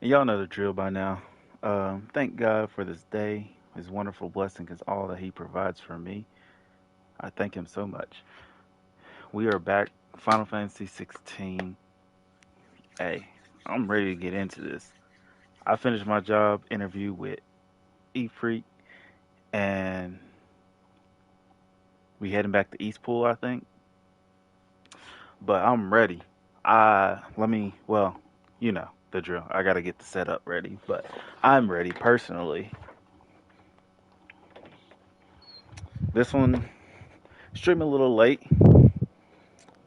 Y'all know the drill by now. Thank God for this day, His wonderful blessing is all that He provides for me. I thank Him so much. We are back, Final Fantasy 16. Hey, I'm ready to get into this. I finished my job interview with Ifrit, and we heading back to East Pool, I think. But I'm ready. You know the drill. I gotta get the setup ready, but I'm ready personally. This one stream a little late.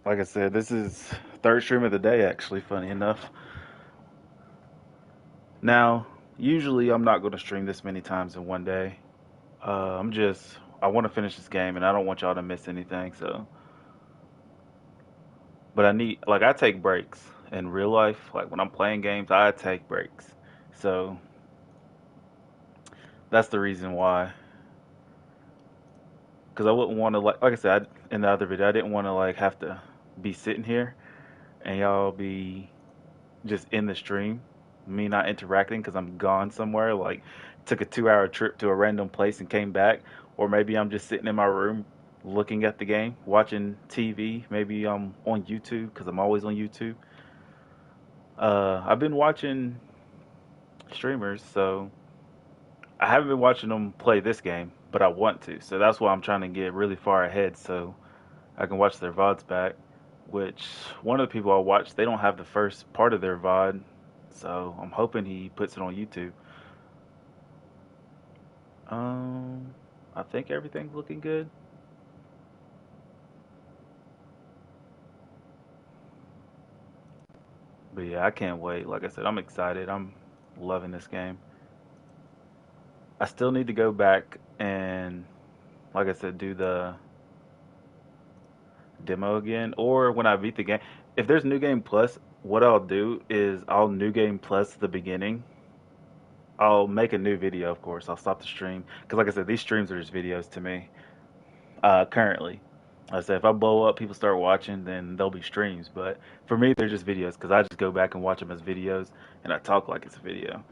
Like I said, this is third stream of the day. Actually, funny enough. Now, usually I'm not going to stream this many times in one day. I want to finish this game, and I don't want y'all to miss anything. So, but I take breaks in real life. Like when I'm playing games, I take breaks. So that's the reason why. Because I wouldn't want to like I said in the other video, I didn't want to like have to be sitting here and y'all be just in the stream, me not interacting because I'm gone somewhere. Like took a 2 hour trip to a random place and came back, or maybe I'm just sitting in my room looking at the game, watching TV. Maybe I'm on YouTube because I'm always on YouTube. I've been watching streamers, so I haven't been watching them play this game, but I want to. So that's why I'm trying to get really far ahead so I can watch their VODs back. Which one of the people I watch, they don't have the first part of their VOD, so I'm hoping he puts it on YouTube. Um, I think everything's looking good. But yeah, I can't wait. Like I said, I'm excited. I'm loving this game. I still need to go back and, like I said, do the demo again, or when I beat the game. If there's New Game Plus, what I'll do is I'll New Game Plus the beginning. I'll make a new video, of course. I'll stop the stream because, like I said, these streams are just videos to me. Currently, I said if I blow up, people start watching, then there'll be streams. But for me, they're just videos because I just go back and watch them as videos, and I talk like it's a video.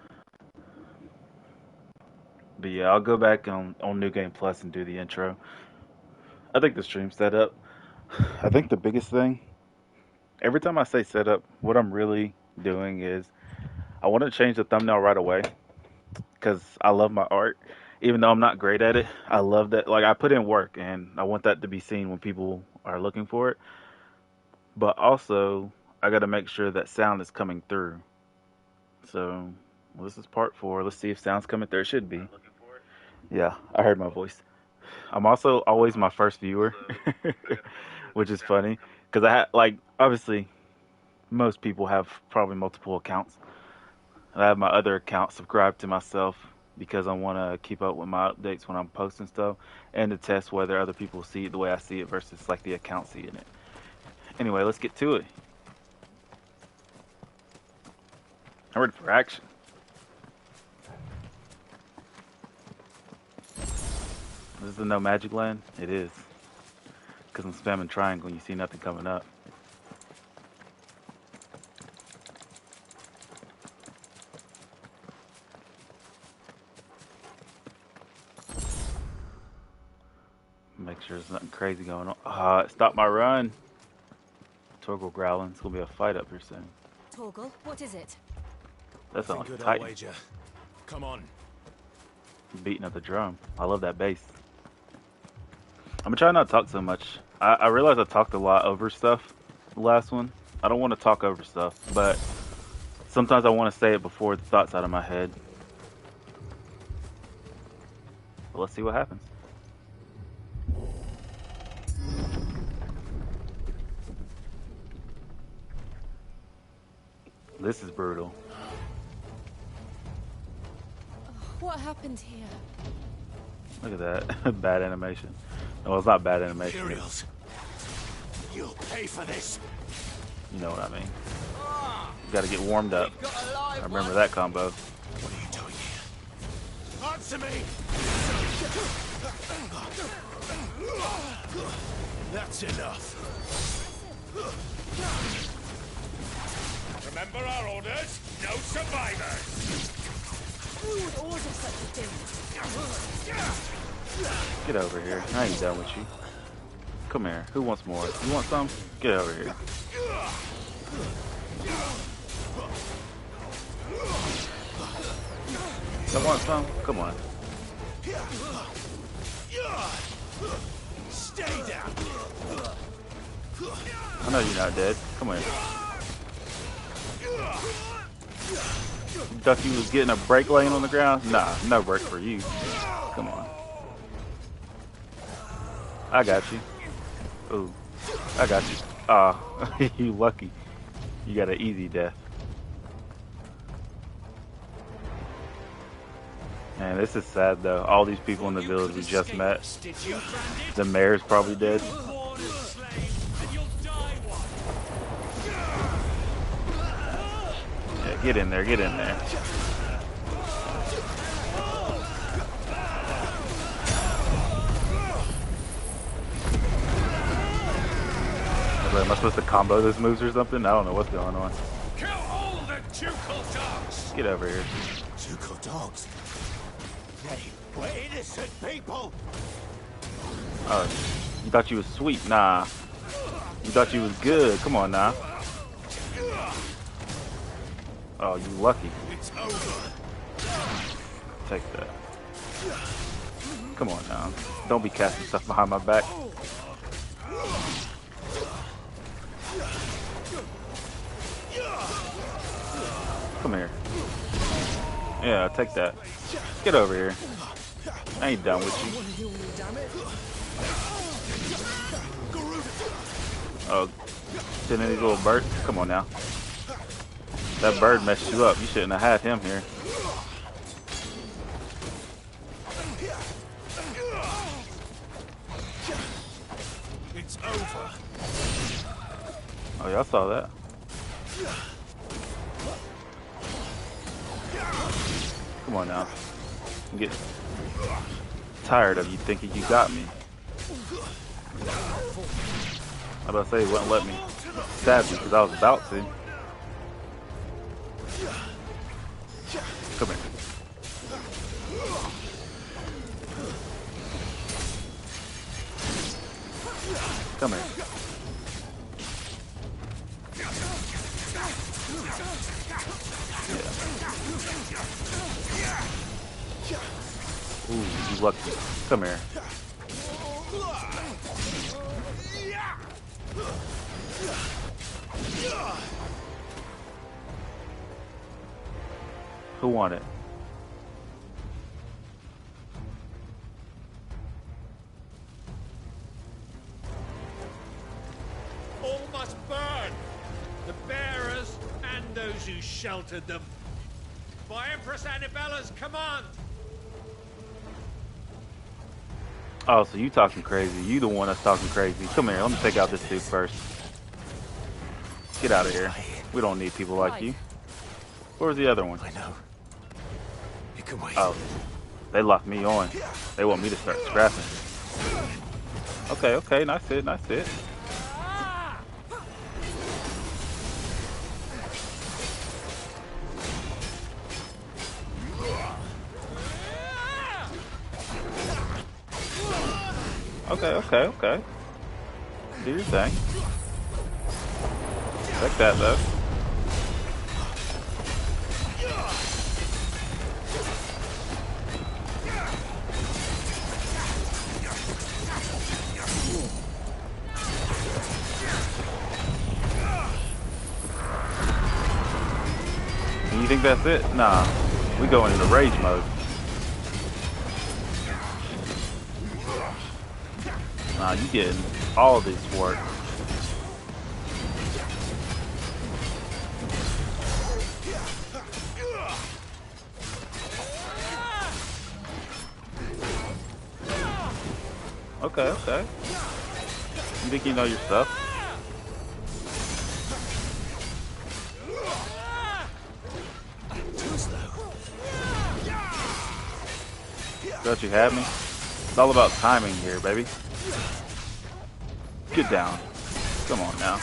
But yeah, I'll go back on New Game Plus and do the intro. I think the stream setup. I think the biggest thing. Every time I say setup, what I'm really doing is I want to change the thumbnail right away because I love my art. Even though I'm not great at it, I love that. Like I put in work, and I want that to be seen when people are looking for it. But also, I got to make sure that sound is coming through. So this is part four. Let's see if sound's coming through. It should be. Yeah, I heard my voice. I'm also always my first viewer, which is funny because like obviously most people have probably multiple accounts. I have my other account subscribed to myself because I want to keep up with my updates when I'm posting stuff and to test whether other people see it the way I see it versus like the account seeing it. Anyway, let's get to it. I'm ready for action. This is the no magic land? It is. Because I'm spamming triangle and you see nothing coming up. Make sure there's nothing crazy going on. Stop my run. Torgal growling. It's going to be a fight up here soon. Torgal, what is it? That sounds Nothing like a good, I'll Titan. wager. Come on. Beating up the drum. I love that bass. I'm going to try not to talk so much. I realize I talked a lot over stuff the last one. I don't want to talk over stuff, but sometimes I want to say it before the thoughts out of my head. But let's see what happens. This is brutal. What happened here? Look at that. Bad animation. No, it's not bad animation. Imperials. You'll pay for this. You know what I mean. You gotta get warmed up. I remember that combo. What are you doing here? Answer me! That's enough. Remember our orders? No survivors! Who would order such a thing? Get over here. I ain't done with you. Come here. Who wants more? You want some? Get over here. You want some? Come on. Stay down! I know you're not dead. Come here. You thought you was getting a break laying on the ground? Nah, no break for you. Come on. I got you. Ooh, I got you. Ah, you lucky. You got an easy death. Man, this is sad though. All these people in the village we just met. The mayor's probably dead. Yeah, get in there, get in there. Am I supposed to combo those moves or something? I don't know what's going on. Kill all the ducal dogs! Get over here. Ducal dogs? They were innocent people! Oh, you thought you was sweet? Nah. You thought you was good? Come on now. Oh, you lucky. It's over! Take that. Come on now. Don't be casting stuff behind my back. Come here. Yeah, take that. Get over here. I ain't done with you. Oh, sending these little birds? Come on now. That bird messed you up. You shouldn't have had him here. It's over! Oh, y'all saw that. Come on now. I'm getting tired of you thinking you got me. I was about to say, it wouldn't let me stab you because I was about to. Come here. Come here. Ooh, you lucky. Come here. Who won it? All must burn! The bearers and those who sheltered them. By Empress Annabella's command! Oh, so you talking crazy. You the one that's talking crazy. Come here, let me take out this dude first. Get out of here. We don't need people like you. Where's the other one? I know. You can wait. Oh, they locked me on. They want me to start scrapping. Okay, okay, nice hit, nice hit. Okay, okay, okay. Do your thing. Like that, though. You think that's it? Nah. We going into rage mode. Nah, you getting all this work. Okay, okay. You think you know your stuff? Thought you had me? It's all about timing here, baby. Get down. Come on now.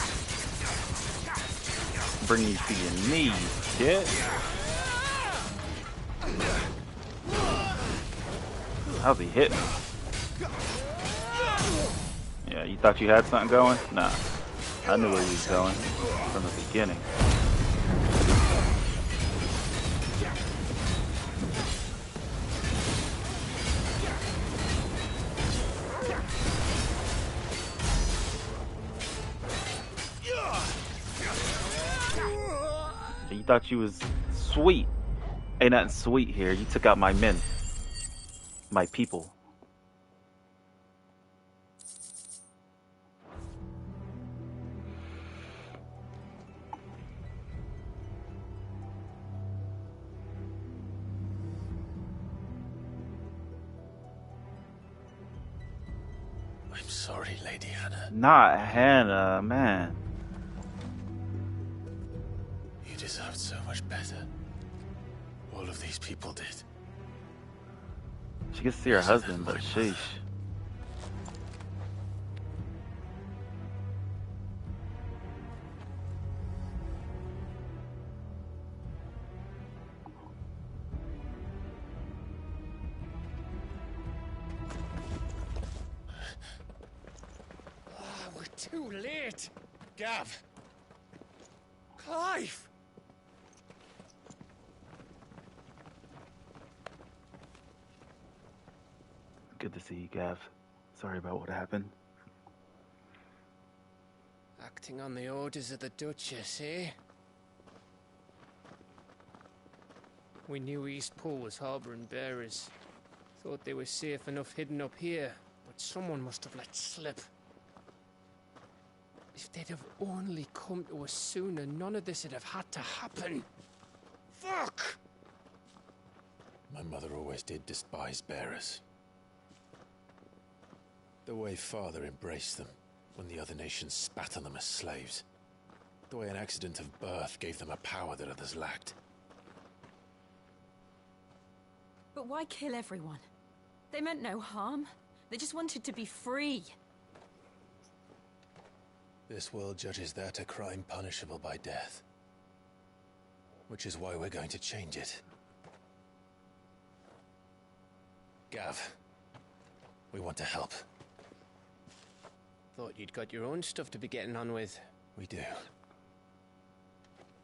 bring you to your knees, kid. How's he hitting? Yeah, you thought you had something going? Nah. I knew where he was going from the beginning. You thought you was sweet. Ain't nothing sweet here. You took out my men. My people. I'm sorry, Lady Hannah. Not Hannah, man. You deserved so much better. All of these people did. She gets to see her husband, but sheesh. We're too late. Gav. Clive. Good to see you, Gav. Sorry about what happened. Acting on the orders of the Duchess, eh? We knew Eastpool was harbouring bearers. Thought they were safe enough hidden up here, but someone must have let slip. If they'd have only come to us sooner, none of this would have had to happen. Fuck! My mother always did despise bearers. The way Father embraced them when the other nations spat on them as slaves. The way an accident of birth gave them a power that others lacked. But why kill everyone? They meant no harm. They just wanted to be free. This world judges that a crime punishable by death. Which is why we're going to change it. Gav, we want to help. Thought you'd got your own stuff to be getting on with. We do.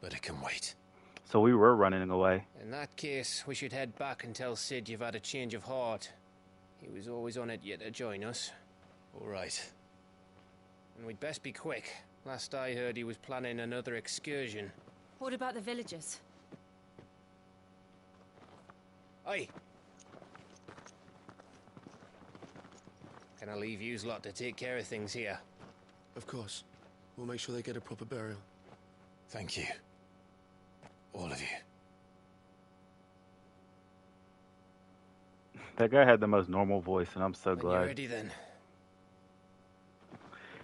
But it can wait. So we were running away. In that case, we should head back and tell Sid you've had a change of heart. He was always on it yet to join us. All right. And we'd best be quick. Last I heard, he was planning another excursion. What about the villagers? Aye. Can I leave yous lot to take care of things here? Of course. We'll make sure they get a proper burial. Thank you. All of you. That guy had the most normal voice, and I'm so When you're glad. ready then.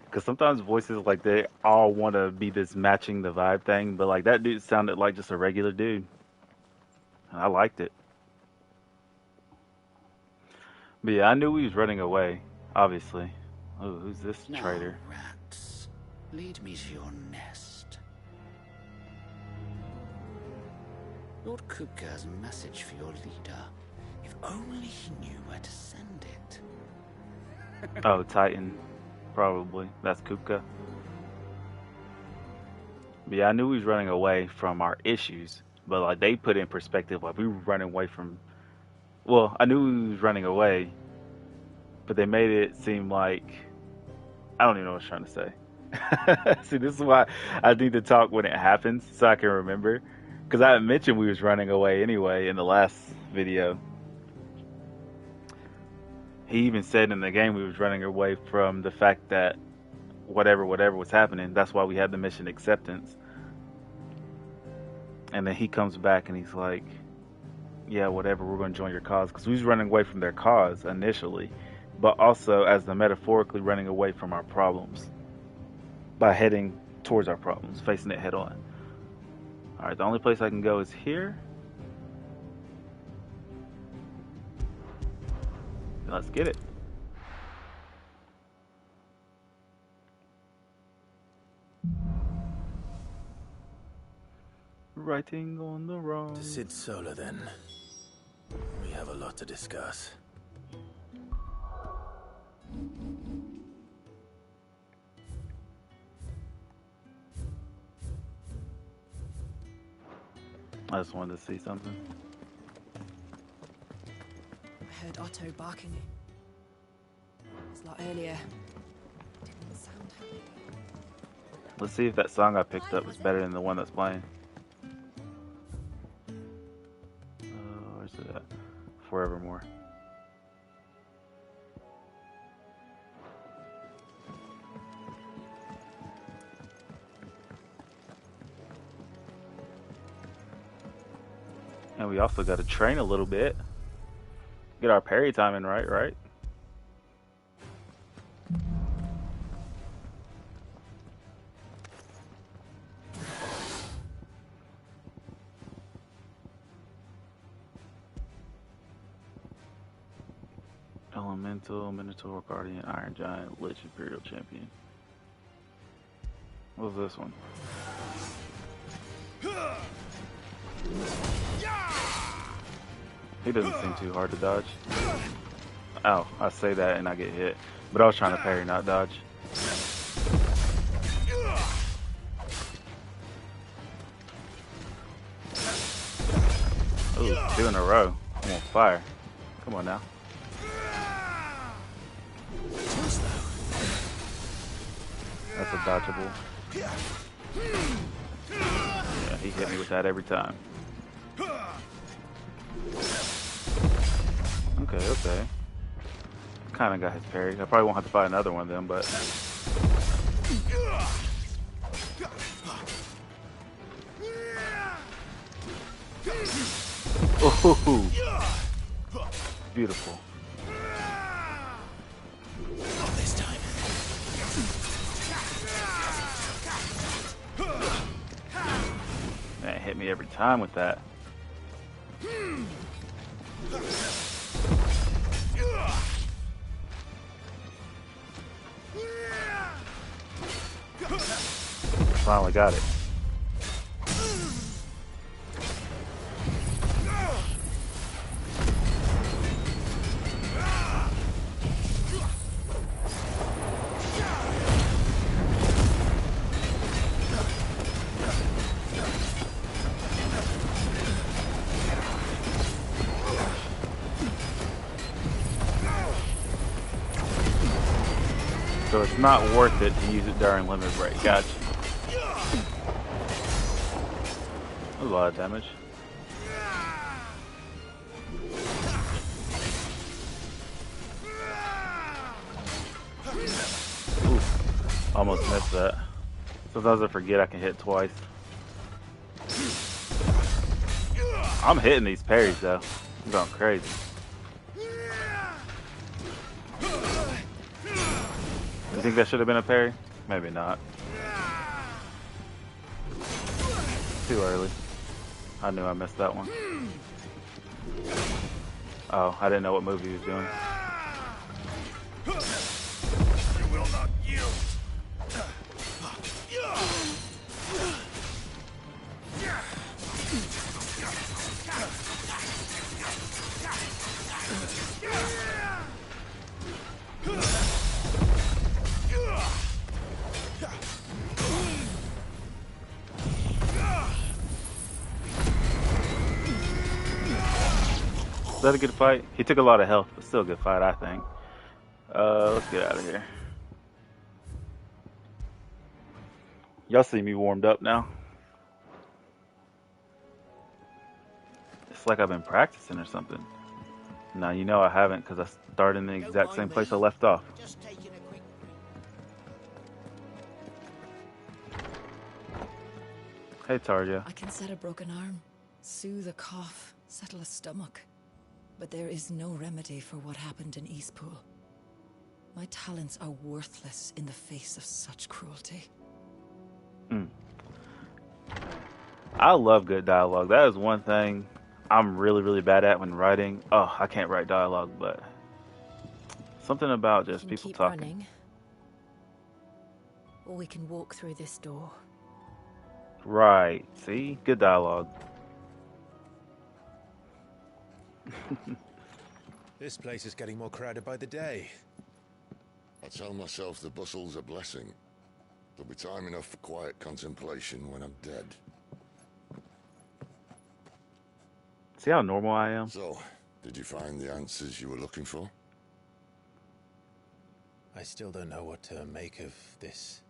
Because sometimes voices, like, they all want to be this matching the vibe thing, but, like, that dude sounded like just a regular dude. And I liked it. But yeah, I knew he was running away, obviously. Oh, who's this traitor? Now, rats, lead me to your nest. Lord Kupka has a message for your leader. If only he knew where to send it. Oh, Titan. Probably. That's Kupka. But yeah, I knew he was running away from our issues. But, like, they put in perspective, like, we were running away from... Well, I knew he was running away, but they made it seem like... I don't even know what I was trying to say. See, this is why I need to talk when it happens, so I can remember. Because I mentioned we was running away anyway in the last video. He even said in the game we was running away from the fact that whatever was happening, that's why we had the mission acceptance. And then he comes back and he's like, yeah, whatever, we're going to join your cause. Because we was running away from their cause initially, but also as the metaphorically running away from our problems by heading towards our problems, facing it head on. Alright, the only place I can go is here. Let's get it. Writing on the wrong. To Sid Solar, then. We have a lot to discuss. I just wanted to see something. I heard Otto barking. It was a lot earlier. Didn't sound happy. Let's see if that song I picked up is better than the one that's playing. Where's it at? Forevermore. And we also got to train a little bit. Get our parry timing right? Elemental, Minotaur, Guardian, Iron Giant, Lich, Imperial Champion. What was this one? He doesn't seem too hard to dodge. Ow, I say that and I get hit. But I was trying to parry, not dodge. Ooh, 2 in a row. I'm on fire. Come on now. That's a dodgeable. Yeah, he hit me with that every time. Okay. Kinda got his parry. I probably won't have to fight another one of them, but... Ooh! Beautiful. Not this time. Man, hit me every time with that. Finally got it. So it's not worth it to use it during limit break. Gotcha. That was a lot of damage. Ooh, almost missed that. Sometimes I forget I can hit twice. I'm hitting these parries though. I'm going crazy. You think that should have been a parry? Maybe not. Too early. I knew I missed that one. Oh, I didn't know what move he was doing. I will not yield. Was that a good fight? He took a lot of health, but still a good fight, I think. Let's get out of here. Y'all see me warmed up now? It's like I've been practicing or something. Now, you know I haven't because I started in the exact same place I left off. Just taking a quick Hey, Tarja. I can set a broken arm, soothe a cough, settle a stomach. But there is no remedy for what happened in Eastpool. My talents are worthless in the face of such cruelty. I love good dialogue. That is one thing I'm really, really bad at when writing. Oh, I can't write dialogue, but something about just We can people keep talking. running, or we can walk through this door. Right. See? Good dialogue. This place is getting more crowded by the day. I tell myself the bustle's a blessing. There'll be time enough for quiet contemplation when I'm dead. See how normal I am? So, did you find the answers you were looking for? I still don't know what to make of this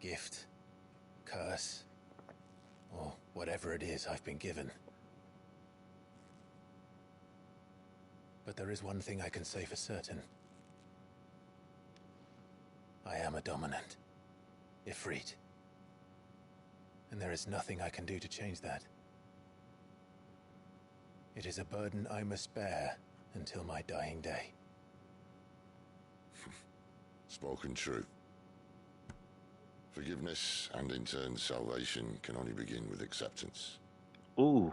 gift, curse, or whatever it is I've been given. But there is one thing I can say for certain. I am a dominant, Ifrit. And there is nothing I can do to change that. It is a burden I must bear until my dying day. Spoken true. Forgiveness and in turn salvation can only begin with acceptance. Ooh.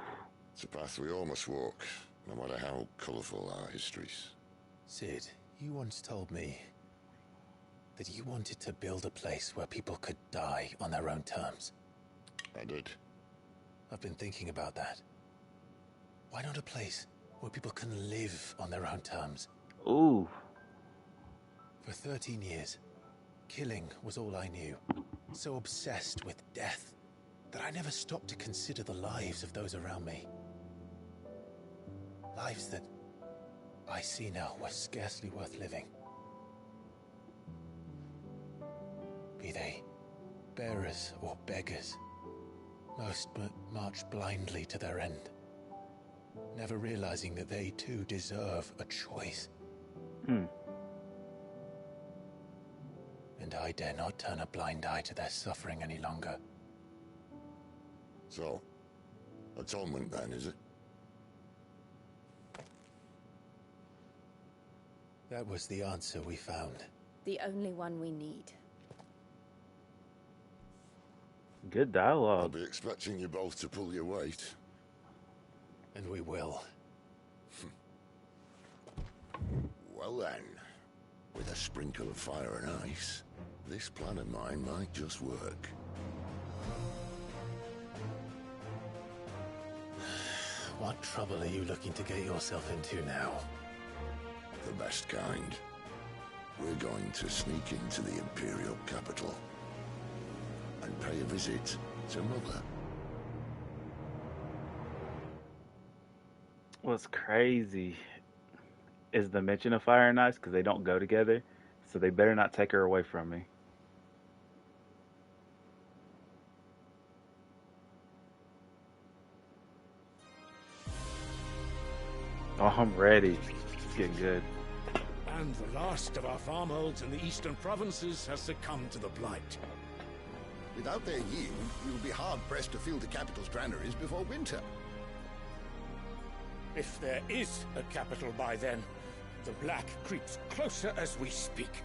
It's a path we all must walk, no matter how colourful our histories. Sid, you once told me that you wanted to build a place where people could die on their own terms. I did. I've been thinking about that. Why not a place where people can live on their own terms? Ooh. For 13 years, killing was all I knew. So obsessed with death that I never stopped to consider the lives of those around me. Lives that I see now were scarcely worth living. Be they bearers or beggars, most march blindly to their end, never realizing that they too deserve a choice. And I dare not turn a blind eye to their suffering any longer. So, atonement then, is it? That was the answer we found. The only one we need. Good I'll dialogue. be expecting you both to pull your weight. And we will. Well then, with a sprinkle of fire and ice, this plan of mine might just work. What trouble are you looking to get yourself into now? The best kind. We're going to sneak into the Imperial capital and pay a visit to Mother. What's crazy is the mention of fire and ice because they don't go together. So they better not take her away from me. Oh, I'm ready. It's getting good. And the last of our farmholds in the eastern provinces has succumbed to the blight. Without their yield, we will be hard-pressed to fill the capital's granaries before winter. If there is a capital by then, the black creeps closer as we speak.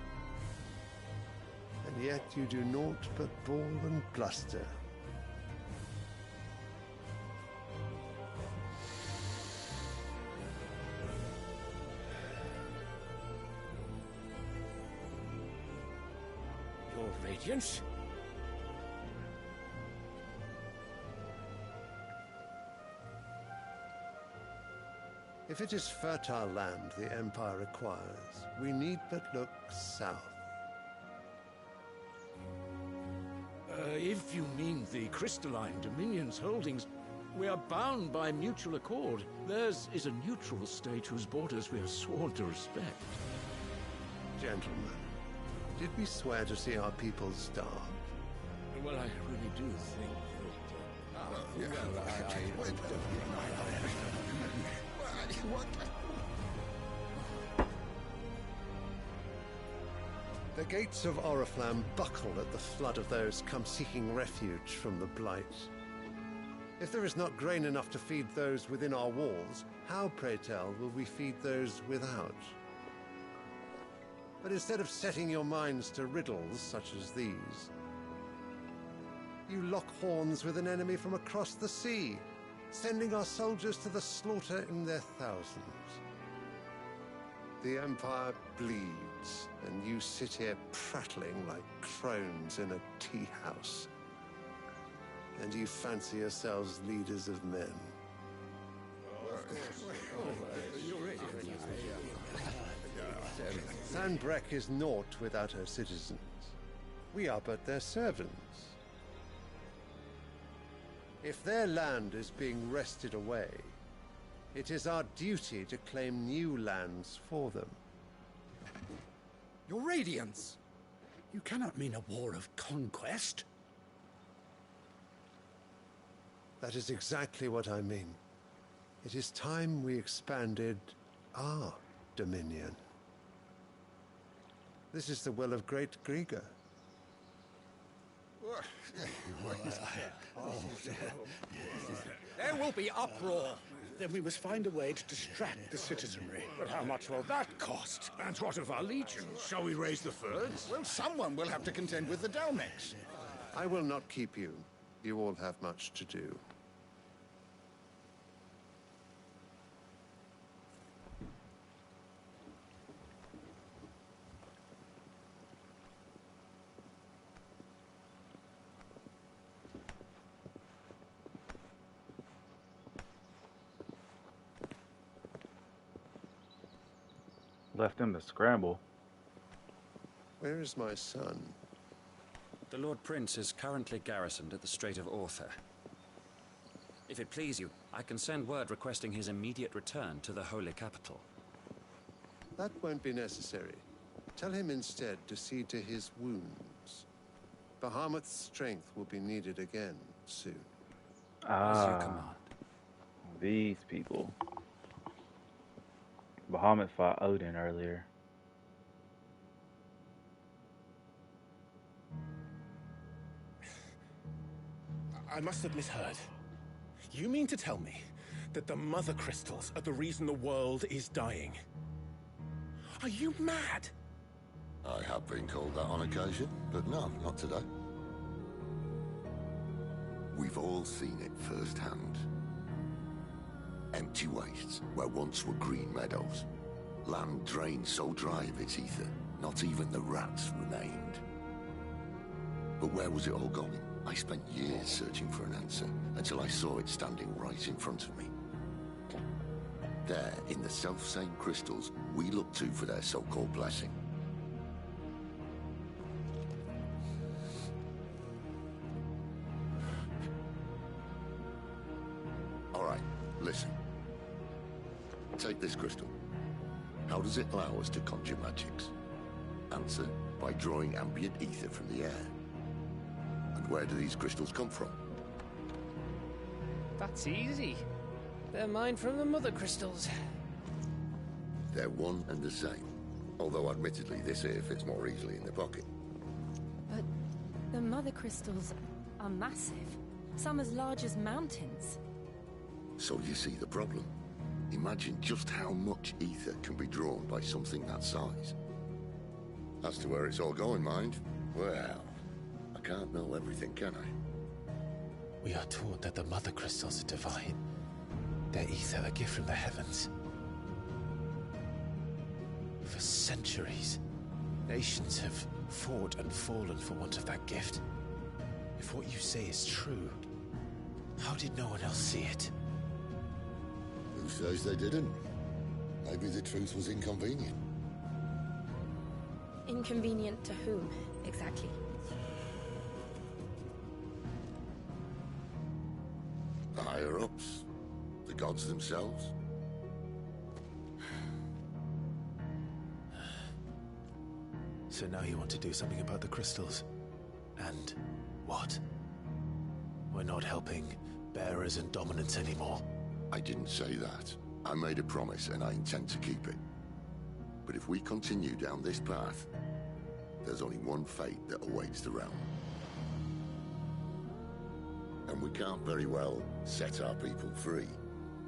And yet you do naught but bawl and bluster. Your Radiance? If it is fertile land the Empire requires, we need but look south. If you mean the crystalline Dominion's holdings, we are bound by mutual accord. Theirs is a neutral state whose borders we are sworn to respect. Gentlemen, did we swear to see our people starve? Well, I really do think The gates of Oriflamme buckle at the flood of those come seeking refuge from the Blight. If there is not grain enough to feed those within our walls, how, pray tell, will we feed those without? But instead of setting your minds to riddles such as these, you lock horns with an enemy from across the sea, sending our soldiers to the slaughter in their thousands. The Empire bleeds, and you sit here prattling like crones in a tea house. And you fancy yourselves leaders of men. Sanbreque is naught without her citizens. We are but their servants. If their land is being wrested away, it is our duty to claim new lands for them. Your Radiance! You cannot mean a war of conquest. That is exactly what I mean. It is time we expanded our dominion. This is the will of great Grieger. There will be uproar. Then we must find a way to distract the citizenry. But how much will that cost? And what of our legions? Shall we raise the furs? Well, someone will have to contend with the Dalmex. I will not keep you. You all have much to do. Left him to scramble. Where is my son? The Lord Prince is currently garrisoned at the Strait of Arthur. If it please you, I can send word requesting his immediate return to the Holy Capital. That won't be necessary. Tell him instead to see to his wounds. Bahamut's strength will be needed again soon. As you command. These people. Bahamut fought Odin earlier. I must have misheard. You mean to tell me that the Mother Crystals are the reason the world is dying? Are you mad? I have been called that on occasion, but no, not today. We've all seen it firsthand. Empty wastes where once were green meadows. Land drained so dry of its ether, not even the rats remained. But where was it all going? I spent years searching for an answer, until I saw it standing right in front of me. There, in the self-same crystals we look to for their so-called blessing. All right, listen. Take this crystal. How does it allow us to conjure magics? Answer, by drawing ambient ether from the air. And where do these crystals come from? That's easy. They're mined from the Mother Crystals. They're one and the same. Although admittedly this here fits more easily in the pocket. But the Mother Crystals are massive. Some as large as mountains. So you see the problem. Imagine just how much ether can be drawn by something that size. As to where it's all going, mind, well, I can't know everything, can I? We are taught that the Mother Crystals are divine. Their ether a gift from the heavens. For centuries, nations have fought and fallen for want of that gift. If what you say is true, how did no one else see it? Who says they didn't? Maybe the truth was inconvenient. Inconvenient to whom, exactly? The higher-ups? The gods themselves? So now you want to do something about the crystals? And what? We're not helping bearers and dominants anymore. I didn't say that. I made a promise and I intend to keep it. But if we continue down this path, there's only one fate that awaits the realm. And we can't very well set our people free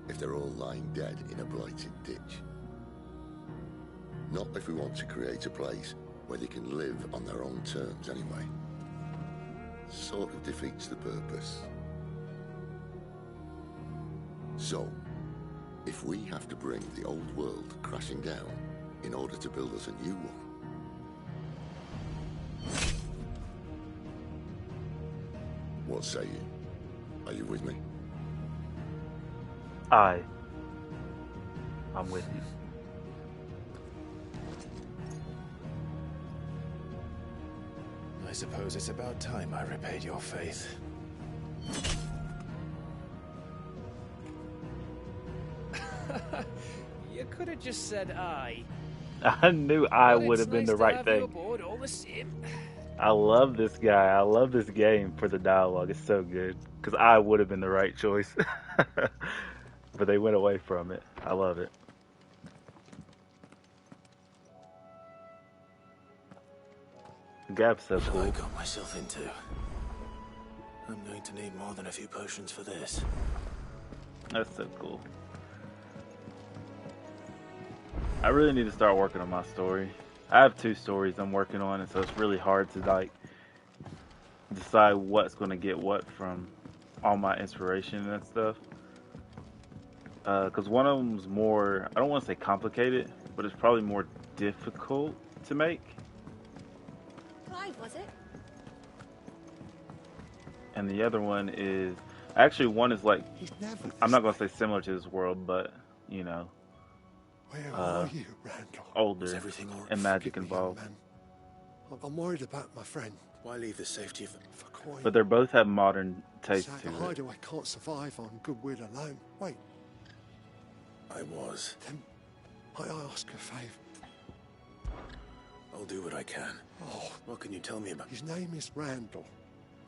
if they're all lying dead in a blighted ditch. Not if we want to create a place where they can live on their own terms anyway. Sort of defeats the purpose. So, if we have to bring the old world crashing down in order to build us a new one, what say you? Are you with me? I'm with you. I suppose it's about time I repaid your faith. You could have just said aye. I knew I But would it's have been nice the to right have you thing. aboard all the same. I love this guy. I love this game for the dialogue. It's so good. Because I would have been the right choice. But they went away from it. I love it. Gab's so What have I cool. got myself into? I'm going to need more than a few potions for this. That's so cool. I really need to start working on my story. I have 2 stories I'm working on, and so it's really hard to like decide what's going to get what from all my inspiration and stuff. Because one of them's more, I don't want to say complicated, but it's probably more difficult to make. Clive, was it? And the other one is, actually one is like, I'm not going to say similar to this world, but, you know, Where are you, Randall? older everything all right? and magic Forgive me, young involved. man. I'm worried about my friend. Why leave the safety of... For coin. But they both have modern taste Sad to the it. hideaway can't survive on goodwill alone. Wait, I was. then might I ask a favour? I'll do what I can. Oh, What can you tell me about... his name is Randall,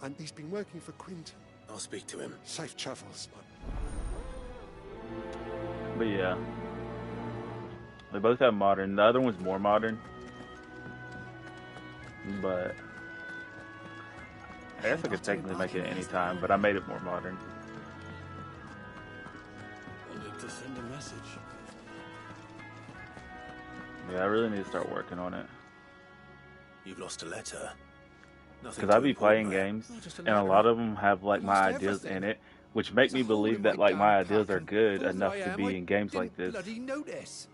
and he's been working for Quinton. I'll speak to him. Safe travels, man. But yeah, they both have modern. The other one's more modern, but I guess I could technically make it any time. But I made it more modern. I need to send a message. Yeah, I really need to start working on it You've lost a letter. Nothing because I too be playing important, games, just and a lot of them have like my lost ideas everything. in it, which make me believe that like my ideas are good enough to be in games like this. Bloody notice.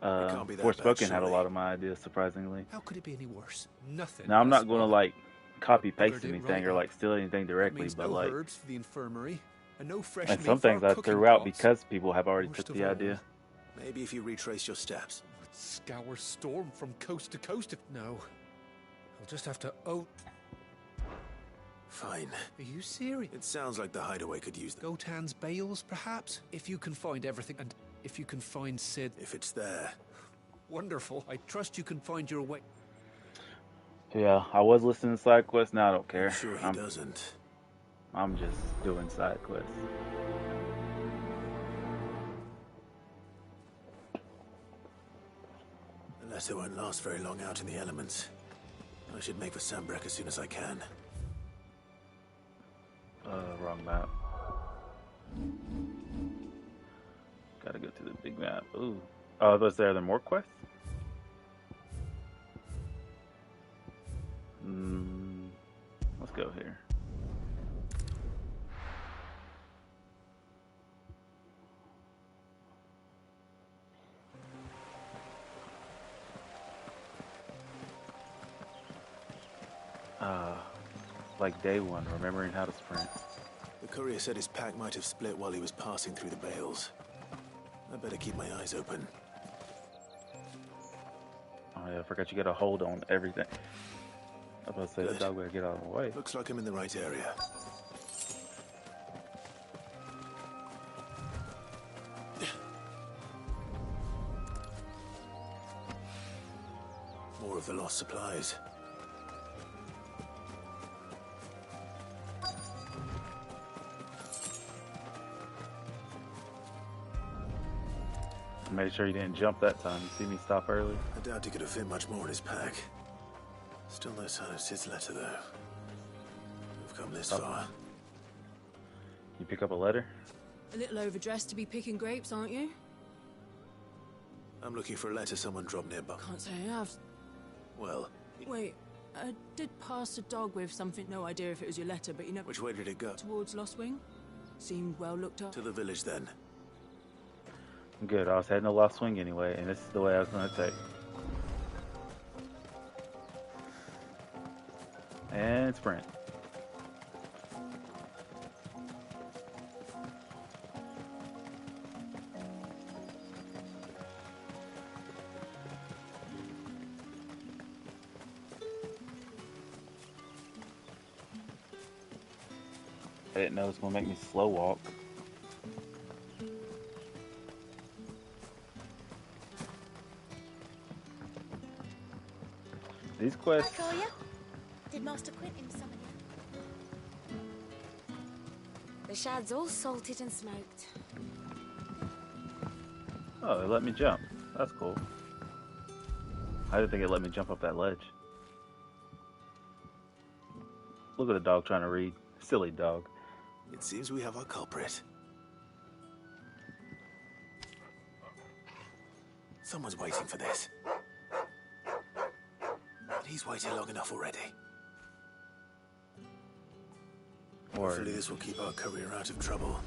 can't be that Forspoken bad, had a surely. lot of my ideas, surprisingly. How could it be any worse? Nothing. Now I'm not That's going to all. like copy paste Covered it anything right or like up. steal anything That directly, means but no like, herbs for the infirmary, and no fresh and meat some for things our I cooking threw out pots. because people have already Worst took of the all, idea. Maybe if you retrace your steps. Would scour storm from coast to coast if... No. I'll just have to... Oh, Fine. are you serious? It sounds like the hideaway could use them. Gotan's bales, perhaps? If you can find everything, and if you can find Sid... If it's there. Wonderful. I trust you can find your way... Yeah, I was listening to side quests. Now I don't care. I'm sure he doesn't. I'm just doing side quests. The letter won't last very long out in the elements. I should make for Sambrek as soon as I can. Wrong map. Gotta go to the big map. Ooh. Oh, was there more quests? Let's go here. Like day one, remembering how to sprint. The courier said his pack might have split while he was passing through the bales. I better keep my eyes open. Oh yeah, I forgot you got a hold on everything. I was about to say the Good. dog better get out of the way. Looks like I'm in the right area. More of the lost supplies. Made sure you didn't jump that time. You see me stop early? I doubt he could have fit much more in his pack. Still no sign of Sid's letter, though. We've come this far. You pick up a letter? A little overdressed to be picking grapes, aren't you? I'm looking for a letter someone dropped nearby. Can't say I have. Well, Wait, I did pass a dog with something. No idea if it was your letter, but you never... which way did it go? Towards Lost Wing? Seemed well looked up. To the village, then. Good, I was heading to Lost Wing anyway, and this is the way I was going to take. And sprint. I didn't know it was gonna make me slow walk. These quests. Hi, Koya. Did Master Quentin summon you? The shad's all salted and smoked. Oh, they let me jump. That's cool. I didn't think it let me jump up that ledge. Look at the dog trying to read. Silly dog. It seems we have our culprit. Someone's waiting for this. But he's waited long enough already. Hopefully this will keep our career out of trouble.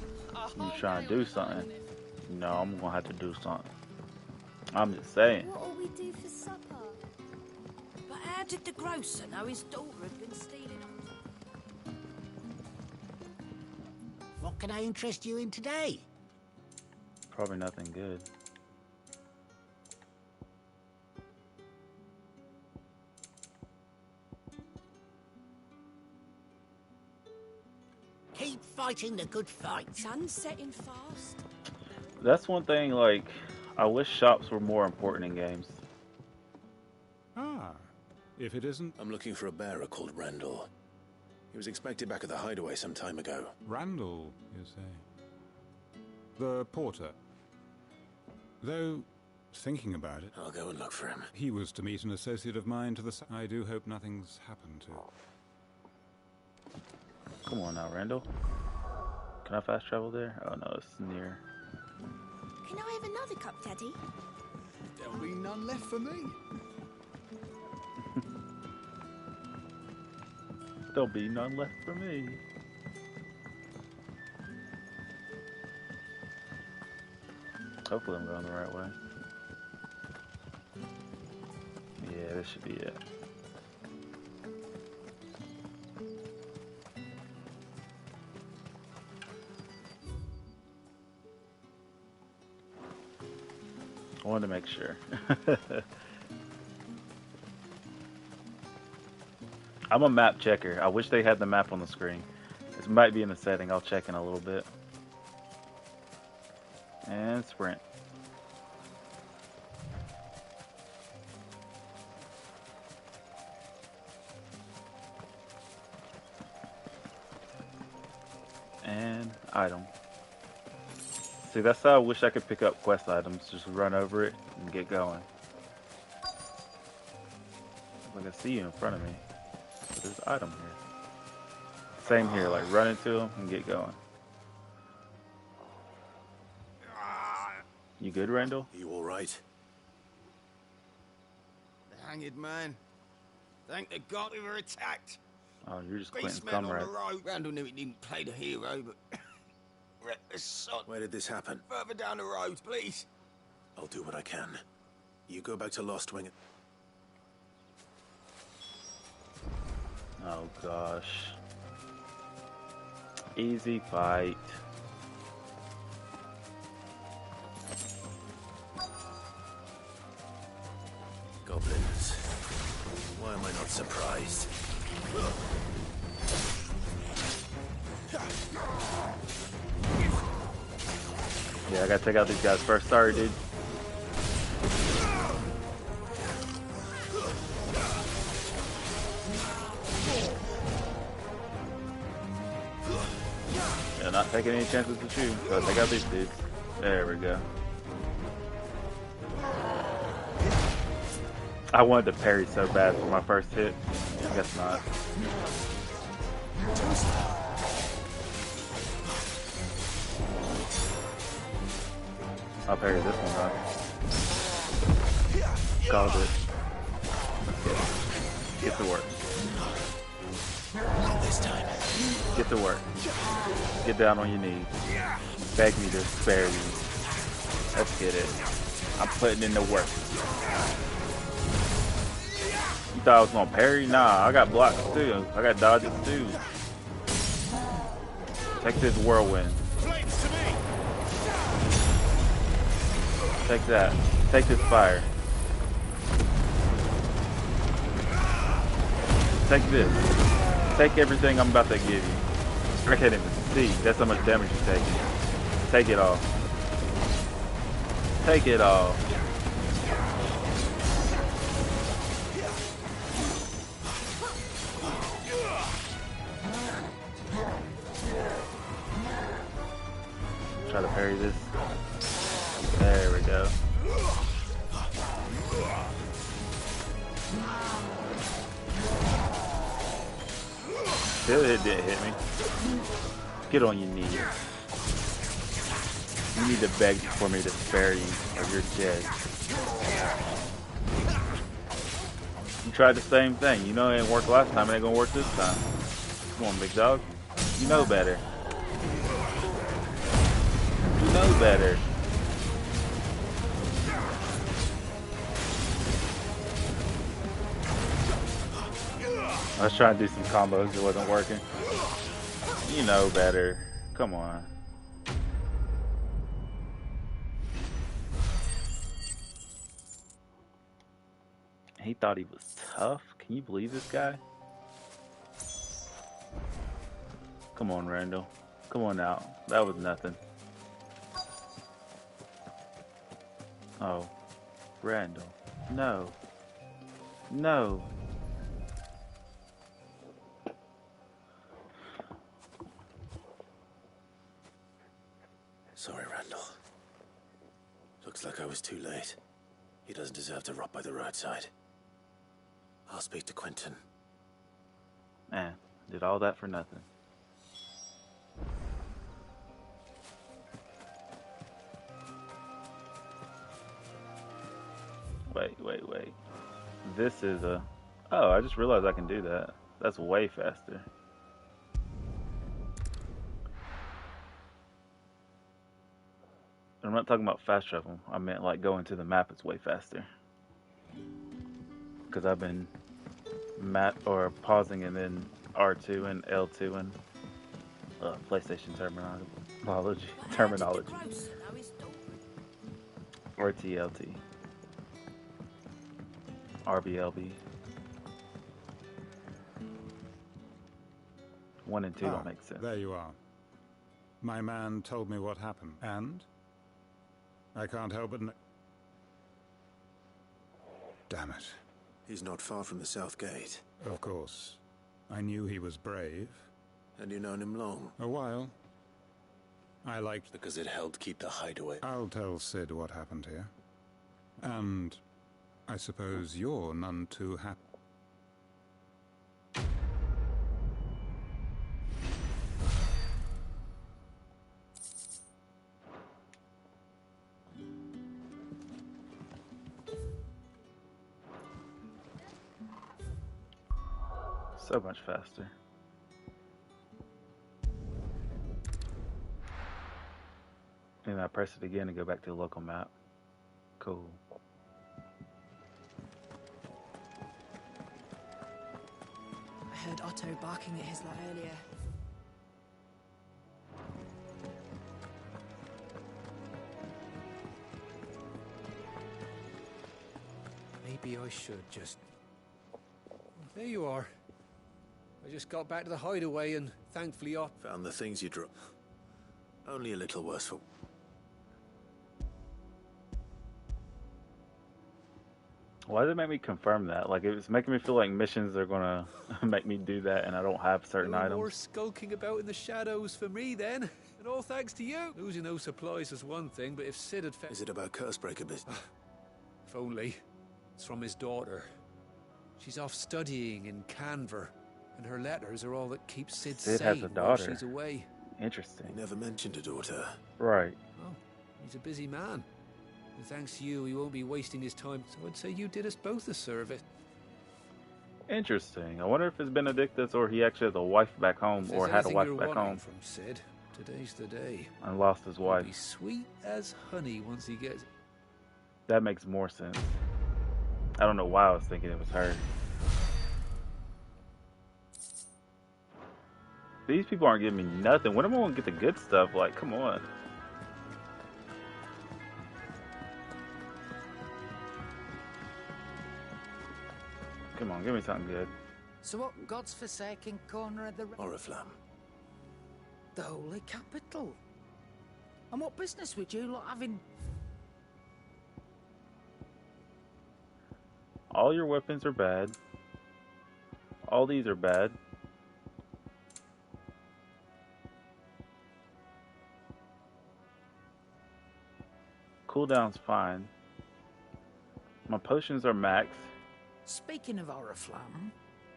You trying to do something? No, I'm gonna have to do something. I'm just saying. What'll we do for supper? But how did the grocer know his daughter had been stealing on? What can I interest you in today? Probably nothing good. Keep fighting the good fight. Sun's setting fast. That's one thing, like, I wish shops were more important in games. Ah, if it isn't... I'm looking for a bearer called Randall. He was expected back at the hideaway some time ago. Randall, you say? The porter. Though, thinking about it... I'll go and look for him. He was to meet an associate of mine to the... I do hope nothing's happened to... Come on now, Randall. Can I fast travel there? Oh no, it's near. Can I have another cup, Daddy? There'll be none left for me. There'll be none left for me. Hopefully I'm going the right way. Yeah, this should be it. I wanted to make sure. I'm a map checker. I wish they had the map on the screen. This might be in the setting. I'll check in a little bit. And sprint. And item. See, that's how I wish I could pick up quest items. Just run over it and get going. Like I see you in front of me. But there's an item here. Same here, like run into them and get going. You good, Randall? You alright? The hanged man. Thank the God we were attacked. Oh, you're just Quentin's Beastmen on comrade. the road. Randall knew he didn't play the hero, but reckless sod. Where did this happen? Further down the road, please. I'll do what I can. You go back to Lost Wing. Oh gosh. Easy fight. Goblins. Why am I not surprised? Yeah, I gotta take out these guys first. Sorry, dude. Yeah, not taking any chances with you. So take out these dudes. There we go. I wanted to parry so bad for my first hit. I guess not. I'll parry this one though. Called it. Get to work. Not this time. Get to work. Get down on your knees. Beg me to spare you. Let's get it. I'm putting in the work. You thought I was gonna parry? Nah, I got blocks too. I got dodges too. Take this whirlwind. Take that. Take this fire. Take this. Take everything I'm about to give you. I can't even see. That's how much damage you're taking. Take it all. Take it all. Try to parry this. There we go. Still, it didn't hit me. Get on your knees. You need to beg for me to spare you, or you're dead. You tried the same thing. You know it didn't work last time, it ain't gonna work this time. Come on, big dog. You know better. You know better. I was trying to do some combos, it wasn't working. You know better. Come on. He thought he was tough? Can you believe this guy? Come on, Randall. Come on out. That was nothing. Oh. Randall. No. No. Sorry, Randall. Looks like I was too late. He doesn't deserve to rot by the roadside. I'll speak to Quentin. Man, did all that for nothing. Wait. This is a... Oh, I just realized I can do that. That's way faster. I'm not talking about fast travel. I meant like going to the map is way faster. Because I've been pausing and then R2 and L2 and PlayStation terminology. RTLT. RBLB. 1 and 2 don't make sense. There you are. My man told me what happened, and I can't help but... Damn it. He's not far from the South Gate. Of course. I knew he was brave. And you known him long? A while. I liked... Because it helped keep the hideaway. I'll tell Sid what happened here. And I suppose you're none too happy. So much faster. And I press it again to go back to the local map. Cool. I heard Otto barking at his lot earlier. Maybe I should just... There you are. I just got back to the hideaway and thankfully I found the things you dropped. Only a little worse for... Why did it make me confirm that? Like, it's making me feel like missions are gonna make me do that and I don't have certain no items. more skulking about in the shadows for me then. And all thanks to you. Losing those supplies is one thing, but if Sid had... Is it about Cursebreaker business? If only. It's from his daughter. She's off studying in Canver, and her letters are all that keeps Sid Sid sane has a daughter. while she's away. Interesting. He never mentioned a daughter. Right. Oh, he's a busy man. And thanks to you, he won't be wasting his time. So I'd say you did us both a service. Interesting. I wonder if it's Benedictus or he actually has a wife back home or had a wife back home. From Sid, today's the day. And lost his wife. He'll be sweet as honey once he gets... That makes more sense. I don't know why I was thinking it was her. These people aren't giving me nothing. When am I gonna get the good stuff? Like, come on. Come on, give me something good. So what god's forsaken corner of the... Oriflamme. the holy capital. And what business would you lot having? All your weapons are bad. All these are bad. Cooldown's fine. My potions are max. Speaking of Oriflamme,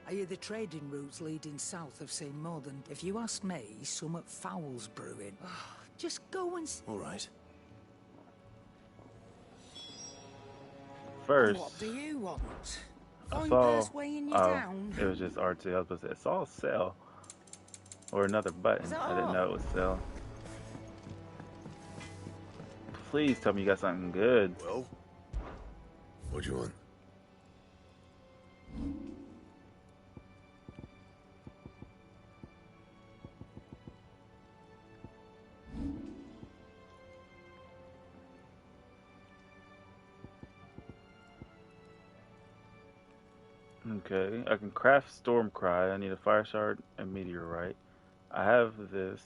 I hear the trading routes leading south have seen more than, if you ask me, somewhat foul's brewing. Just go and... All right. First, what do you want? I Finders saw. weighing you Oh, down? it was just RT. I was supposed to say, I saw a sell. Or another button. Is that I didn't all? know it was sell. Please tell me you got something good. Well, what do you want? Okay, I can craft Stormcry. I need a Fire Shard and Meteorite. I have this,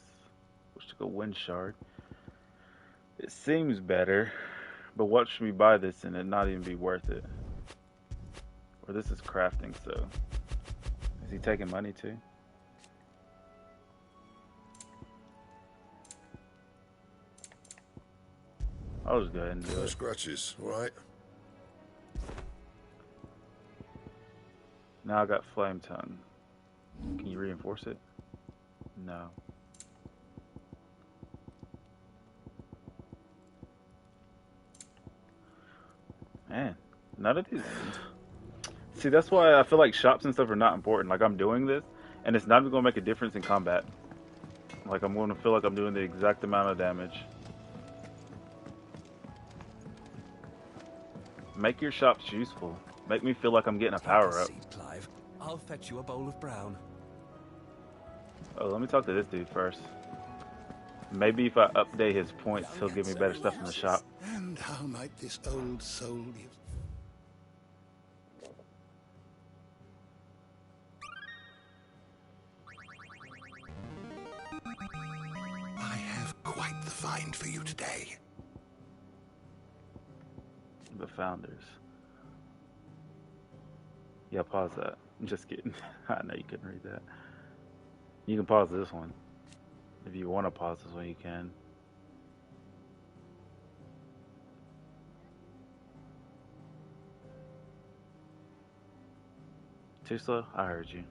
which took a Wind Shard. It seems better, but watch me buy this and it not even be worth it. Or this is crafting, so is he taking money too? I'll just go ahead and do No it. scratches, all right? Now I got Flame Tongue. Can you reinforce it? No. Man, none of these. See, that's why I feel like shops and stuff are not important. Like, I'm doing this, and it's not even going to make a difference in combat. Like, I'm going to feel like I'm doing the exact amount of damage. Make your shops useful. Make me feel like I'm getting a power-up. Clive. I'll fetch you a bowl of brown. Oh, let me talk to this dude first. Maybe if I update his points, he'll give me better stuff in the shop. And how might this old soul use? I have quite the find for you today. The founders. Yeah, pause that. I'm just kidding. I know you couldn't read that. You can pause this one. If you want to pause this one, you can. Too slow? I heard you.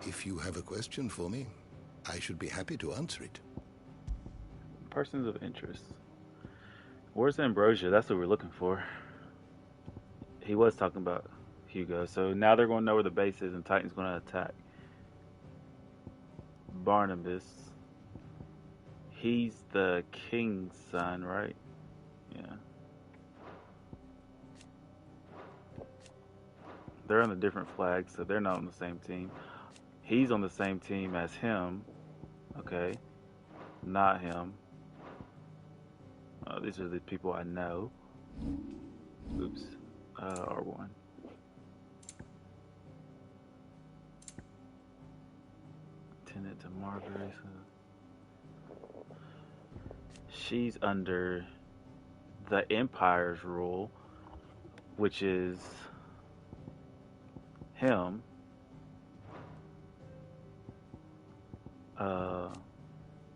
If you have a question for me, I should be happy to answer it. Persons of interest. Where's Ambrosia? That's what we're looking for. He was talking about Hugo. So now they're going to know where the base is and Titan's going to attack. Barnabas. He's the king's son, right? Yeah. They're on a different flag, so they're not on the same team. He's on the same team as him. Okay. Not him. These are the people I know. Oops. R1. Tenant to Margaret. She's under the Empire's rule, which is him.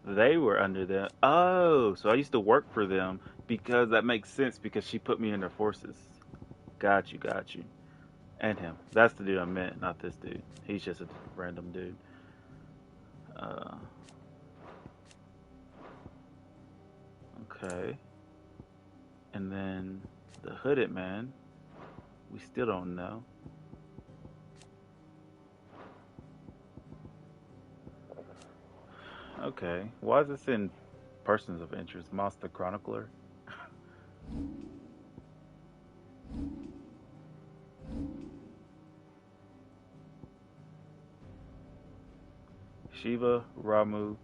They were under them. Oh, so I used to work for them because that makes sense because she put me in their forces. Got you, got you. And him. That's the dude I meant, not this dude. He's just a random dude. Okay. And then the hooded man, we still don't know. Okay. Why is this in persons of interest? Monster Chronicler? Shiva, Ramu,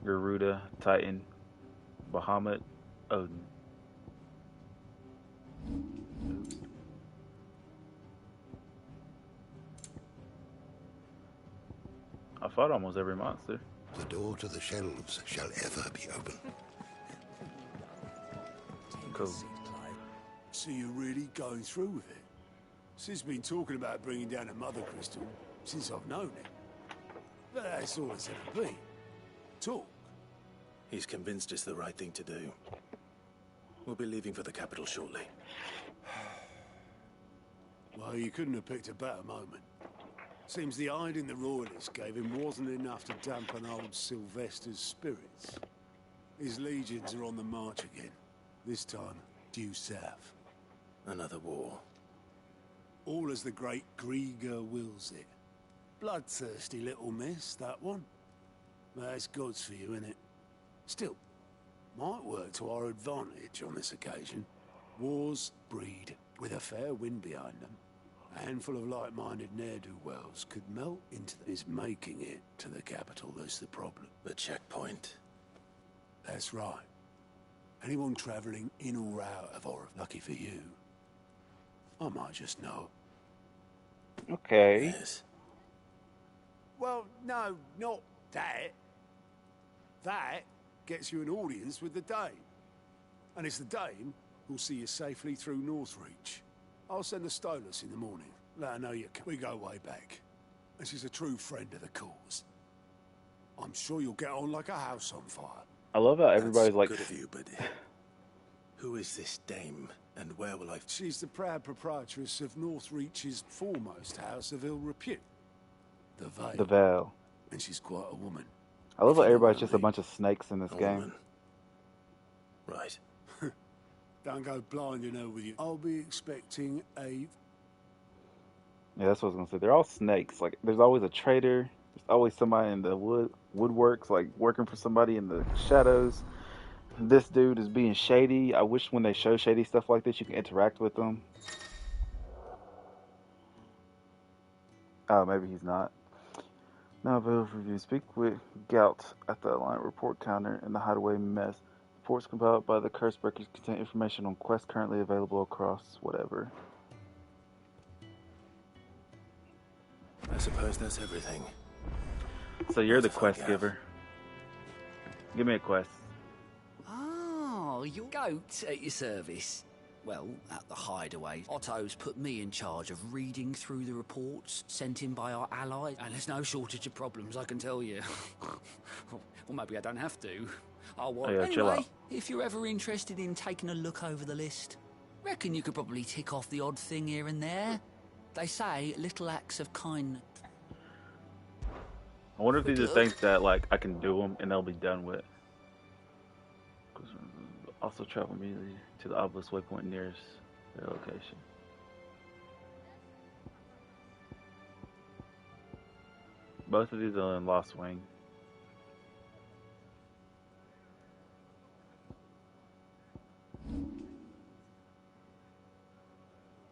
Garuda, Titan, Bahamut, Odin. Oops. fought almost every monster. The door to the shelves shall ever be open. Cool. So you're really going through with it? Sis been talking about bringing down a mother crystal since I've known it. But that's all it's ever been. Talk. He's convinced it's the right thing to do. We'll be leaving for the capital shortly. Well, you couldn't have picked a better moment. Seems the hiding the royalists gave him wasn't enough to dampen old Sylvester's spirits. His legions are on the march again. This time, due south. Another war. All as the great Grieger wills it. Bloodthirsty little miss, that one. That's God's for you, innit? Still, might work to our advantage on this occasion. Wars breed, with a fair wind behind them. A handful of like-minded ne'er-do-wells could melt into his making it to the capital. That's the problem. The checkpoint. That's right. Anyone travelling in or out of Orif, lucky for you, I might just know. Okay. Yes. Well, no, not that. That gets you an audience with the Dame. And it's the Dame who'll see you safely through Northreach. I'll send the Stolas in the morning. Let her know you come. We go way back. And she's a true friend of the cause. I'm sure you'll get on like a house on fire. I love how everybody's like... Good of you, but who is this Dame, and where will I... She's the proud proprietress of Northreach's foremost house of ill repute. The Vale. The Vale. And she's quite a woman. I love how everybody's just a bunch of snakes in this game. Woman. Right. Don't go blinding her with you. I'll be expecting a... Yeah, that's what I was gonna say. They're all snakes. Like, there's always a traitor. There's always somebody in the woodworks, like working for somebody in the shadows. This dude is being shady. I wish when they show shady stuff like this, you can interact with them. Oh, maybe he's not. Now available for review. Speak with Gout at the Alliant report counter in the hideaway mess. Reports compiled by the Cursebreakers contain information on quests currently available across whatever. I suppose that's everything. So you're the quest giver. Give me a quest. Oh, your goat at your service. Well, at the hideaway, Otto's put me in charge of reading through the reports sent in by our allies, and there's no shortage of problems, I can tell you. Well, maybe I don't have to. I'll worry. Yeah, chill anyway, out. if you're ever interested in taking a look over the list, reckon you could probably tick off the odd thing here and there. They say little acts of kindness. I wonder if these are things that, like, I can do them and they'll be done with. Also travel immediately to the obelisk waypoint nearest their location. Both of these are in Lost Wing.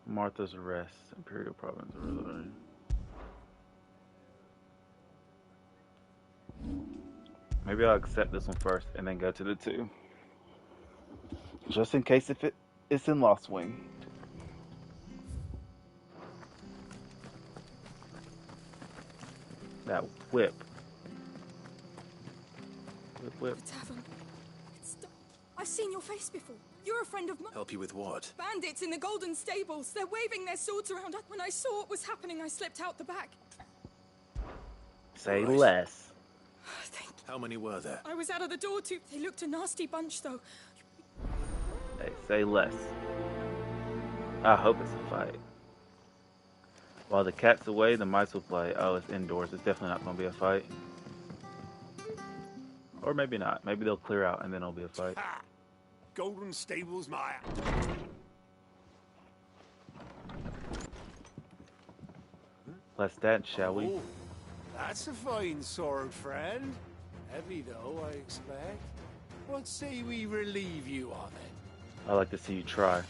Martha's Arrest, Imperial Province of Rosary. Maybe I'll accept this one first and then go to the two. Just in case if it's in Lost Wing. That whip. Whip. The tavern. I've seen your face before. You're a friend of mine. Help you with what? Bandits in the Golden Stables. They're waving their swords around. When I saw what was happening, I slipped out the back. Say less. How many were there? I was out of the door too. They looked a nasty bunch, though. Hey, say less. I hope it's a fight. While the cat's away, the mice will play. Oh, it's indoors. It's definitely not going to be a fight. Or maybe not. Maybe they'll clear out and then it'll be a fight. Ha! Golden Stables, Maya. Let's dance, shall we? Oh, that's a fine sword, friend. Heavy, though, I expect. What say we relieve you of it? I'd like to see you try.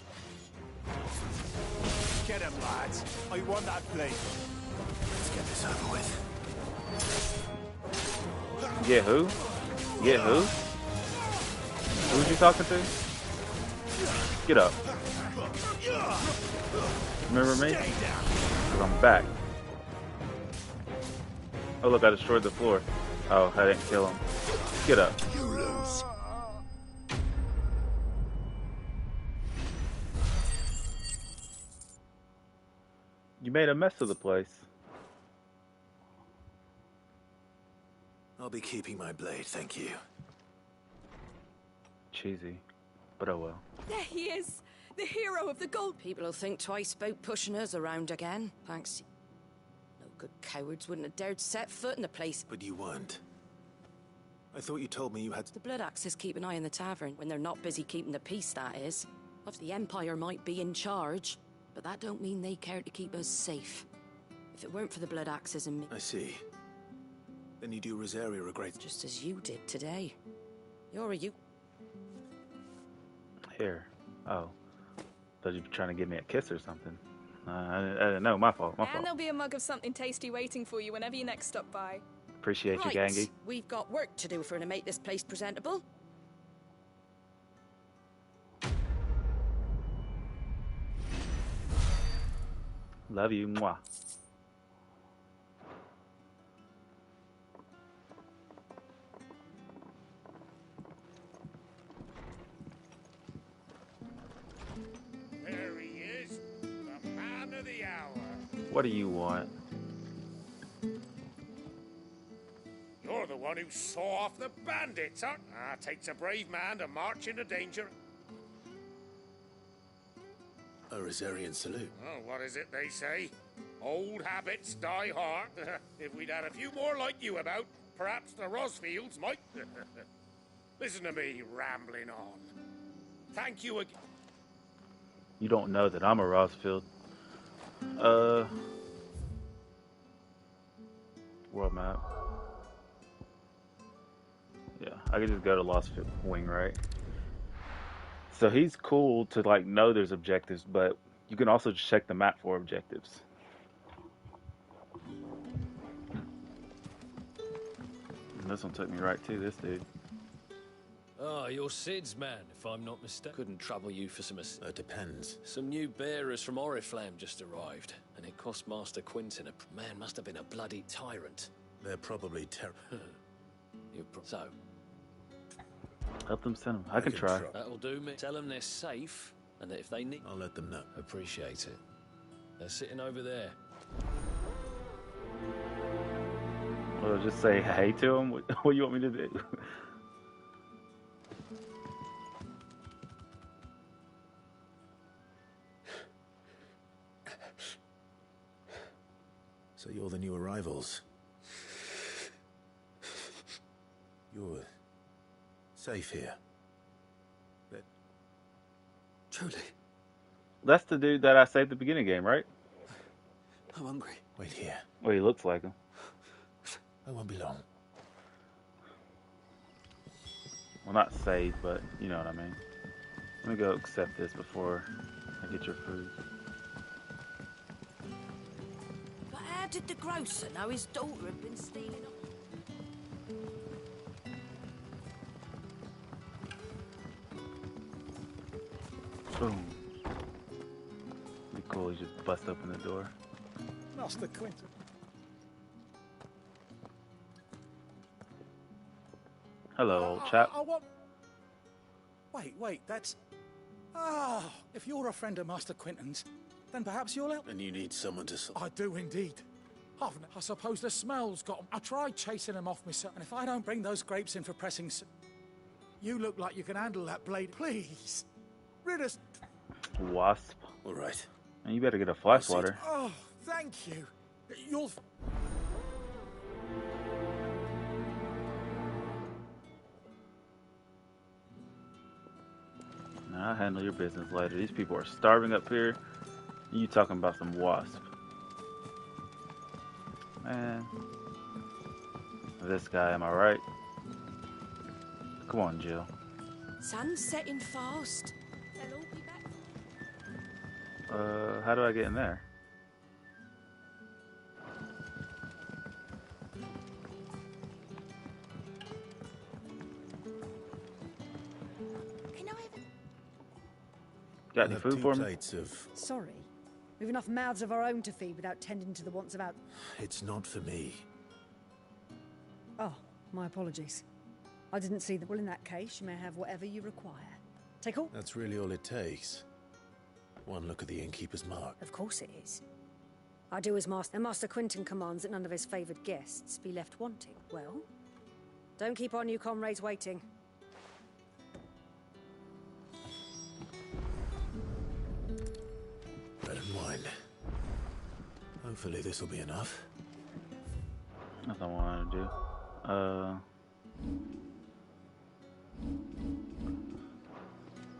Get him, lads. I want that plate. Let's get this over with. Get who? Get who? Who's you talking to? Get up. Remember me? 'Cause I'm back. Oh look, I destroyed the floor. Oh, I didn't kill him. Get up. You lose. You made a mess of the place. I'll be keeping my blade, thank you. Cheesy, but oh well. There he is! The hero of the gold. People will think twice about pushing us around again. Thanks. No good cowards wouldn't have dared set foot in the place. But you weren't. I thought you told me you had... The Blood Axes keep an eye on the tavern when they're not busy keeping the peace, that is. Of the Empire might be in charge, but that don't mean they care to keep us safe. If it weren't for the Blood Axes and me... I see. Then you do Rosaria regrets... Just as you did today. You're a you... Here. Oh. Thought you were trying to give me a kiss or something. I didn't know. My fault. And there'll be a mug of something tasty waiting for you whenever you next stop by. Appreciate you, Right. Gangy. We've got work to do to make this place presentable. Love you. Mwah. There he is, the man of the hour. What do you want? You're the one who saw off the bandits, huh? Takes a brave man to march into danger. A Rosarian salute. Oh, what is it they say? Old habits die hard. If we'd had a few more like you about, perhaps the Rosfields might... Listen to me rambling on. Thank you again. You don't know that I'm a Rosfield. World map. Yeah, I could just go to Lost Wing, right? So he's cool to like know there's objectives, but you can also just check the map for objectives. And this one took me right to this dude. Ah, you're Sid's man, if I'm not mistaken. Couldn't trouble you for some... It depends. Some new bearers from Oriflamme just arrived, and it cost Master Quinton a... Man must have been a bloody tyrant. They're probably So... Help them send them. I can try. That'll do me. Tell them they're safe, and that if they need... I'll let them know. Appreciate it. They're sitting over there. Well, just say hey to them. What do you want me to do? So you're the new arrivals. You're safe here. But Truly, That's the dude that I saved at the beginning of the game, right? I'm hungry. Wait here. Well, he looks like him. I won't be long. Well, not saved, but you know what I mean. Let me go accept this before I get your food. But how did the grocer know his daughter had been stealing off? Boom. Be cool, he just bust open the door. Master Quinton. Hello, old chap. I want... Wait, that's... Ah, if you're a friend of Master Quinton's, then perhaps you'll help. And you need someone to... I do indeed. I suppose the smell's got 'em. I tried chasing them off myself, and if I don't bring those grapes in for pressing... You look like you can handle that blade. Please, rid us... Wasp. All right. And you better get a fly swatter. Oh, thank you. You'll... I'll handle your business later. These people are starving up here. You talking about some wasp. Man. This guy, am I right? Come on, Jill. Sun's setting fast. They'll all be back. How do I get in there? Got any food for me? Sorry. We've enough mouths of our own to feed without tending to the wants of our... It's not for me. My apologies. I didn't see that. Well, in that case, you may have whatever you require. Take all? That's really all it takes. One look at the innkeeper's mark. Of course it is. I do as Master... And Master Quinton commands that none of his favoured guests be left wanting. Well, don't keep our new comrades waiting. Bread and wine. Hopefully this will be enough. That's what I want to do.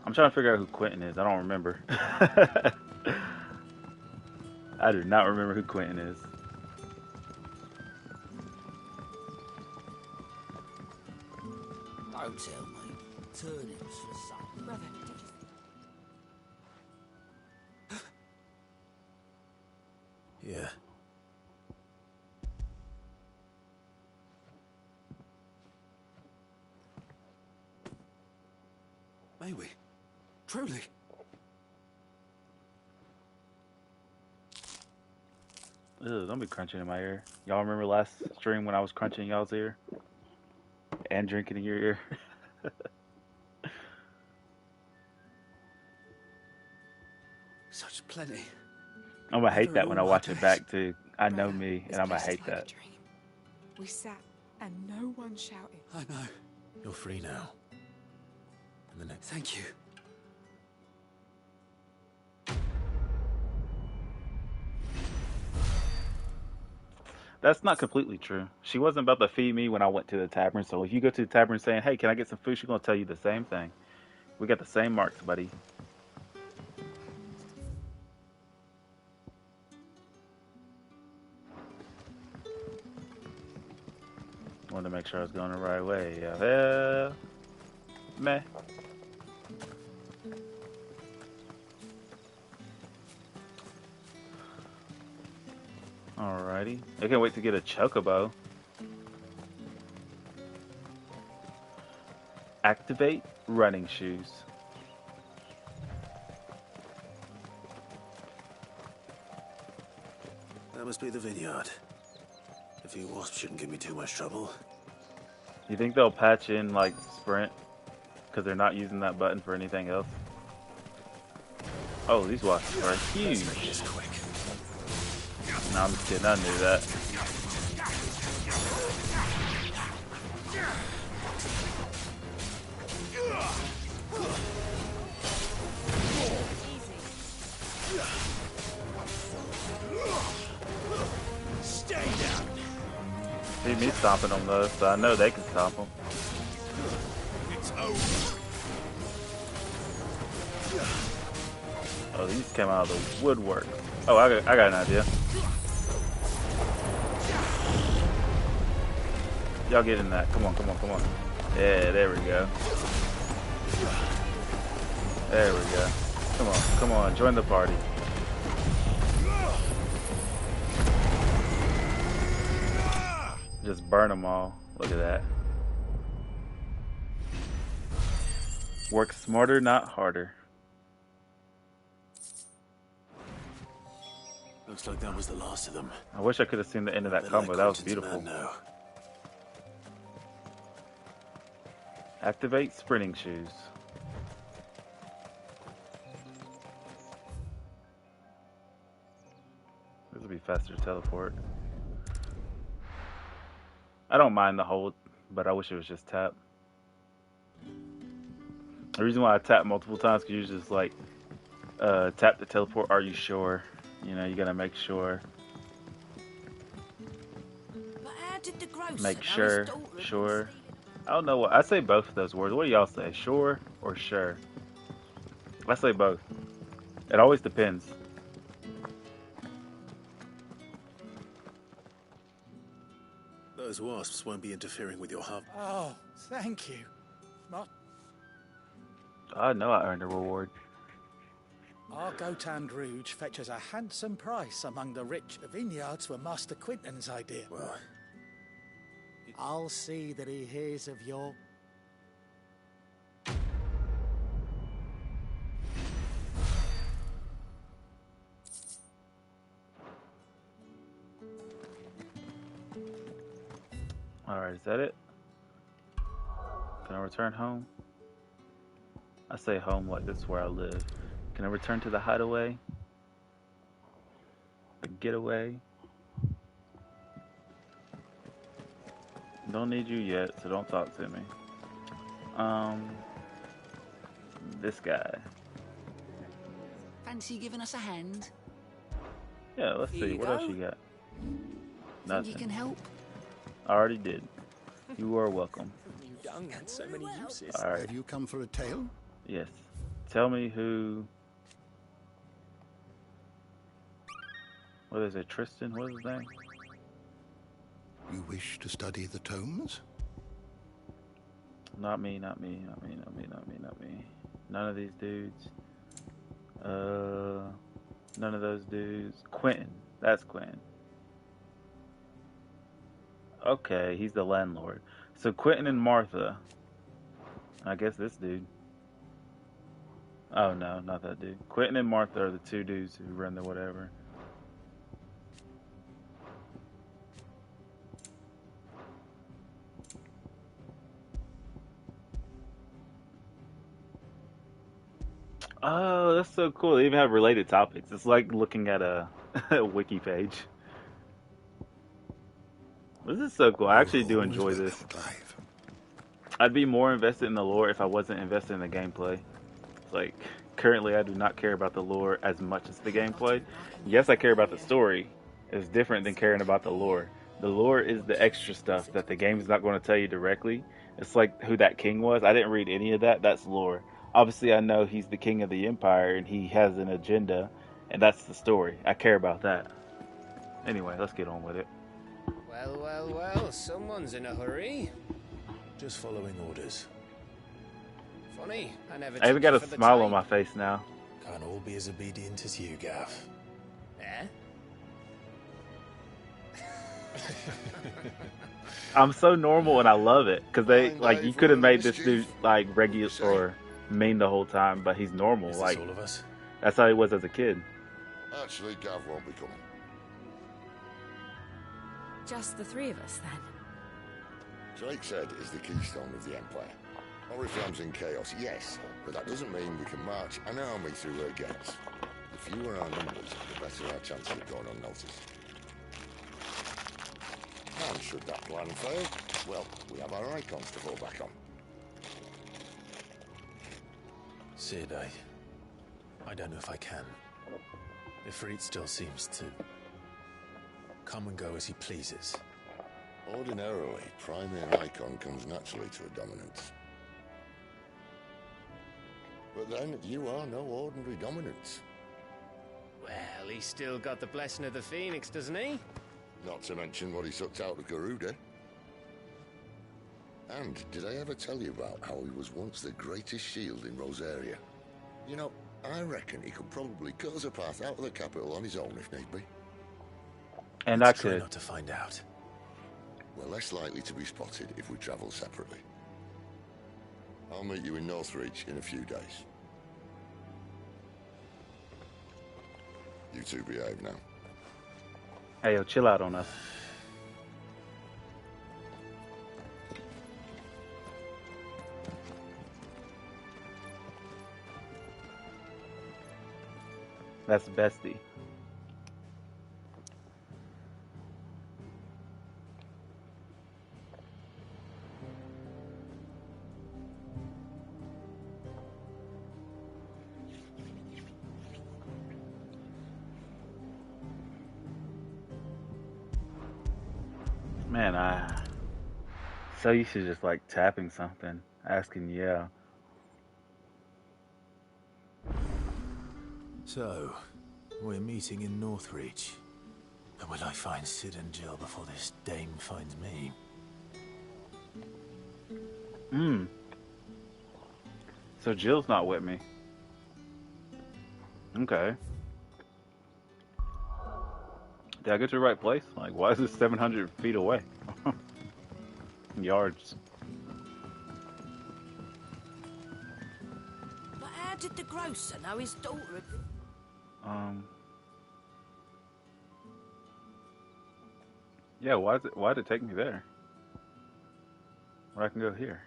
I'm trying to figure out who Quentin is. I don't remember. I do not remember who Quentin is. Don't tell me. Turnips for supper. Brother, Yeah. May we? Truly? Ugh, don't be crunching in my ear. Y'all remember last stream when I was crunching y'all's ear? And drinking in your ear? Such plenty. I'm gonna hate Never that in when I all my watch it days. back too. I know me, and I'm gonna hate that. We sat and no one shouted. I know. You're free now. And the next. Thank you. That's not completely true. She wasn't about to feed me when I went to the tavern, so if you go to the tavern saying, hey, can I get some food, she's gonna tell you the same thing. We got the same marks, buddy. Wanted to make sure I was going the right way. Yeah. Meh. Alrighty. I can't wait to get a chocobo. Activate running shoes. That must be the vineyard. A few wasps shouldn't give me too much trouble. You think they'll patch in like sprint? Because they're not using that button for anything else? Oh, these wasps are huge. No, I'm just kidding. I knew that. Stay down. See me stomping them though, so I know they can stomp them. It's over. Oh, these came out of the woodwork. Oh, I got an idea. Y'all get in that. Come on, come on, come on. Yeah, there we go. There we go. Come on, come on, join the party. Just burn them all. Look at that. Work smarter, not harder. Looks like that was the last of them. I wish I could have seen the end of that combo. That was beautiful. Activate sprinting shoes. This will be faster to teleport. I don't mind the hold, but I wish it was just tap. The reason why I tap multiple times because usually it's like tap to teleport. Are you sure? You know, you gotta make sure. But how did the grocer Make know sure. his daughter had Sure. I don't know what I say. Both of those words. What do y'all say? Sure or sure? I say both. It always depends. Those wasps won't be interfering with your harvest. Oh, thank you. I know I earned a reward. Our Gotand Rouge fetches a handsome price among the rich. The vineyards were Master Quinton's idea. Well, I'll see that he hears of your... Alright, is that it? Can I return home? I say home like this is where I live. Can I return to the hideaway? The getaway? Don't need you yet, so don't talk to me. This guy. Fancy giving us a hand? Yeah, let's Here see. you What go. else you got? Think Nothing. you can help? I already did. You are welcome. You dung had so many uses. Alright. Have you come for a tale? Yes. Tell me who... What is it? Tristan? What is his name? You wish to study the tomes? Not me, not me, not me, not me, not me, not me. None of these dudes. None of those dudes. Quentin. That's Quentin. Okay, he's the landlord. So Quentin and Martha. I guess this dude. Oh no, not that dude. Quentin and Martha are the two dudes who run the whatever. Oh, that's so cool. They even have related topics. It's like looking at a, a wiki page. This is so cool. I actually do enjoy this. I'd be more invested in the lore if I wasn't invested in the gameplay. It's like, currently I do not care about the lore as much as the gameplay. Yes, I care about the story. It's different than caring about the lore. The lore is the extra stuff that the game is not going to tell you directly. It's like who that king was. I didn't read any of that. That's lore. Obviously, I know he's the king of the empire and he has an agenda, and that's the story. I care about that. Anyway, let's get on with it. Well, well, well, someone's in a hurry. Just following orders. Funny, I never I even took got you a for the smile on type. my face now. Can't all be as obedient as you, Gav. Eh? I'm so normal and I love it because they like you could have made this dude like regular or mean the whole time, but he's normal. Is this Like all of us? that's how he was as a kid. Actually, Gav won't be coming. Just the three of us, then? Drake said is the keystone of the Empire. Oriflamme's in chaos, yes, but that doesn't mean we can march an army through her gates. The fewer our numbers, the better our chances of going unnoticed. And should that plan fail, well, we have our icons to fall back on. Sid, I don't know if I can. Ifrit still seems to come and go as he pleases. Ordinarily, priming an icon comes naturally to a dominance. But then, you are no ordinary dominance. Well, he's still got the blessing of the Phoenix, doesn't he? Not to mention what he sucked out of Garuda. And did I ever tell you about how he was once the greatest shield in Rosaria? You know, I reckon he could probably cut us a path out of the capital on his own if need be. And Let's I try could. not to find out. We're less likely to be spotted if we travel separately. I'll meet you in Northreach in a few days. You two behave now. Hey, yo, chill out on us. That's bestie. Man, I so used to just like tapping something, asking yeah. So, we're meeting in Northreach. And will I find Sid and Jill before this dame finds me? So Jill's not with me. Okay. Did I get to the right place? Like, why is this 700 feet away? Yards. But how did the grocer know his daughter had... Yeah, why'd it take me there? Where I can go here?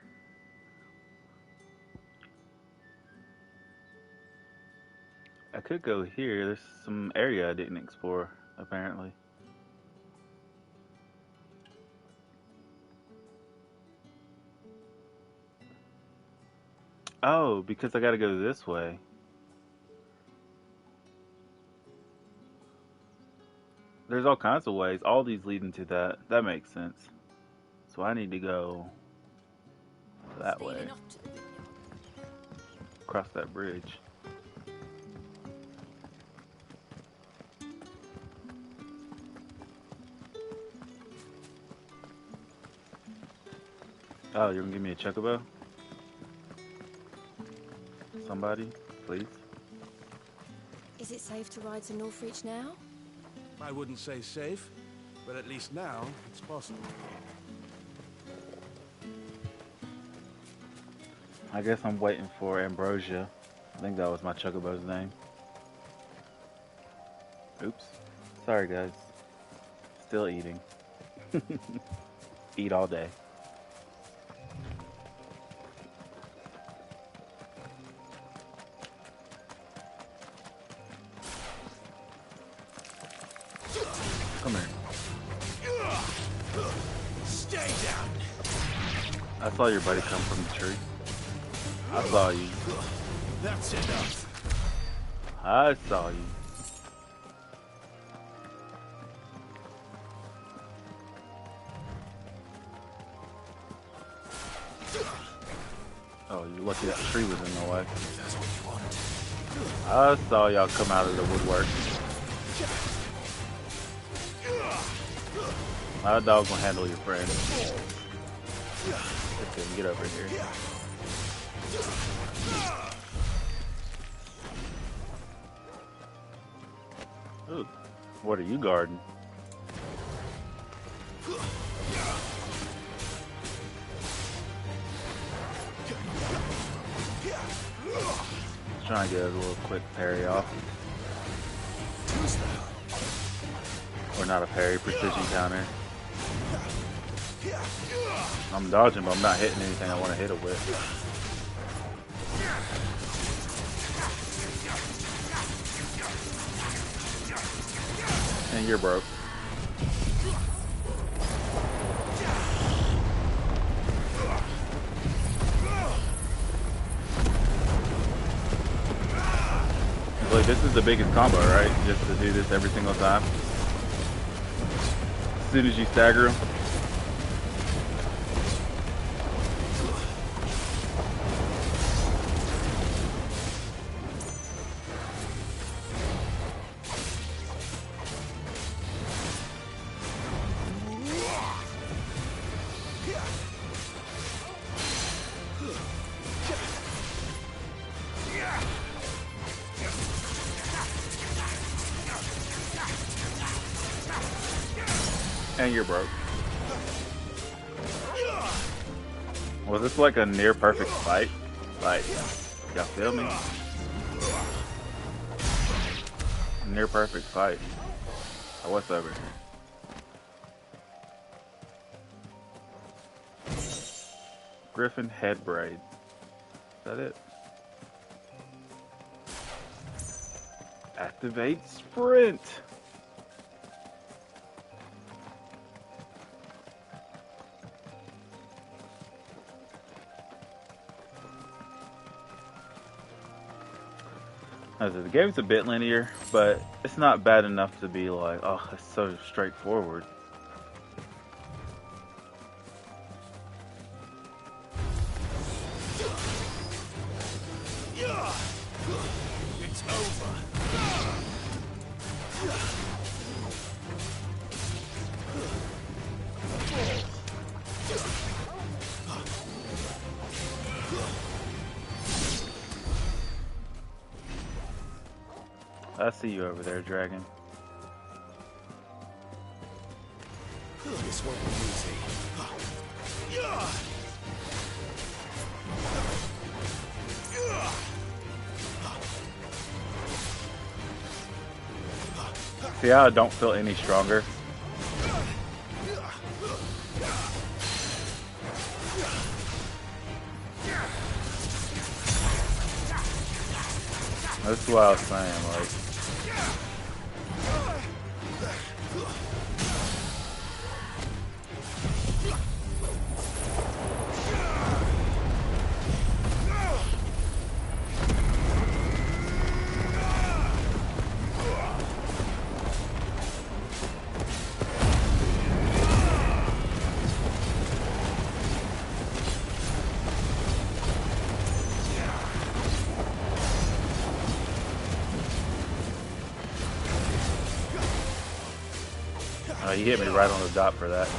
I could go here. There's some area I didn't explore, apparently. Oh, because I gotta go this way. There's all kinds of ways. All these leading to that. That makes sense. So I need to go that way. Cross that bridge. Oh, you're gonna give me a chocobo? Somebody, please. Is it safe to ride to Northreach now? I wouldn't say safe, but at least now it's possible. I guess I'm waiting for Ambrosia. I think that was my chocobo's name. Oops. Sorry, guys. Still eating. Eat all day. Come here. Stay down. I saw your buddy come from the tree. I saw you. That's enough. I saw you. Oh, you're lucky that tree was in the way. That's what you want. I saw y'all come out of the woodwork. My dog will handle your friend. Listen, get over here. Ooh, what are you guarding? Trying to get a little quick parry off. Or not a parry, precision counter. I'm dodging, but I'm not hitting anything I want to hit it with. And you're broke. Like, this is the biggest combo, right? Just to do this every single time. As soon as you stagger them. And you're broke. Was this like a near perfect fight? Like, y'all feel me? Near perfect fight. Oh, what's over here? Griffin head braid. Is that it? Activate sprint. The game's a bit linear, but it's not bad enough to be like, oh, it's so straightforward. It's over. I see you over there, dragon. This won't be easy. See how I don't feel any stronger? That's what I was saying, like. You hit me right on the dot for that.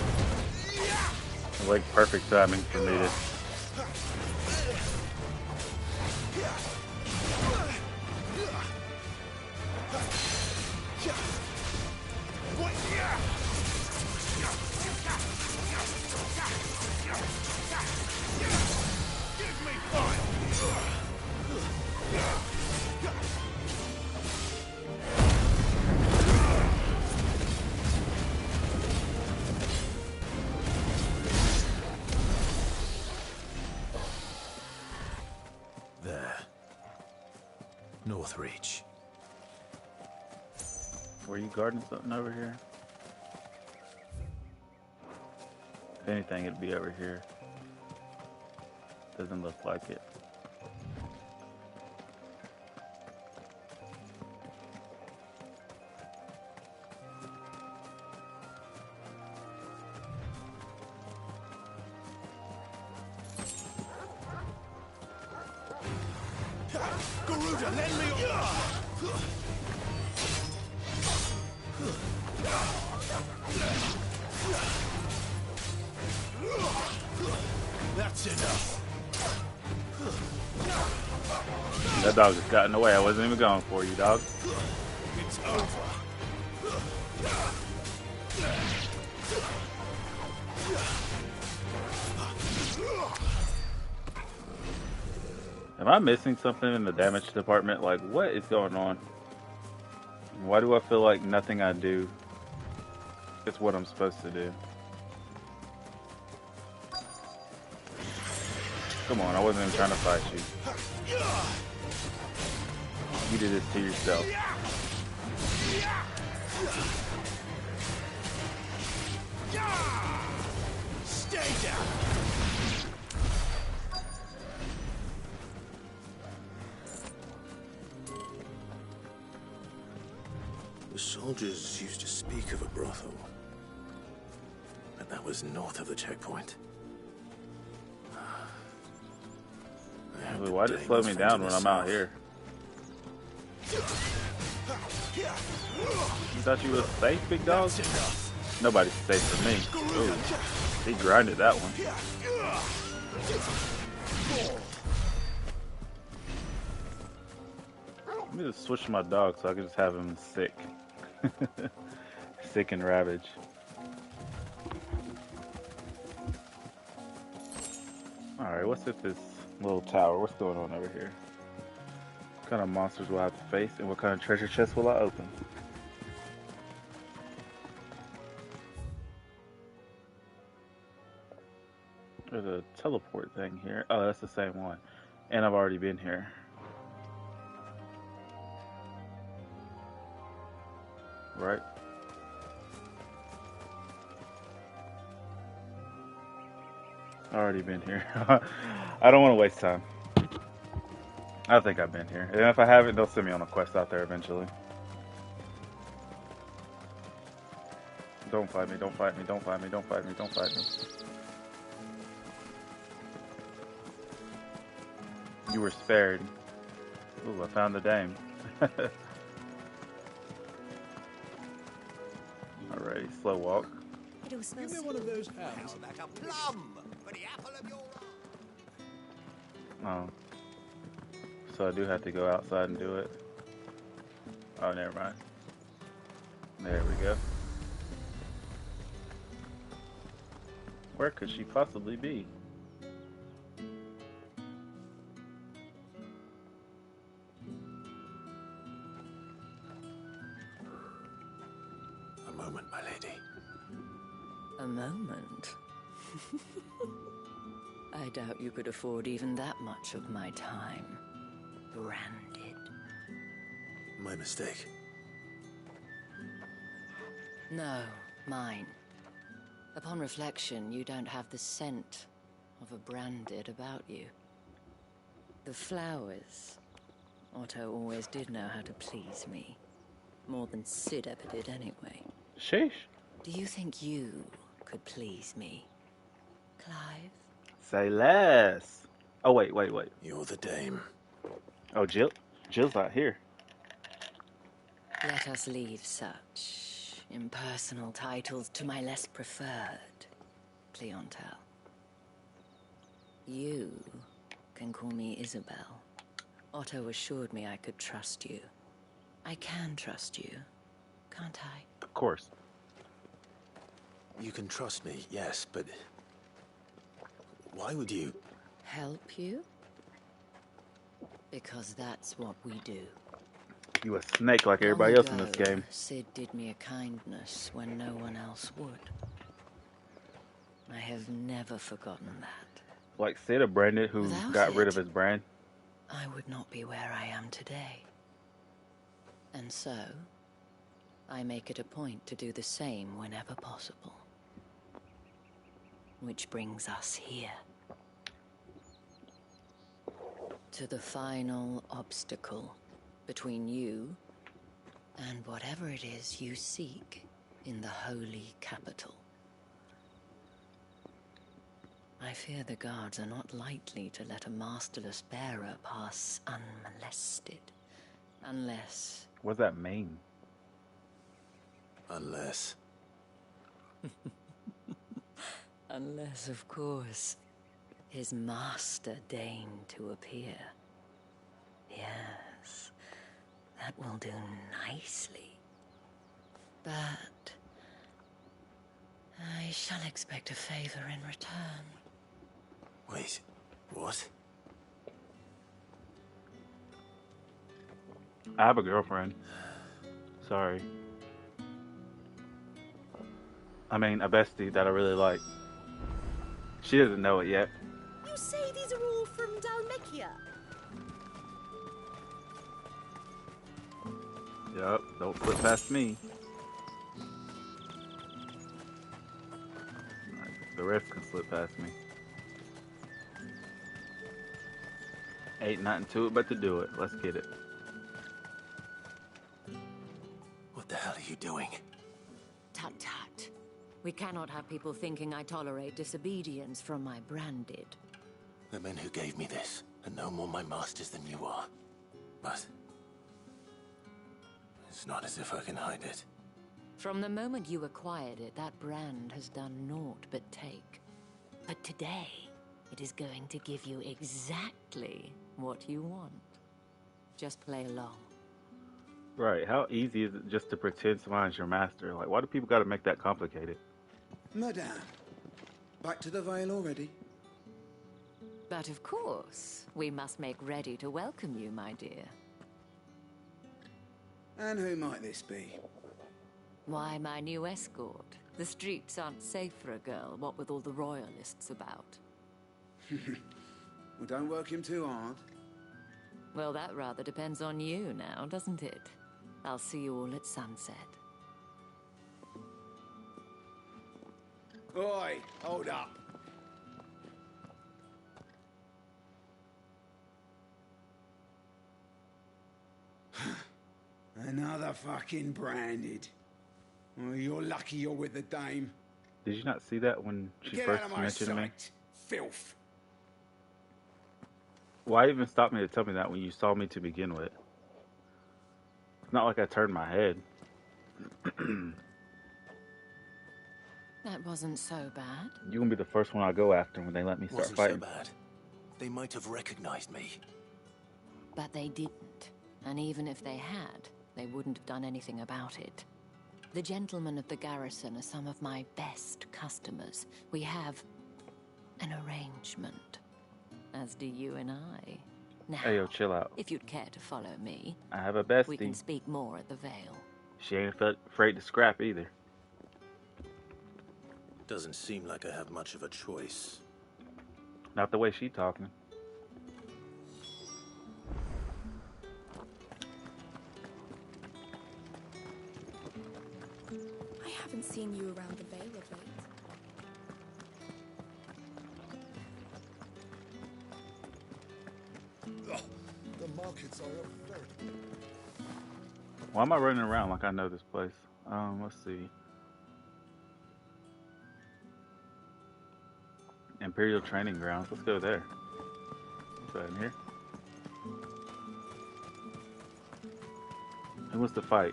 Like perfect timing for me to. Reach. Were you guarding something over here? If anything, it'd be over here. Doesn't look like it. Garuda, lend me That's enough. That dog just got in the way. I wasn't even going for you, dog. It's over. Am I missing something in the damage department? Like, what is going on? Why do I feel like nothing I do is what I'm supposed to do? Come on, I wasn't even trying to fight you. You did this to yourself. Stay down. The soldiers used to speak of a brothel, but that was north of the checkpoint. Why did it slow me down when I'm out here? You thought you was safe, big dog? Nobody's safe for me. Ooh, he grinded that one. Let me just switch my dog so I can just have him sick. Sick and ravage. Alright, what's at this little tower? What's going on over here? What kind of monsters will I have to face, and what kind of treasure chest will I open? There's a teleport thing here. Oh, that's the same one. And I've already been here. Right? Already been here. I don't want to waste time. I think I've been here. And if I haven't, they'll send me on a quest out there eventually. Don't fight me, don't fight me, don't fight me, don't fight me, don't fight me. You were spared. Ooh, I found the dame. Alright, slow walk. Give me one of those hands. Like a plum for the apple of your eye. Oh. So I do have to go outside and do it. Oh, never mind. There we go. Where could she possibly be? A moment, my lady. A moment? I doubt you could afford even that much of my time. Branded. My mistake. No, mine. Upon reflection, you don't have the scent of a branded about you. The flowers. Otto always did know how to please me. More than Sid ever did anyway. Sheesh. Do you think you could please me, Clive? Say less. Oh, wait. You're the dame. Oh, Jill's not here. Let us leave such impersonal titles to my less preferred clientele. You can call me Isabel. Otto assured me I could trust you. I can trust you, can't I? Of course. You can trust me, yes, but... why would you... Help you? Because that's what we do. You a snake like everybody else in this game. Sid did me a kindness when no one else would. I have never forgotten that. Like Sid or Brandon, who got rid of his brand. I would not be where I am today. And so, I make it a point to do the same whenever possible. Which brings us here. To the final obstacle between you and whatever it is you seek in the holy capital. I fear the guards are not likely to let a masterless bearer pass unmolested. Unless... What does that mean? Unless... Unless, of course, his master deigned to appear. Yes, that will do nicely. But... I shall expect a favor in return. Wait, what? I have a girlfriend. Sorry. I mean, a bestie that I really like. She doesn't know it yet. You say these are all from Dalmekia? Yup, don't slip past me. The rest can slip past me. Ain't nothing to it but to do it. Let's get it. What the hell are you doing? Tut tut. We cannot have people thinking I tolerate disobedience from my branded. The men who gave me this are no more my masters than you are. But... it's not as if I can hide it. From the moment you acquired it, that brand has done naught but take. But today, it is going to give you exactly what you want. Just play along. Right, how easy is it just to pretend someone's your master? Like, why do people gotta make that complicated? Madame, back to the Vale already? But of course, we must make ready to welcome you, my dear. And who might this be? Why, my new escort. The streets aren't safe for a girl, what with all the royalists about. Well, don't work him too hard. Well, that rather depends on you now, doesn't it? I'll see you all at sunset. Oi, hold up. Another fucking branded. Well, you're lucky you're with the dame. Did you not see that when she Get first out of my mentioned me? sight, filth. Why even stop me to tell me that when you saw me to begin with? It's not like I turned my head. That wasn't so bad. You gonna be the first one I go after when they let me start Wasn't fighting. so bad. They might have recognized me. But they didn't. And even if they had, they wouldn't have done anything about it. The gentlemen of the garrison are some of my best customers. We have an arrangement, as do you and I. Now, Hey, yo, chill out. if you'd care to follow me, I have a bestie. we can speak more at the Vale. She ain't afraid to scrap either. Doesn't seem like I have much of a choice. Not the way she talking. Haven't seen you around the Vale of late. The markets are up very... Why am I running around like I know this place? Let's see. Imperial Training Grounds. Let's go there. What's that in here? Who wants to fight?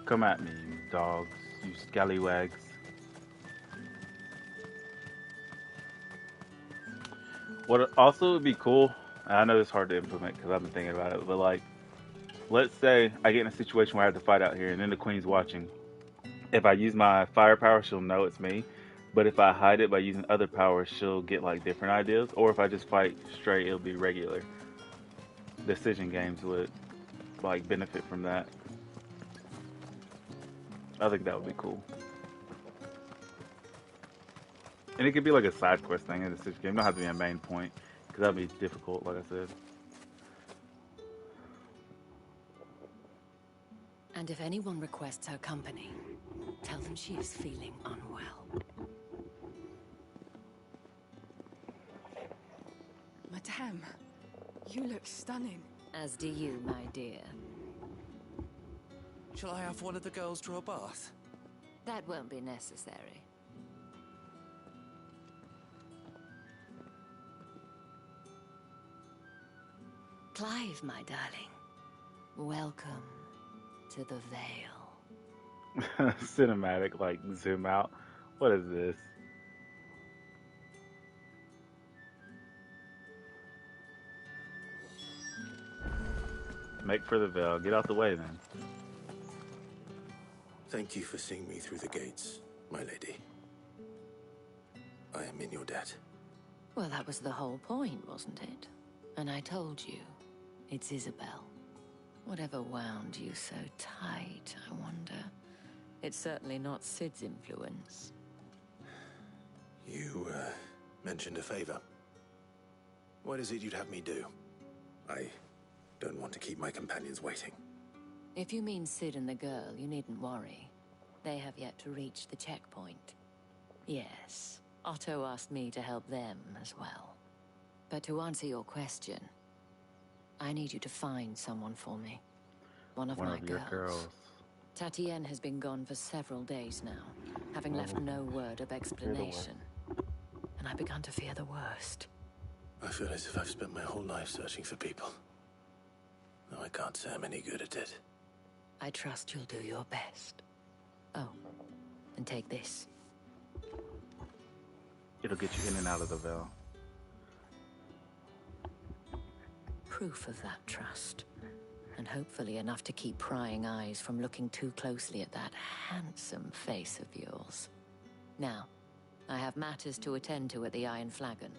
Come at me, you dogs, you scallywags. What also would be cool, and I know it's hard to implement because I've been thinking about it, but like, let's say I get in a situation where I have to fight out here and then the queen's watching. If I use my firepower, she'll know it's me. But if I hide it by using other powers, she'll get like different ideas. Or if I just fight straight, it'll be regular. Decision games would like benefit from that. I think that would be cool. And it could be like a side quest thing in the decision game. It don't have to be a main point, because that'd be difficult, like I said. And if anyone requests her company, tell them she is feeling unwell. Madame, you look stunning. As do you, my dear. Shall I have one of the girls draw a bath? That won't be necessary. Clive, my darling. Welcome to the Vale. Cinematic, like zoom out. What is this? Make for the Vale. Get out the way then. Thank you for seeing me through the gates, my lady. I am in your debt. Well, that was the whole point, wasn't it? And I told you, it's Isabel. Whatever wound you so tight, I wonder. It's certainly not Sid's influence. You, mentioned a favor. What is it you'd have me do? I don't want to keep my companions waiting. If you mean Sid and the girl, you needn't worry. They have yet to reach the checkpoint. Yes, Otto asked me to help them as well. But to answer your question, I need you to find someone for me. One of my girls. Tatienne has been gone for several days now, having left no word of explanation. And I began to fear the worst. I feel as if I've spent my whole life searching for people. No, I can't say I'm any good at it. I trust you'll do your best. Oh, and take this. It'll get you in and out of the Vale. Proof of that trust. And hopefully enough to keep prying eyes from looking too closely at that handsome face of yours. Now, I have matters to attend to at the Iron Flagon.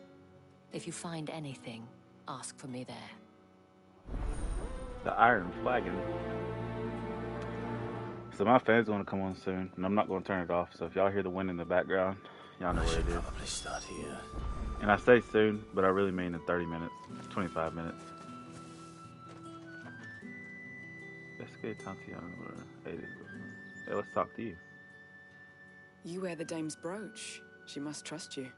If you find anything, ask for me there. The Iron Flagon. So my fan's going to come on soon, and I'm not going to turn it off. So if y'all hear the wind in the background, y'all know where it is. Probably start here. And I say soon, but I really mean in 30 minutes, 25 minutes. Hey, let's talk to you. You wear the dame's brooch. She must trust you.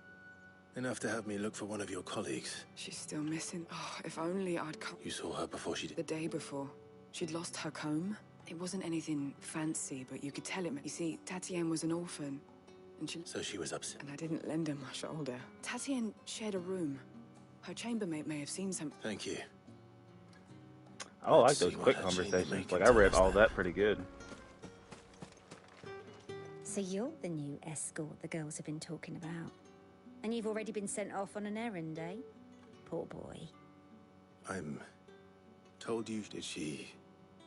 Enough to have me look for one of your colleagues. She's still missing. Oh, if only I'd come. You saw her before she did? The day before. She'd lost her comb. It wasn't anything fancy, but you could tell it. You see, Tatienne was an orphan. And So she was upset. And I didn't lend her my shoulder. Tatienne shared a room. Her chambermaid may have seen something. Thank you. I like those quick conversations. Like, I read all that pretty good. So you're the new escort the girls have been talking about. And you've already been sent off on an errand, eh? Poor boy. I'm told you, did she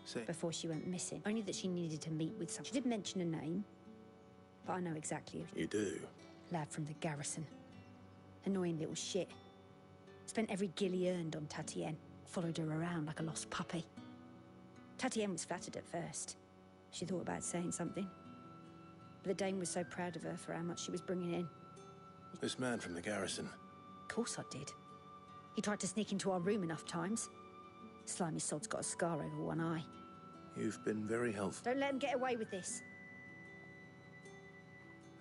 say? Before she went missing. Only that she needed to meet with someone. She did mention a name. But I know exactly who. You do? Lad from the garrison. Annoying little shit. Spent every guil he earned on Tatienne. Followed her around like a lost puppy. Tatienne was flattered at first. She thought about saying something. But the Dane was so proud of her for how much she was bringing in. This man from the garrison. Of course I did. He tried to sneak into our room enough times. Slimy sod's got a scar over one eye. You've been very helpful. Don't let him get away with this.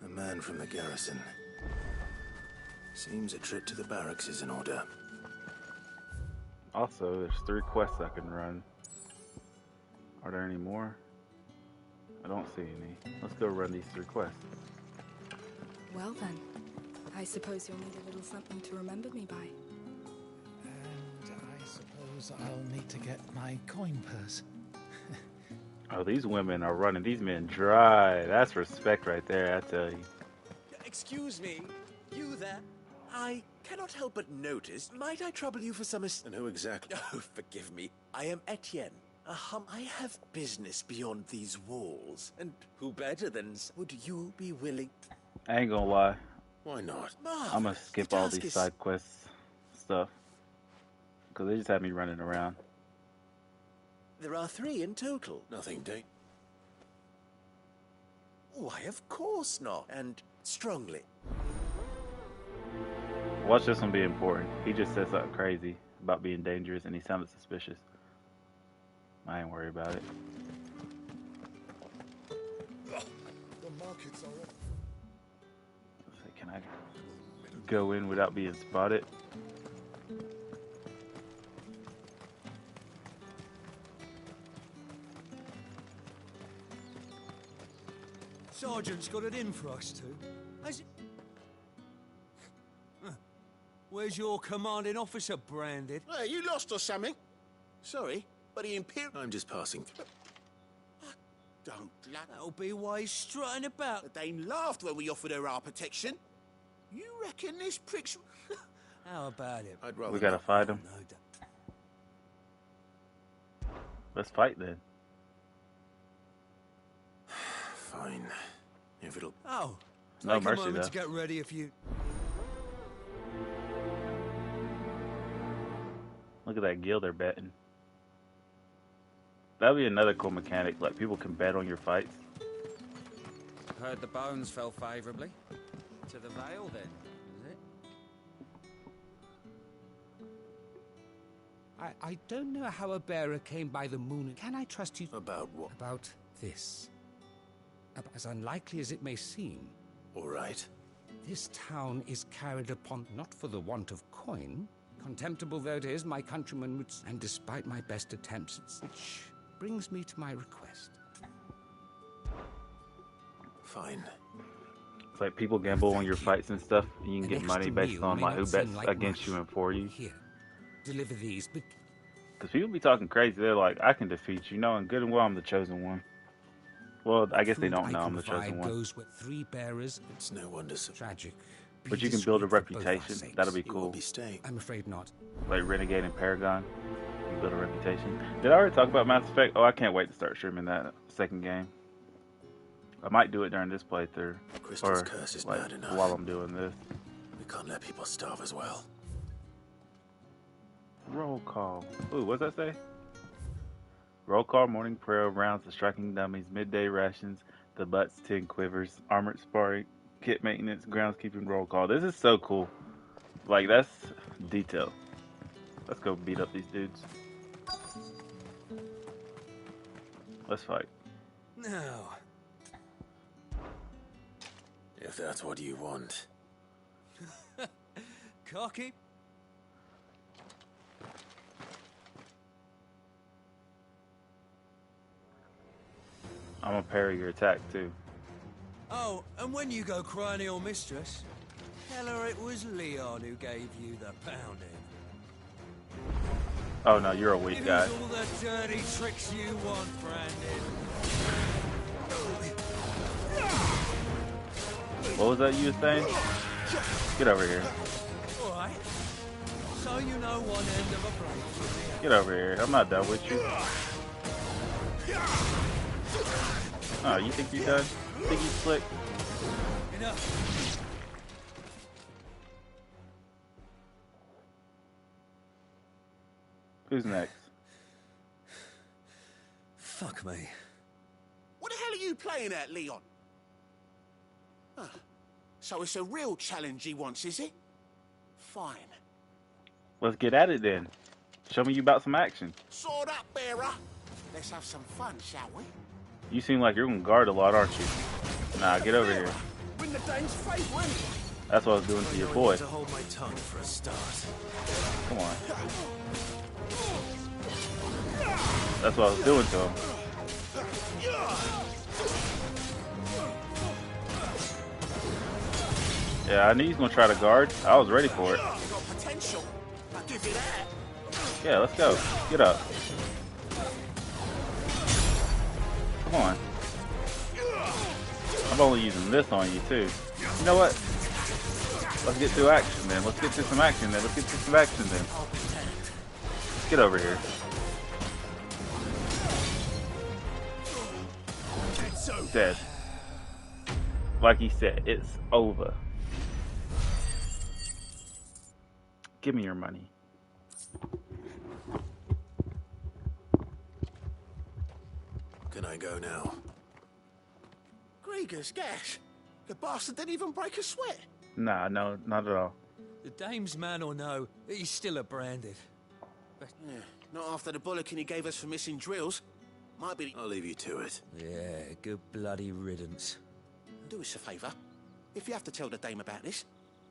A man from the garrison. Seems a trip to the barracks is in order. Also, there's 3 quests I can run. Are there any more? I don't see any. Let's go run these 3 quests. Well then, I suppose you'll need a little something to remember me by. And I suppose I'll need to get my coin purse. Oh, these women are running these men dry. That's respect right there, I tell you. Excuse me, you there? I cannot help but notice. Might I trouble you for some And who exactly? Oh, forgive me. I am Etienne. I have business beyond these walls. And who better than... Would you be willing... I ain't gonna lie. Why not? I'm gonna skip all these side quests stuff. Because they just have me running around. There are 3 in total. Nothing, Date. Why, of course not. And strongly. Watch this one be important. He just said something crazy about being dangerous and he sounded suspicious. I ain't worried about it. The markets are off. Let's see, can I go in without being spotted? Sergeant's got it in for us two. Has it? Where's your commanding officer branded? Hey, you lost or something? Sorry, but the Imperial... I'm just passing through. Don't laugh. That'll be why he's strutting about. The Dane laughed when we offered her our protection. You reckon this prick's... How about it? I'd rather We gotta fight him. No, Let's fight then. Fine. If it'll... Oh, No take mercy, a moment though. to get ready if you... Look at that guild they're betting. That'd be another cool mechanic. Like, people can bet on your fights. Heard the bones fell favourably. To the Vale, then, is it? I don't know how a bearer came by the moon. Can I trust you? About what? About this. As unlikely as it may seem. All right. This town is carried upon not for the want of coin. Contemptible though it is, my countrymen would... And despite my best attempts, which brings me to my request. Fine. It's like people gamble on your fights and stuff, and you can get money based on like who bets against you and for you. Here, deliver these, but... Because people be talking crazy. They're like, I can defeat you, knowing good and well I'm the chosen one. Well, I guess they don't know I'm the chosen one. Goes with 3 bearers. It's no wonder so tragic. But you can build a reputation. That'll be cool. I'm afraid not. Like Renegade and Paragon. You can build a reputation. Did I already talk about Mass Effect? Oh, I can't wait to start streaming that second game. I might do it during this playthrough. Crystal's curse is like, bad enough. while I'm doing this. We can't let people starve as well. Roll call. Ooh, what's that say? Roll call, morning prayer, rounds of striking dummies, midday rations, the butts, 10 quivers, armored sparring, kit maintenance, groundskeeping, roll call. This is so cool. Like, that's detail. Let's go beat up these dudes. Let's fight. No. If that's what you want. Cocky. I'm gonna parry your attack too. Oh, and when you go crying to your mistress, tell her it was Leon who gave you the pounding. Oh no, you're a weak It guy. is all the dirty tricks you want, Brandon. What was that you were saying? Get over here. Alright. So you know one end of a blade. Get over here. I'm not done with you. Oh, you think you're done? You think you slick? Enough. Who's next? Fuck me. What the hell are you playing at, Leon? Ah, so it's a real challenge he wants, is it? Fine. Let's get at it then. Show me you about some action. Sword up, bearer. Let's have some fun, shall we? You seem like you're gonna guard a lot, aren't you? Nah, get over here. in the Dane's favour anyway. That's what I was doing to your boy. To hold my tongue for a start. Come on. That's what I was doing to him. Yeah, I knew he was gonna try to guard. I was ready for it. Potential. I'll give you that. Yeah, let's go. Get up. Come on. I'm only using this on you too. You know what? Let's get to action then. Let's get to some action then. Let's get to some action then. Let's get over here. Dead. Like he said, it's over. Give me your money. Can I go now? Grieger's gas. The bastard didn't even break a sweat. Nah, no, not at all. The dame's man or no, he's still a branded. Yeah, not after the bollocking he gave us for missing drills. Might be... I'll leave you to it. Yeah, good bloody riddance. Do us a favour. If you have to tell the dame about this,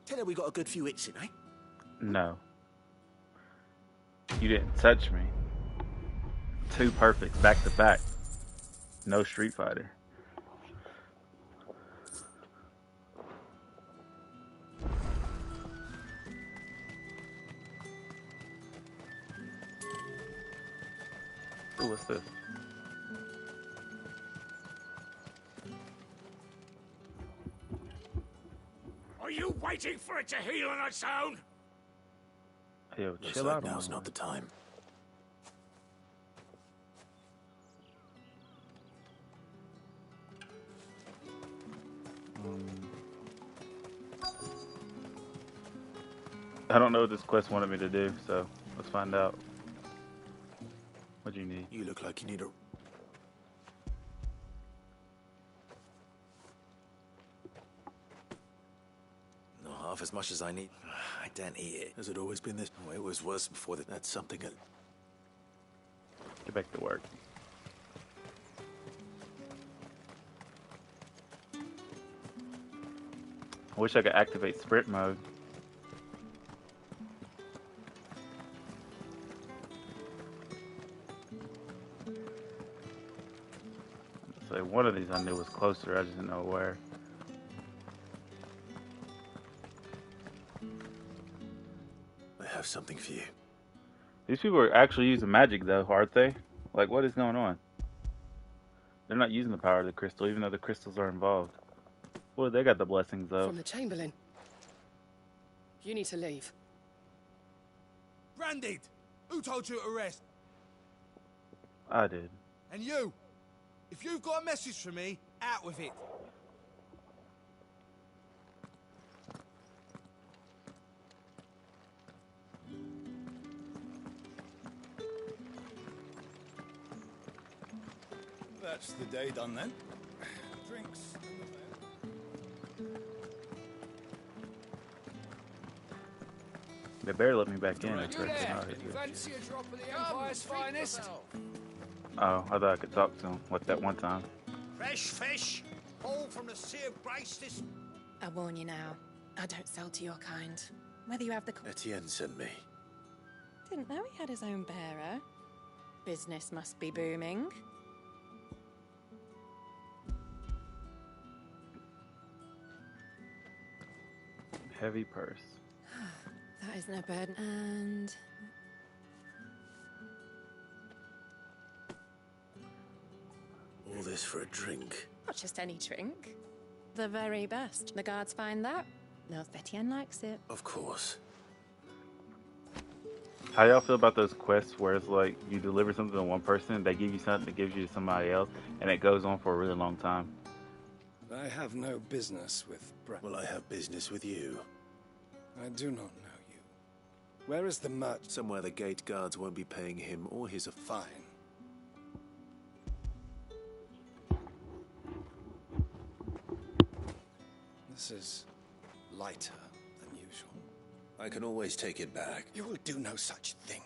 tell her we got a good few hits in, eh? No. You didn't touch me. 2 perfects back to back. No Street Fighter. Ooh, what's this? Are you waiting for it to heal on its own? Yo, Looks chill like out. now's not the time. I don't know what this quest wanted me to do, so let's find out. What do you need? You look like you need a... Not half as much as I need. I don't eat it. Has it always been this? Oh, it was worse before that. That's something... Get back to work. I wish I could activate sprint mode. So one of these I knew was closer, I just didn't know where. I have something for you. These people are actually using magic though, aren't they? Like, what is going on? They're not using the power of the crystal, even though the crystals are involved. Well, they got the blessings though. From the Chamberlain. You need to leave. Branded! Who told you to rest? I did. And you! If you've got a message for me, out with it. That's the day done then. Drinks. They better let me back in. Fancy a drop of the Empire's finest? Oh, I thought I could talk to him like that one time. Fresh fish, all from the Sea of Grace this... I warn you now, I don't sell to your kind. Whether you have the... Etienne sent me. Didn't know he had his own bearer. Business must be booming. Heavy purse. That isn't a burden. And... All this for a drink. not just any drink. The very best. The guards find that. Knows Etienne likes it. Of course. How y'all feel about those quests where it's like you deliver something to one person, they give you something that gives you to somebody else, and it goes on for a really long time? I have no business with Well, I have business with you. I do not know you. Where is the merchant? Somewhere the gate guards won't be paying him or his... Fine. This is lighter than usual. I can always take it back. You will do no such thing.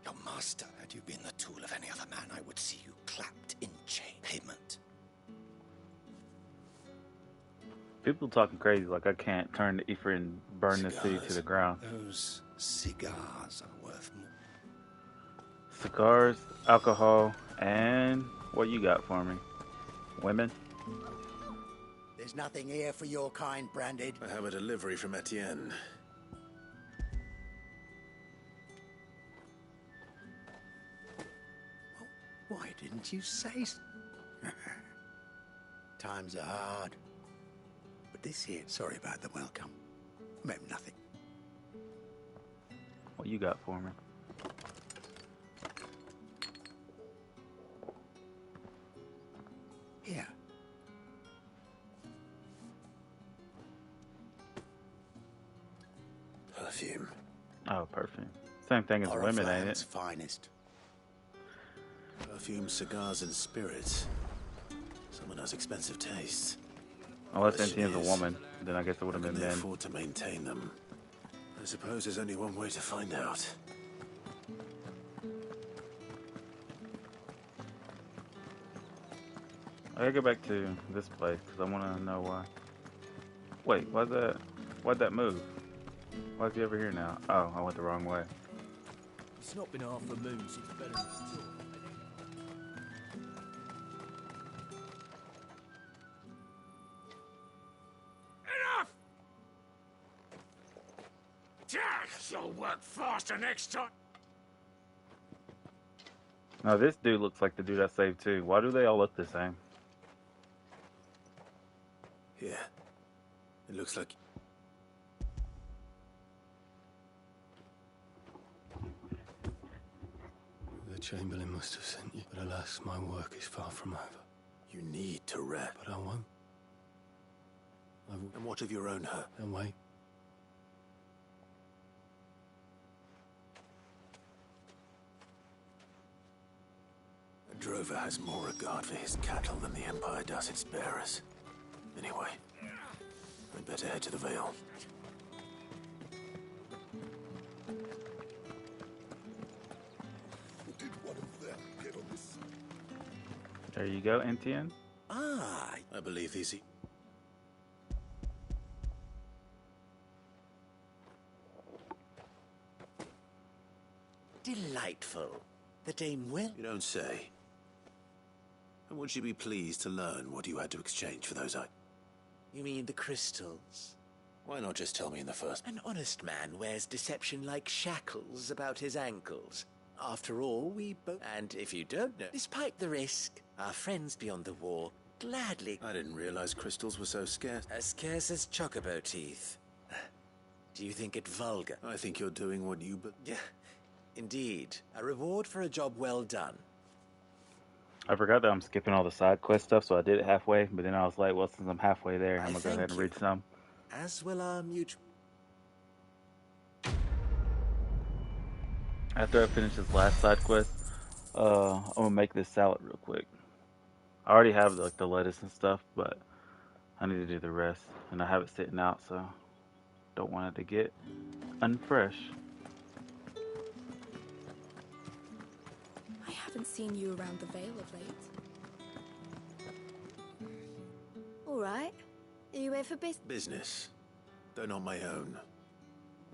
Your master, had you been the tool of any other man, I would see you clapped in chain. Payment. People talking crazy like I can't turn the Ifrit and burn the city to the ground. Those cigars are worth more. Cigars, alcohol, and what you got for me? Women? There's nothing here for your kind, Branded. I have a delivery from Etienne. Why didn't you say so? Times are hard. But this here, sorry about the welcome. Meant nothing. What you got for me? Here. Perfume. Oh, perfume. Same thing as women, ain't it? Finest. Perfume, cigars, and spirits. Someone has expensive tastes. Unless Etienne's a woman, then I guess it would have been Can they men. afford to maintain them? I suppose there's only one way to find out. I gotta go back to this place because I want to know why. Wait, why'd that move? Why is he over here now? Oh, I went the wrong way. It's not been half a moon since Bella's tour. Enough! You'll work faster next time. Now this dude looks like the dude I saved too. Why do they all look the same? Yeah. It looks like... The Chamberlain must have sent you, but alas, my work is far from over. You need to rep. But I won't. And what of your own hurt? Don't wait. A drover has more regard for his cattle than the Empire does its bearers. Anyway, I'd better head to the Vale. Did one of them get on this? There you go, Etienne. Ah, I believe these... Delightful. The Dame will. You don't say. And would she be pleased to learn what you had to exchange for those items? You mean the crystals? Why not just tell me in the first... An honest man wears deception like shackles about his ankles. After all, we both... And if you don't know, despite the risk, our friends beyond the wall gladly... I didn't realize crystals were so scarce. As scarce as chocobo teeth. Do you think it vulgar? I think you're doing what you... Yeah, indeed. A reward for a job well done. I forgot that I'm skipping all the side quest stuff, so I did it halfway, but then I was like, well, since I'm halfway there, I'm gonna go ahead and read some. As will our mutual... After I finish this last side quest, I'm gonna make this salad real quick. I already have like the lettuce and stuff, but I need to do the rest, and I have it sitting out, so don't want it to get unfresh. I haven't seen you around the Vale of late. All right. Are you here for business? Business. Though not my own.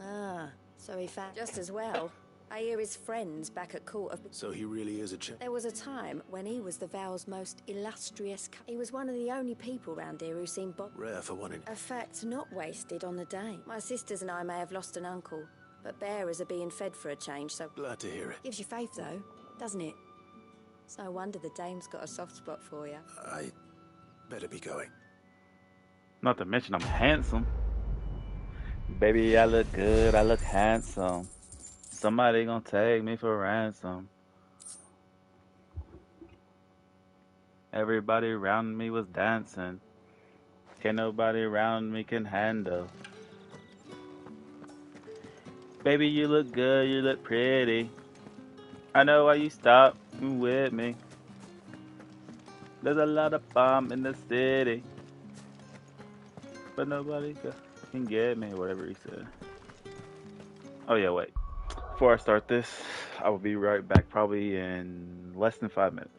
Ah, so he found just as well. I hear his friends back at court have... So he really is a There was a time when he was the Vale's most illustrious... He was one of the only people round here who seemed... Rare for one in... A fact not wasted on the day. My sisters and I may have lost an uncle, but bearers are being fed for a change, so... Glad to hear it. Gives you faith, though, doesn't it? It's no wonder the dame's got a soft spot for you. I better be going. Not to mention I'm handsome. Baby, I look good, I look handsome. Somebody gonna take me for ransom. Everybody around me was dancing. Can't nobody around me can handle. Baby, you look good, you look pretty. I know why you stopped with me. There's a lot of bomb in the city, but nobody can get me, whatever he said. Oh yeah, wait. Before I start this, I will be right back probably in less than 5 minutes.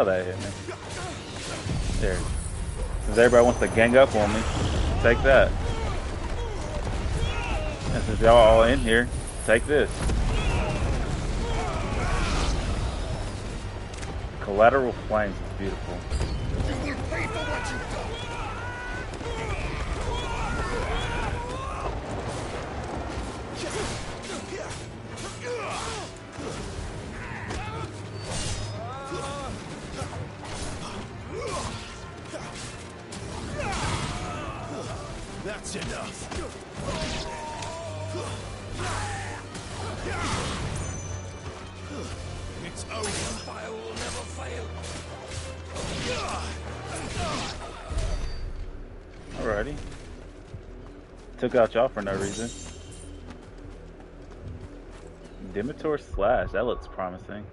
Oh, that hit me. There. Since everybody wants to gang up on me, take that. And since y'all all in here, take this. Collateral Flames is beautiful. You will pay for what you've done. That's enough. It's over. Fire will never fail. Alrighty. Took out y'all for no reason. Demetor Slash, that looks promising.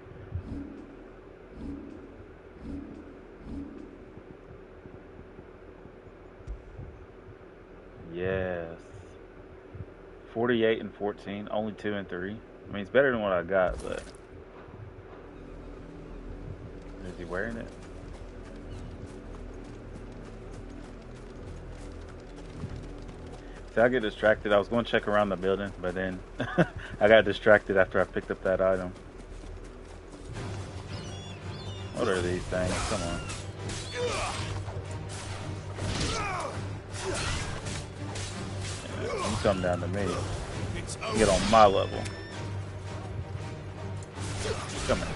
Yes. 48 and 14, only 2 and 3. I mean, it's better than what I got, but is he wearing it? See, I get distracted. I was going to check around the building, but then I got distracted after I picked up that item. What are these things? Come on. You come down to me. Get on my level. Come here.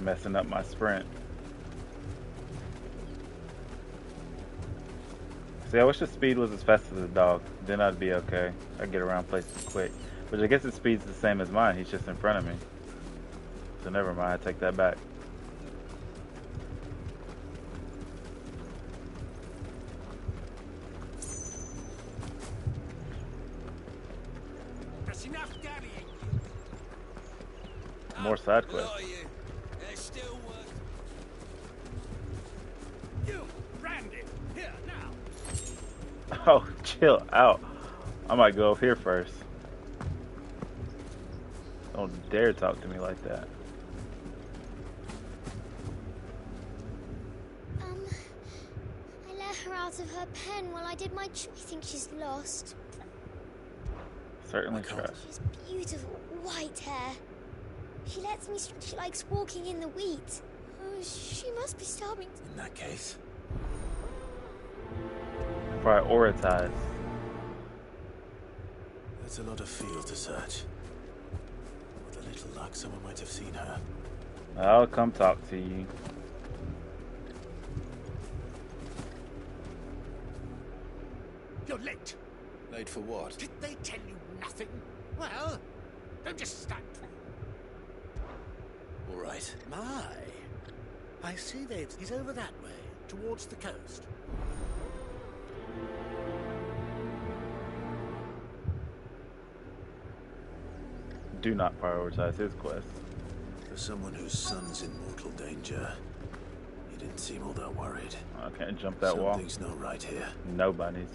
Messing up my sprint. See, I wish the speed was as fast as the dog. Then I'd be okay. I'd get around places quick. But I guess his speed's the same as mine. He's just in front of me. So never mind. I take that back. That's enough daddying. More side quests. There's still work. You, Randy, here now. Oh, chill out. I might go up here first. Don't dare talk to me like that. I let her out of her pen while I did my I think she's lost. Certainly trust. She has beautiful white hair. She lets me. She likes walking in the wheat. Oh, she must be starving. In that case, Prioritize. that's a lot of field to search. With a little luck, someone might have seen her. I'll come talk to you. You're late. Late for what? Did they tell you nothing? Well, don't just stand. All right. My, I see that he's over that way, towards the coast. Do not prioritize his quest. For someone whose son's in mortal danger, he didn't seem all that worried. I can't jump that wall. Something's not right here. Nobody's.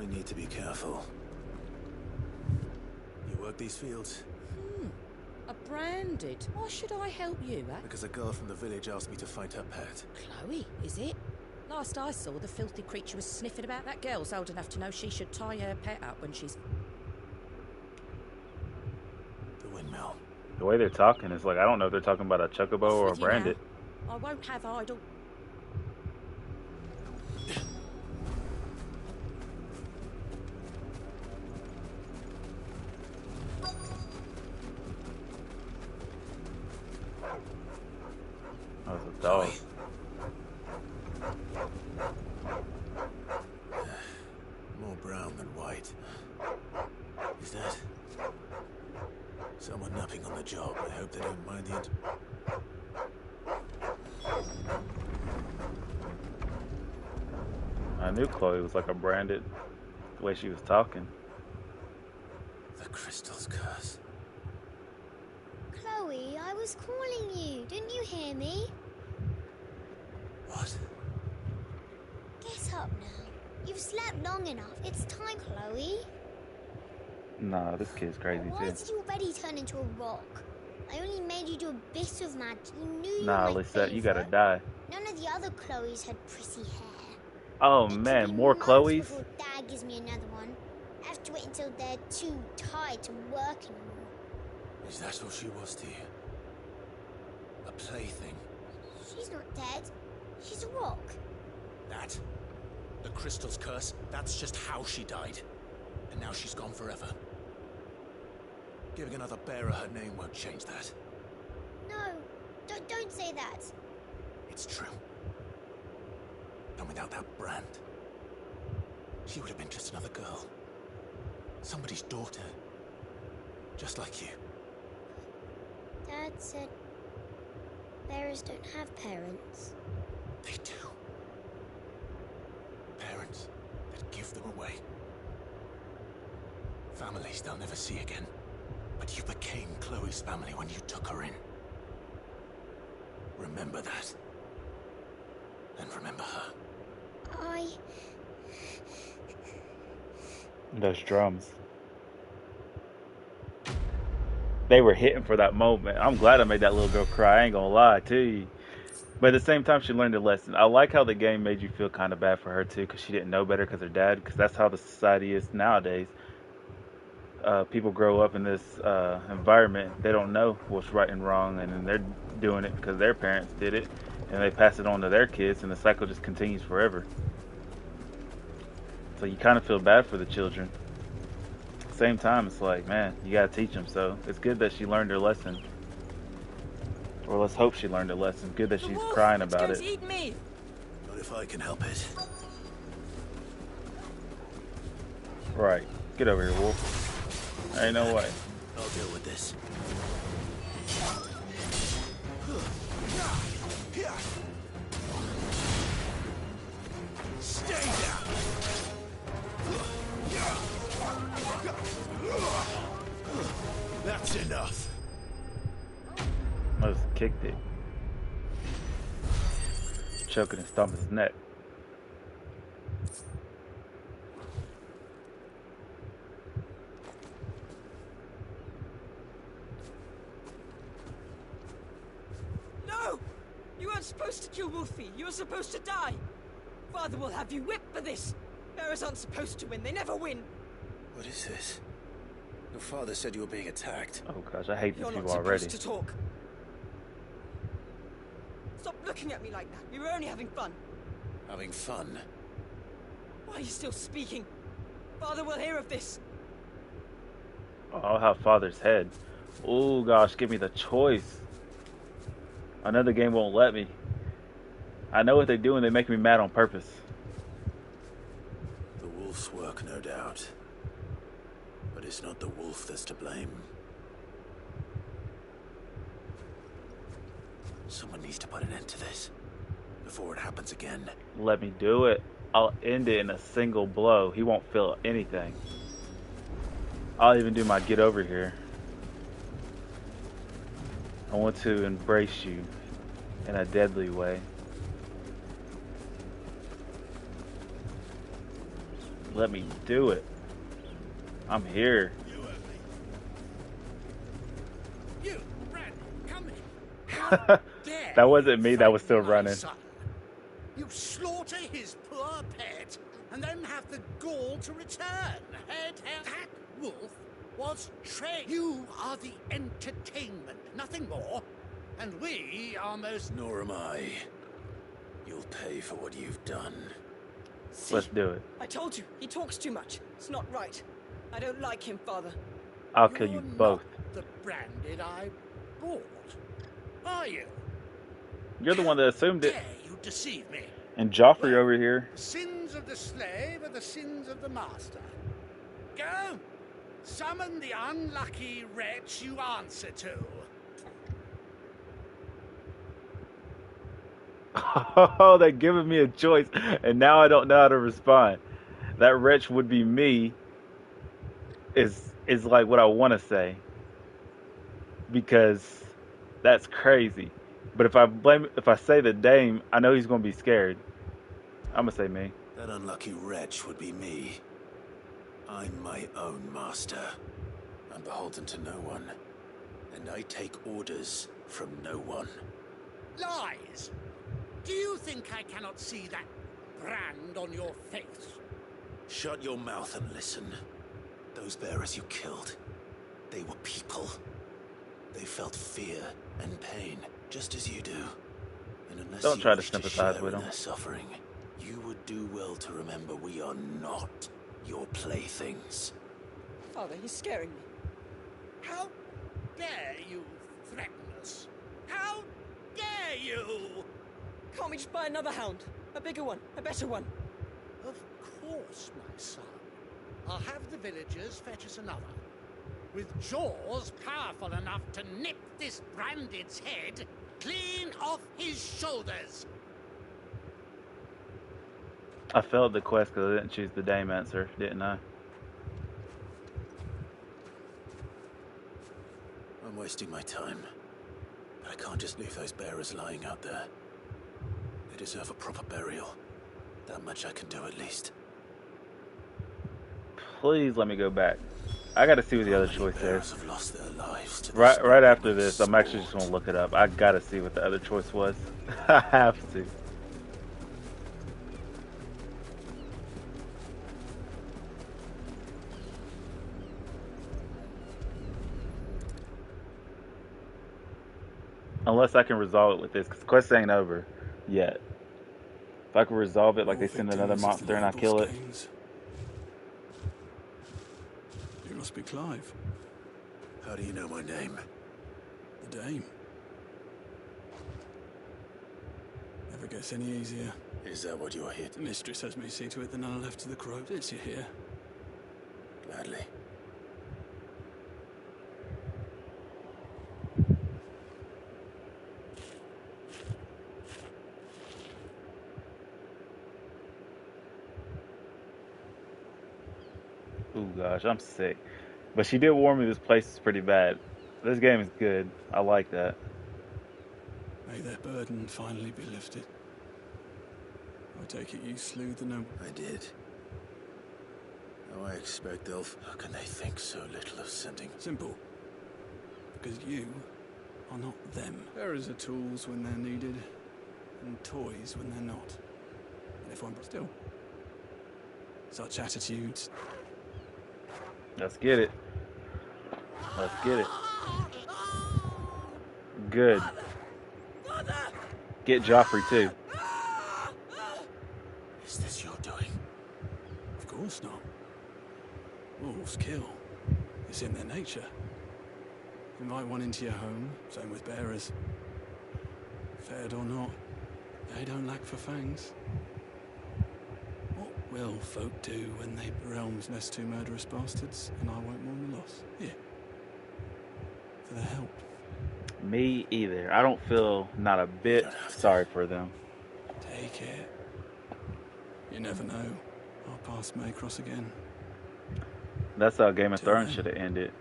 I need to be careful. You work these fields? A branded. Why should I help you, eh? Because a girl from the village asked me to find her pet. Chloe, is it? Last I saw, the filthy creature was sniffing about that girl's old enough to know she should tie her pet up when she's... The windmill. The way they're talking is like, I don't know if they're talking about a chocobo or a branded. I won't have idle... That was a dog. More brown than white. Is that... someone napping on the job? I hope they don't mind it. I knew Chloe was like a branded, the way she was talking. The crystal's curse. Chloe, I was calling you. Didn't you hear me? What? Get up now. You've slept long enough. It's time, Chloe. Nah, this kid's crazy Why too. did you already turn into a rock? I only made you do a bit of magic. You knew you Nah, were my Lisette, you gotta favourite. die. None of the other Chloes had pretty hair. Oh It could man, be more months Chloes? before Dad gives me another one. I have to wait until they're too tired to work anymore. Is that all she was to you? A plaything? She's not dead. She's a rock. That, the crystal's curse, that's just how she died. And now she's gone forever. Giving another bearer her name won't change that. No, don't say that. It's true. And without that brand, she would have been just another girl. Somebody's daughter. Just like you. Dad said bearers don't have parents. They do. Parents that give them away. Families they'll never see again. But you became Chloe's family when you took her in. Remember that. And remember her. Those drums. They were hitting for that moment. I'm glad I made that little girl cry. I ain't gonna lie to you. But at the same time, she learned a lesson. I like how the game made you feel kind of bad for her too, because she didn't know better because her dad. Because that's how the society is nowadays. People grow up in this environment. They don't know what's right and wrong, and then they're doing it because their parents did it, and they pass it on to their kids, and the cycle just continues forever. So you kind of feel bad for the children. Same time, it's like, man, you gotta teach them. So it's good that she learned her lesson, or let's hope she learned her lesson. Good that she's crying about it. Eat me. Not if I can help it. Right, get over here, Wolf. Ain't no way. I'll deal with this. Stay down. That's enough. I just kicked it. Choking and stomping his neck. No! You weren't supposed to kill Wolfie. You were supposed to die. Father will have you whipped for this. Bearers aren't supposed to win. They never win. What is this? Your father said you were being attacked. Oh gosh, I hate these You're not people supposed already. to talk. Stop looking at me like that. We were only having fun. Having fun? Why are you still speaking? Father will hear of this. Oh, I'll have father's head. Oh gosh, give me the choice. Another game won't let me. I know what they're doing. They make me mad on purpose. The wolf's work, no doubt. But it's not the wolf that's to blame. Someone needs to put an end to this before it happens again. Let me do it. I'll end it in a single blow. He won't feel anything. I'll even do my get over here. I want to embrace you in a deadly way. Let me do it. I'm here. You, Brad, come here. That wasn't me. That was still running. Son. You slaughter his poor pet and then have the gall to return. That wolf was trained. You are the entertainment, nothing more. And we are most... Nor am I. You'll pay for what you've done. See, Let's do it. I told you, he talks too much. It's not right. I don't like him, Father. I'll kill you both. The branded I bought, are you? You're the one that assumed it. Dare you deceive me? And Joffrey over here. The sins of the slave are the sins of the master. Go! Summon the unlucky wretch you answer to. Oh, they're giving me a choice, and now I don't know how to respond. That wretch would be me. Is like what I want to say, because that's crazy. But if I say the Dame, I know he's gonna be scared. I'm gonna say me. That unlucky wretch would be me. I'm my own master. I'm beholden to no one. And I take orders from no one. Lies! Do you think I cannot see that brand on your face? Shut your mouth and listen. Those bearers you killed, they were people. They felt fear and pain, just as you do. And unless Don't you try to wish sympathize share with in them. their suffering, you would do well to remember we are not your playthings. Father, he's scaring me. How dare you threaten us? How dare you? Can't we just buy another hound? A bigger one, a better one. Of course, my son. I'll have the villagers fetch us another. With jaws powerful enough to nip this branded's head clean off his shoulders. I failed the quest because I didn't choose the Dame answer, didn't I? I'm wasting my time. But I can't just leave those bearers lying out there. They deserve a proper burial. That much I can do at least. Please let me go back. I gotta see what the other choice is. Have lost their lives to Right after this, I'm actually just gonna look it up. I gotta see what the other choice was. I have to. Unless I can resolve it with this, because the quest ain't over yet. If I can resolve it, like they send another monster and I kill it. You must be Clive. How do you know my name? The Dame. Never gets any easier. Is that what you're here to? The mistress has me see to it that none are left to the crow. It's you here. Gladly. Ooh, gosh, I'm sick. But she did warn me this place is pretty bad. This game is good. I like that. May their burden finally be lifted. I take it you slew the noble. I did. Now I expect they'll... How can they think so little of sending? Simple. Because you are not them. Bearers are tools when they're needed, and toys when they're not. And if one still. Such attitudes. Let's get it. Let's get it. Good. Get Joffrey too. Is this your doing? Of course not. Wolves kill. It's in their nature. Invite one into your home, same with bearers. Fed or not, they don't lack for fangs. What will folk do when they realms nest two murderous bastards, and I won't mourn the loss? Here. For their help. Me either. I don't feel not a bit sorry for them. Take it. You never know. Our paths may cross again. That's how Game of Thrones should have ended.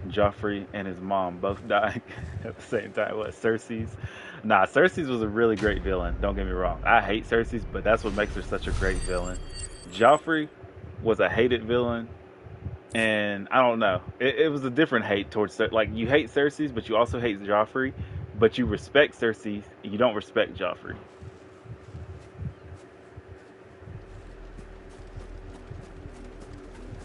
Joffrey and his mom both dying at the same time. What, Cersei's? Nah, Cersei's was a really great villain. Don't get me wrong. I hate Cersei's, but that's what makes her such a great villain. Joffrey was a hated villain, and I don't know. It was a different hate towards like you hate Cersei's, but you also hate Joffrey, but you respect Cersei. You don't respect Joffrey.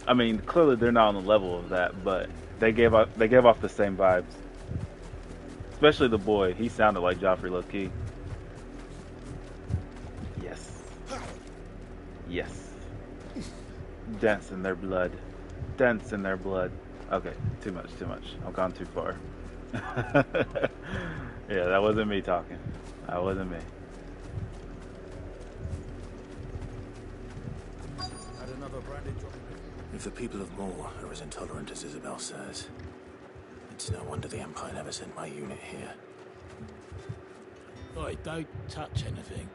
I mean, clearly they're not on the level of that, but they gave off the same vibes. Especially the boy. He sounded like Joffrey low-key. Yes. Yes. Dance in their blood. Dance in their blood. Okay, too much. I've gone too far. Yeah, that wasn't me talking. That wasn't me. If the people of Moor are as intolerant as Isabel says, it's no wonder the Empire never sent my unit here. Oi, don't touch anything.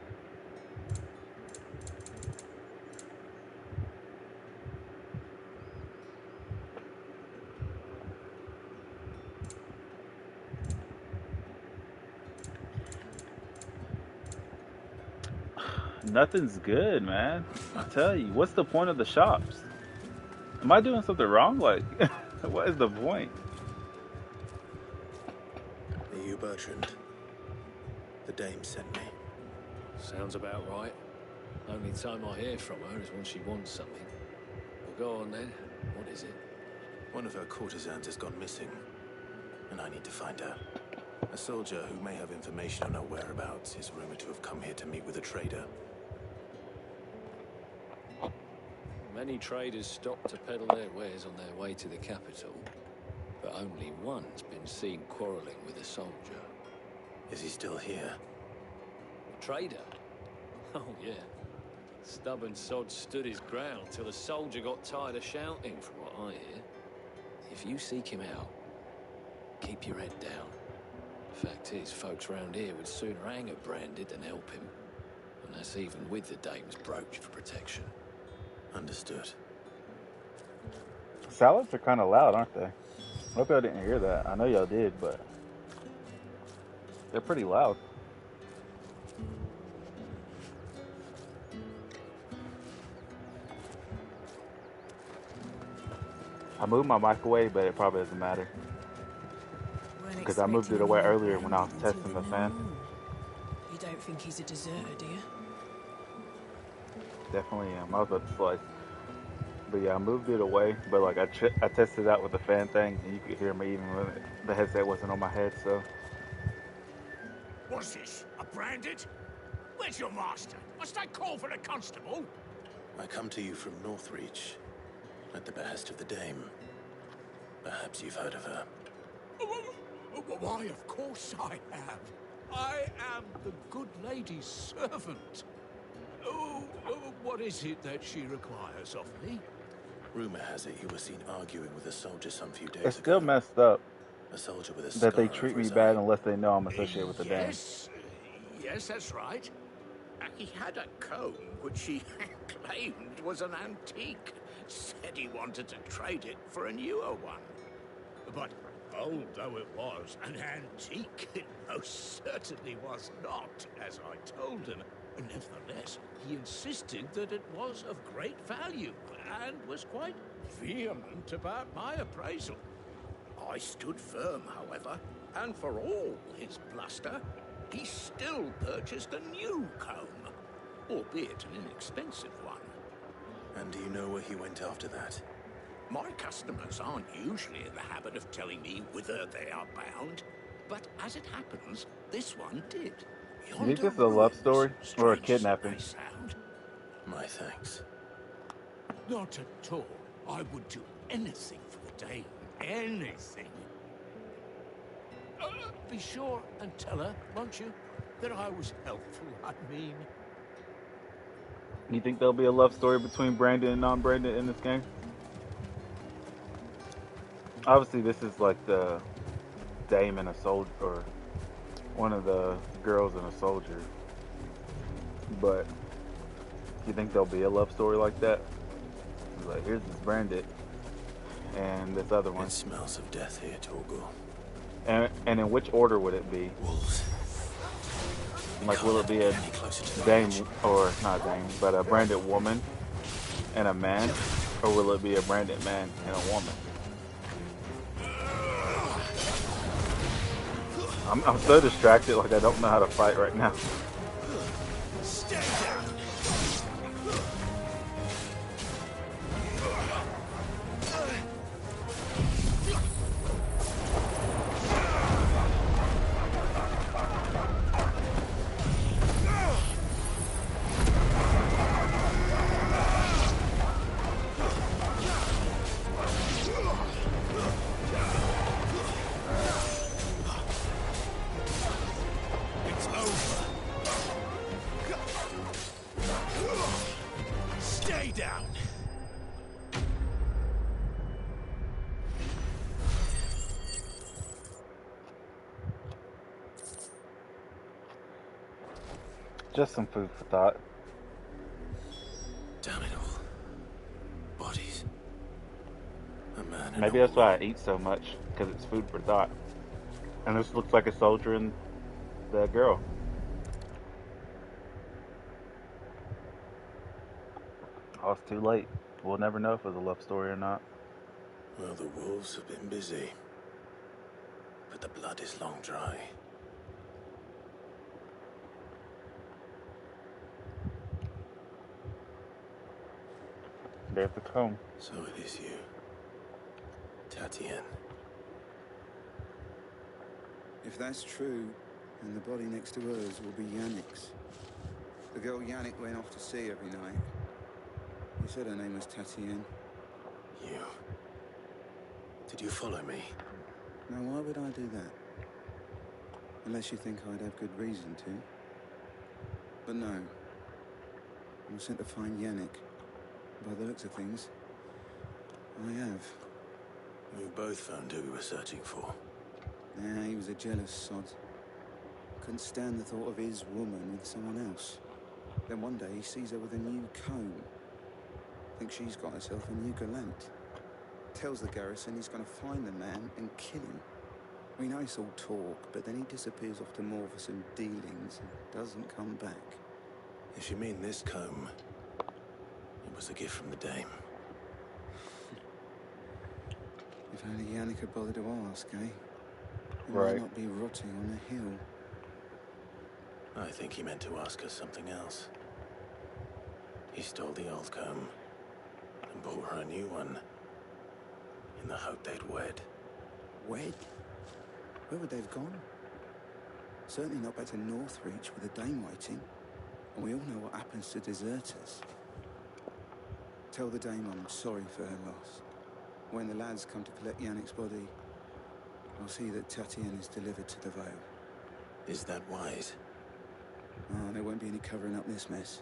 Nothing's good, man. I tell you. What's the point of the shops? Am I doing something wrong? Like, what is the point? Are you Bertrand? The dame sent me. Sounds about right. Only time I hear from her is when she wants something. Well, go on then. What is it? One of her courtesans has gone missing, and I need to find her. A soldier who may have information on her whereabouts is rumored to have come here to meet with a trader. Many traders stop to peddle their wares on their way to the capital, but only one's been seen quarrelling with a soldier. Is he still here? Trader? Oh, yeah. Stubborn sod stood his ground till the soldier got tired of shouting, from what I hear. If you seek him out, keep your head down. Fact is, folks round here would sooner hang a branded than help him. And that's even with the dame's brooch for protection. Understood. Salads are kind of loud, aren't they? I hope y'all didn't hear that. I know y'all did, but they're pretty loud. I moved my microwave, but it probably doesn't matter. Because I moved it away earlier when I was testing the fan. You don't think he's a deserter, do you? Definitely am. I was about to slice. But yeah, I moved it away. But like I tested it out with the fan thing, and you could hear me even when the headset wasn't on my head, so. What's this? A branded? Where's your master? Must I call for a constable? I come to you from Northreach, at the behest of the dame. Perhaps you've heard of her. Why, of course I have. I am the good lady's servant. What is it that she requires of me? Rumor has it you were seen arguing with a soldier some few days It's still ago. messed up A soldier with a that they scar treat over me his bad eye. unless they know I'm associated with the dame. Yes, that's right. He had a comb which he claimed was an antique. Said he wanted to trade it for a newer one. But old though it was, an antique it most certainly was not, as I told him. Nevertheless, he insisted that it was of great value, and was quite vehement about my appraisal. I stood firm, however, and for all his bluster, he still purchased a new comb, albeit an inexpensive one. And do you know where he went after that? My customers aren't usually in the habit of telling me whither they are bound, but as it happens, this one did. You think this is a love story or a kidnapping? My thanks. Not at all. I would do anything for the dame. Anything. Be sure and tell her, won't you, that I was helpful, I mean. You think there'll be a love story between Brandon and non-Brandon in this game? Obviously, this is like the dame and a soldier, or one of the girls and a soldier. But you think there'll be a love story like that? It's like, here's this Brandon and this other one. It smells of death here, Torgal. And in which order would it be? Wolves. Like, will it be a dame, or not dame, but a branded woman and a man? Or will it be a branded man and a woman? I'm so distracted, like I don't know how to fight right now. Stay down. It's over. Stay down. Just some food for thought. Damn it all. Bodies. A man and Maybe a that's why I eat so much, because it's food for thought. And this looks like a soldier and the girl. Oh, it's too late. We'll never know if it was a love story or not. Well, the wolves have been busy. But the blood is long dry. There's the comb. So it is you, Tatienne. If that's true, then the body next to hers will be Yannick's. The girl Yannick went off to sea every night. You said her name was Tatienne. You... Did you follow me? Now, why would I do that? Unless you think I'd have good reason to. But no. I was sent to find Yannick. By the looks of things, I have. We both found who we were searching for. Yeah, he was a jealous sod. Couldn't stand the thought of his woman with someone else. Then one day he sees her with a new comb. Thinks she's got herself a new gallant. Tells the garrison he's going to find the man and kill him. We know it's all talk, but then he disappears off to more for some dealings and doesn't come back. If you mean this comb, it was a gift from the dame. If only Yannick had bothered to ask, eh? He Right. might not be rotting on the hill. I think he meant to ask us something else. He stole the old comb and bought her a new one in the hope they'd wed. Wed? Where would they have gone? Certainly not back to Northreach with a dame waiting. And we all know what happens to deserters. Tell the dame I'm sorry for her loss. When the lads come to collect Yannick's body, I'll see that Tatienne is delivered to the Vale. Is that wise? Oh, there won't be any covering up this mess.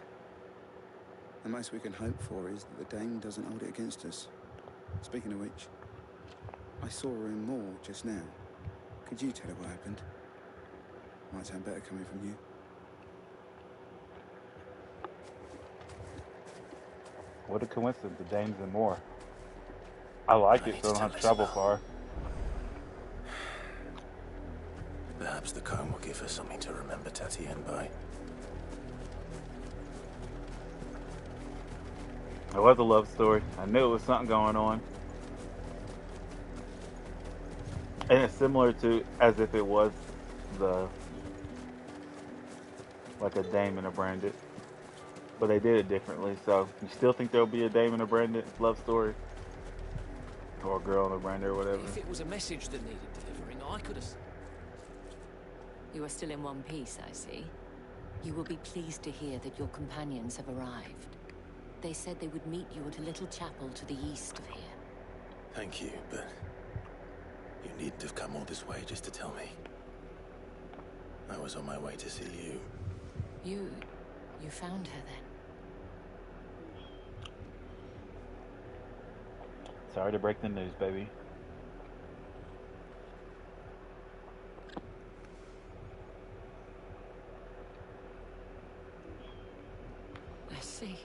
The most we can hope for is that the dame doesn't hold it against us. Speaking of which, I saw her in Moor just now. Could you tell her what happened? Might sound better coming from you. What a coincidence, the Dames and more. I like it, so I don't have to travel far. Perhaps the comb will give us something to remember Tatienne by. It was a love story. I knew it was something going on. And it's similar to as if it was like a dame and a branded. But they did it differently, so you still think there'll be a dame and a branded love story? Or a girl and a branded or whatever. If it was a message that needed delivering, I could have... You are still in one piece, I see. You will be pleased to hear that your companions have arrived. They said they would meet you at a little chapel to the east of here. Thank you, but you needn't have come all this way just to tell me. I was on my way to see you. You found her then? Sorry to break the news, baby. I see.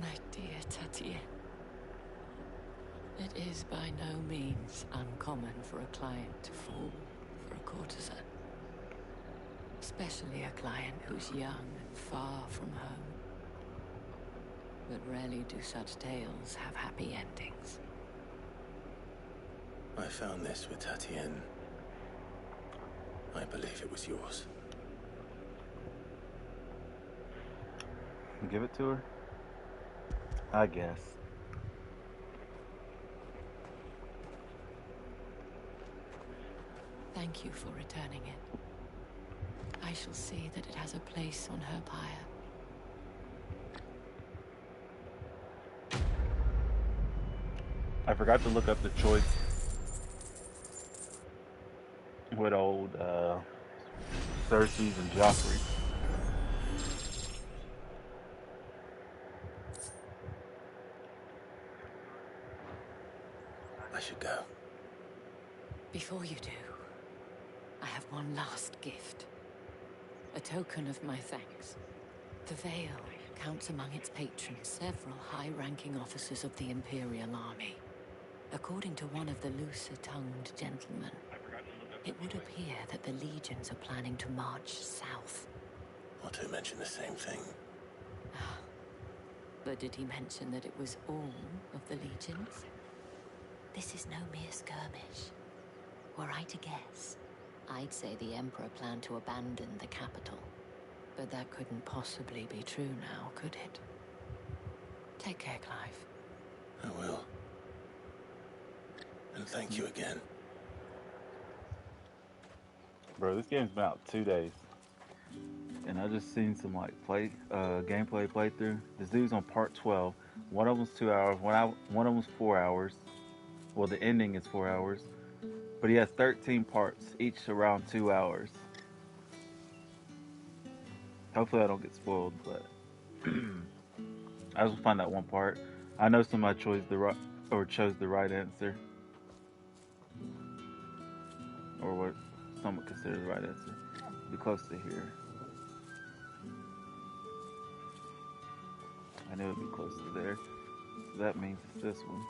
My dear Tatienne. It is by no means uncommon for a client to fall for a courtesan. Especially a client who's young and far from home. But rarely do such tales have happy endings. I found this with Tatienne. I believe it was yours. Give it to her? I guess. Thank you for returning it. I shall see that it has a place on her pyre. I forgot to look up the choice with old Cersei's and Joffrey. I should go. Before you do, I have one last gift. A token of my thanks. The Vale counts among its patrons several high-ranking officers of the Imperial Army. According to one of the looser-tongued gentlemen, it would appear that the legions are planning to march south. Or to mention the same thing. The Never did he mention that it was all of the legions. This is no mere skirmish. Were I to guess, I'd say the Emperor planned to abandon the capital. But that couldn't possibly be true now, could it? Take care, Clive. I will. And thank you again. Bro, this game's been out 2 days. And I just seen some like gameplay playthrough. This dude's on part 12. One of them's 2 hours. One of them's 4 hours. Well, the ending is 4 hours. But he has 13 parts, each around 2 hours. Hopefully I don't get spoiled, but I just find that one part. I know somebody chose the right answer. Or what some would consider the right answer. Be close to here. I knew it'd be close to there. So that means it's this one.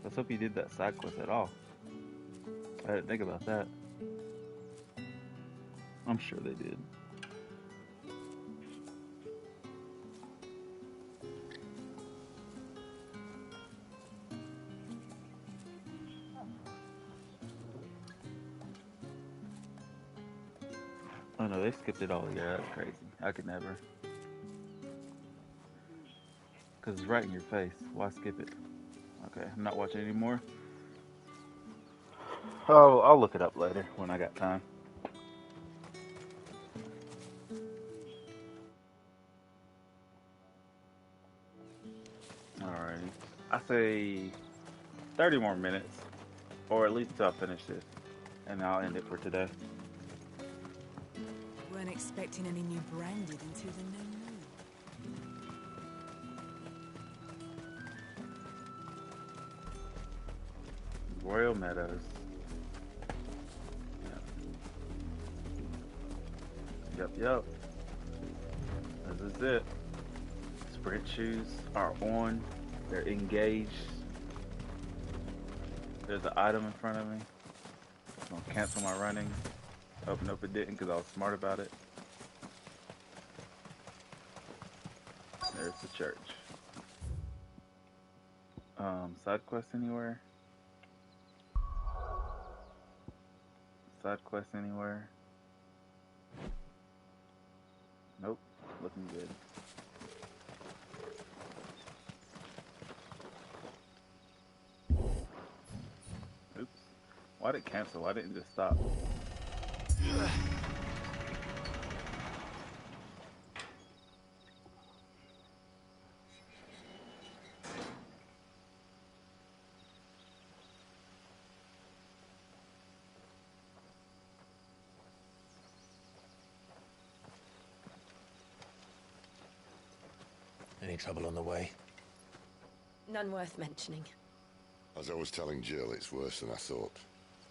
Let's hope he did that side quest at all. I didn't think about that. I'm sure they did. Oh no, they skipped it all. Yeah, that's crazy. I could never. Because it's right in your face. Why skip it? Okay, I'm not watching anymore. Oh, I'll look it up later when I got time. Alright. I say 30 more minutes. Or at least till I finish this. And I'll end it for today. Weren't expecting any new branded until the new moon. Royal Meadows. Yep. This is it. Sprint shoes are on. They're engaged. There's an item in front of me. I'm gonna cancel my running. Oh, nope, it didn't because I was smart about it. There's the church. Side quest anywhere? Side quest anywhere? Nope, looking good. Oops. Why did it cancel? Why didn't it just stop? Any trouble on the way? None worth mentioning. As I was telling Jill, it's worse than I thought.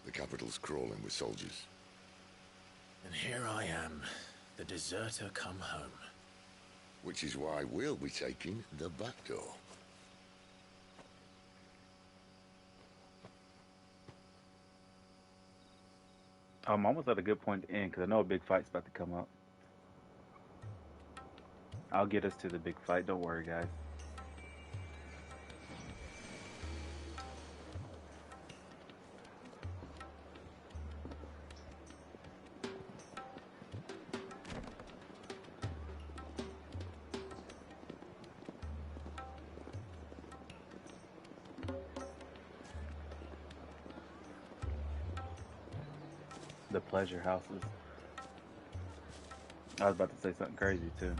The capital's crawling with soldiers. And here I am, the deserter come home. Which is why we'll be taking the back door. I'm almost at a good point to end because I know a big fight's about to come up. I'll get us to the big fight, don't worry guys. The pleasure houses. I was about to say something crazy too.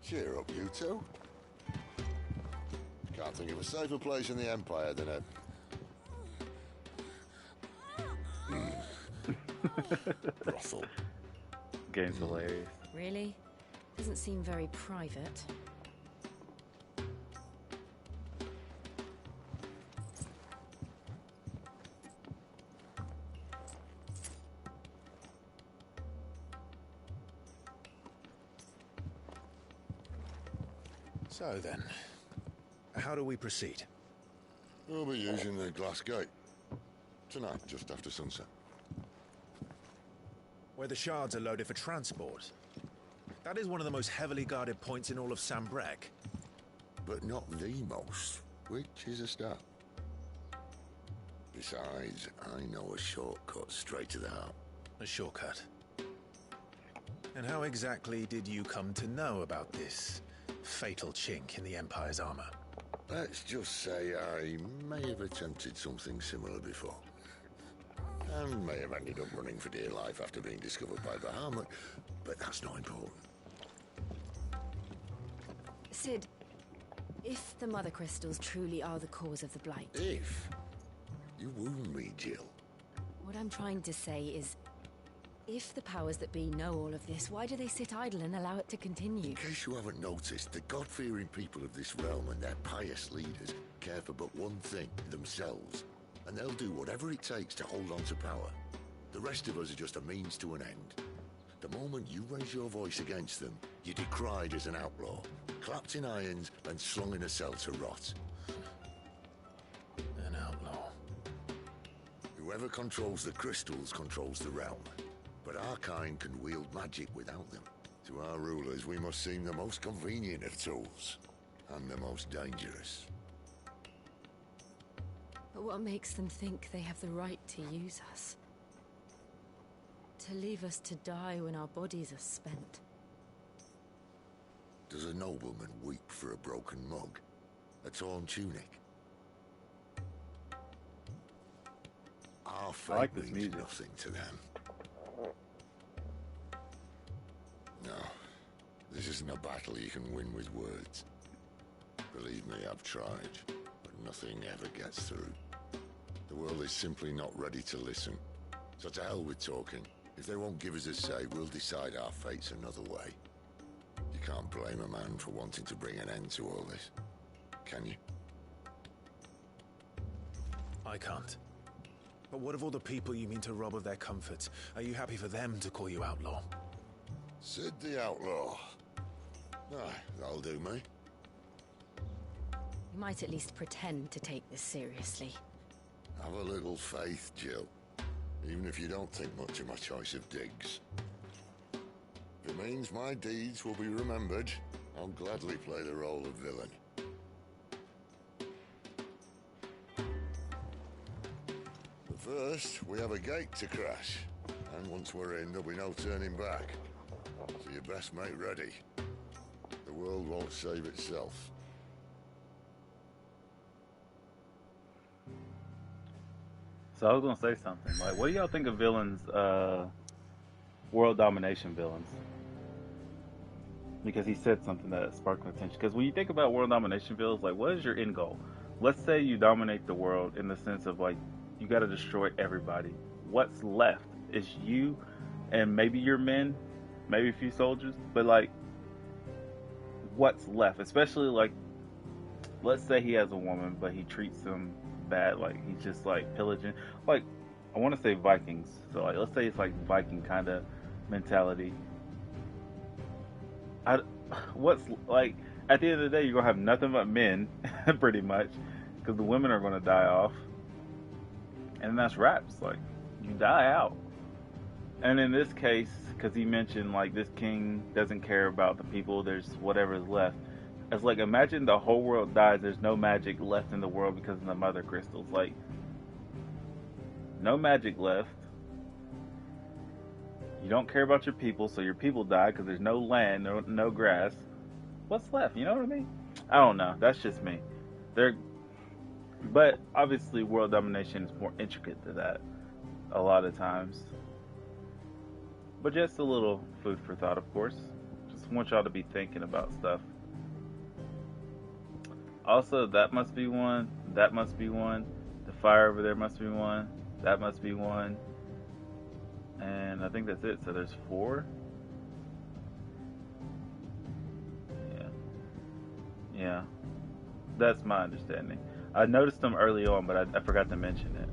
Cheer up, you two. Can't think of a safer place in the Empire than a... brothel. Game's hilarious. Really? Doesn't seem very private. So then, how do we proceed? We'll be using the glass gate. Tonight, just after sunset. Where the shards are loaded for transport. That is one of the most heavily guarded points in all of Sambrec. But not the most, which is a start. Besides, I know a shortcut straight to the heart. A shortcut? And how exactly did you come to know about this fatal chink in the Empire's armor? Let's just say I may have attempted something similar before. And may have ended up running for dear life after being discovered by Bahamut, but that's not important. Sid, if the Mother Crystals truly are the cause of the Blight... If? You wound me, Jill. What I'm trying to say is, if the powers that be know all of this, why do they sit idle and allow it to continue? In case you haven't noticed, the God-fearing people of this realm and their pious leaders care for but one thing, themselves. And they'll do whatever it takes to hold on to power. The rest of us are just a means to an end. The moment you raise your voice against them, you're decried as an outlaw, clapped in irons and slung in a cell to rot. An outlaw. Whoever controls the crystals controls the realm. But our kind can wield magic without them. To our rulers, we must seem the most convenient of tools. And the most dangerous. But what makes them think they have the right to use us? To leave us to die when our bodies are spent? Does a nobleman weep for a broken mug? A torn tunic? Our fate means nothing to them. No, this isn't a battle you can win with words. Believe me, I've tried, but nothing ever gets through. The world is simply not ready to listen. So to hell with talking. If they won't give us a say, we'll decide our fates another way. You can't blame a man for wanting to bring an end to all this, can you? I can't. But what of all the people you mean to rob of their comforts? Are you happy for them to call you outlaw? Sid the Outlaw. Aye, that'll do me. You might at least pretend to take this seriously. Have a little faith, Jill. Even if you don't think much of my choice of digs. If it means my deeds will be remembered, I'll gladly play the role of villain. But first, we have a gate to crash. And once we're in, there'll be no turning back. So you best make ready. The world won't save itself. So I was gonna say something. Like, what do y'all think of villains, world domination villains? Because he said something that sparked my attention. Because when you think about world domination villains, like, what is your end goal? Let's say you dominate the world in the sense of, like, you got to destroy everybody. What's left is you and maybe your men, maybe a few soldiers, but, like, what's left? Especially, like, let's say he has a woman, but he treats them bad, like, he's just, like, pillaging. Like, I want to say Vikings. So, like, let's say it's, like, Viking kind of mentality. What's, like, at the end of the day, you're going to have nothing but men, pretty much, because the women are going to die off. And that's wraps. Like, you die out. And in this case, because he mentioned, like, this king doesn't care about the people, there's whatever is left. It's like, imagine the whole world dies, there's no magic left in the world because of the mother crystals. Like, no magic left. You don't care about your people, so your people die because there's no land, no grass. What's left? You know what I mean? I don't know. That's just me. But obviously, world domination is more intricate to that a lot of times. But just a little food for thought, of course. Just want y'all to be thinking about stuff. Also, that must be one. That must be one. The fire over there must be one. That must be one. And I think that's it. So there's 4. That's my understanding. I noticed them early on, but I forgot to mention it.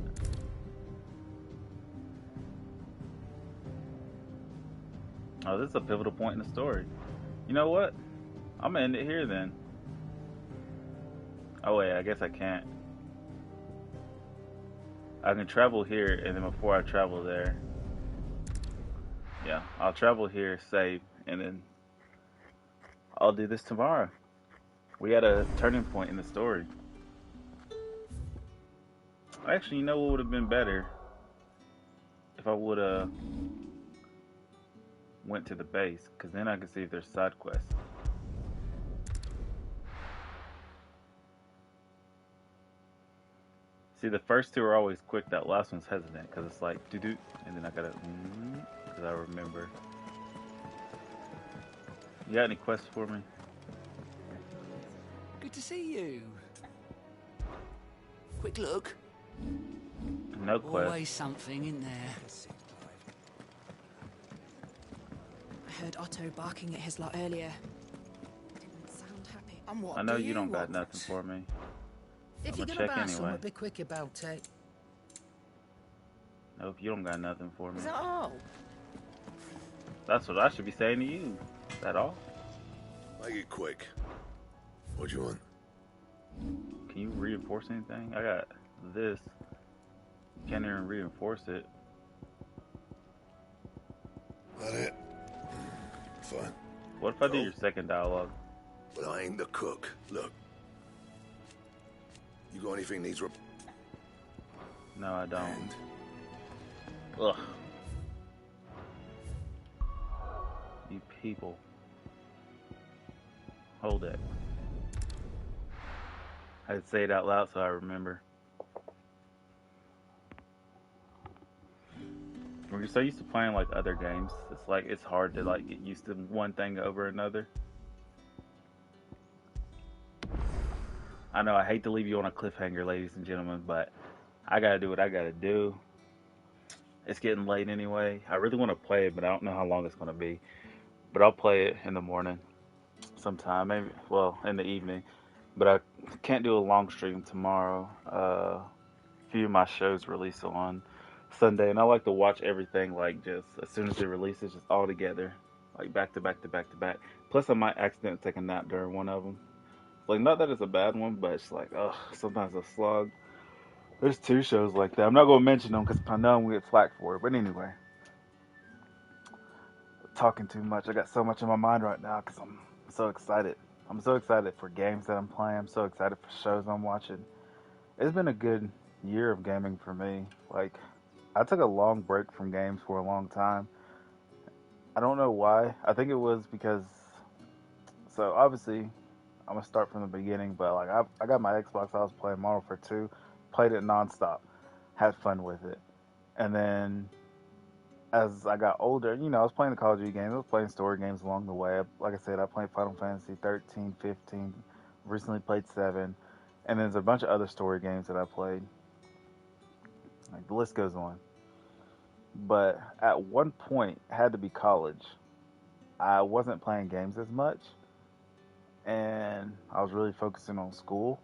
Oh, this is a pivotal point in the story. You know what? I'm gonna end it here then. Oh wait, I guess I can't. I can travel here, and then before I travel there, yeah, I'll travel here, save, and then I'll do this tomorrow. We had a turning point in the story. Actually, you know what would have been better? If I would have went to the base, because then I could see if there's side quests. See, the first two are always quick. That last one's hesitant, because it's like, doo-doo, and then I gotta, because I remember. You got any quests for me? Good to see you. Quick look. No quest. Always something in there. I heard Otto barking at his lot earlier. Didn't sound happy. And what I know do you don't got want? nothing for me. If I'm you're gonna gonna check buy anyway. something, be quick about it. Nope, you don't got nothing for me. Is that all? That's what I should be saying to you. Is that all? Make it quick. What do you want? Can you reinforce anything? I got this. Can't even reinforce it. That it? Fine. What if I do your second dialogue? But I ain't the cook. Look. You got anything needs No, I don't. Ugh. You people. Hold it. I had to say it out loud so I remember. When you're so used to playing like other games, it's like it's hard to like get used to one thing over another. I know I hate to leave you on a cliffhanger, ladies and gentlemen, but I gotta do what I gotta do. It's getting late anyway. I really want to play it, but I don't know how long it's gonna be. But I'll play it in the morning, sometime, maybe. Well, in the evening. But I can't do a long stream tomorrow. A few of my shows release on Sunday, and I like to watch everything like just as soon as it releases, just all together, like back to back to back to back. Plus, I might accidentally take a nap during one of them. Like, not that it's a bad one, but it's like, ugh, sometimes a slog. There's two shows like that. I'm not gonna mention them because I know I'm gonna get flack for it. But anyway, talking too much. I got so much in my mind right now because I'm so excited. I'm so excited for games that I'm playing. I'm so excited for shows I'm watching. It's been a good year of gaming for me. Like, I took a long break from games for a long time. I don't know why. I think it was because, so obviously, I'm gonna start from the beginning. But like, I got my Xbox. I was playing Modern Warfare 2, played it nonstop, had fun with it, and then as I got older, you know, I was playing the Call of Duty games. I was playing story games along the way. Like I said, I played Final Fantasy 13, 15, recently played 7, and then there's a bunch of other story games that I played. Like, the list goes on. But at one point, it had to be college. I wasn't playing games as much, and I was really focusing on school.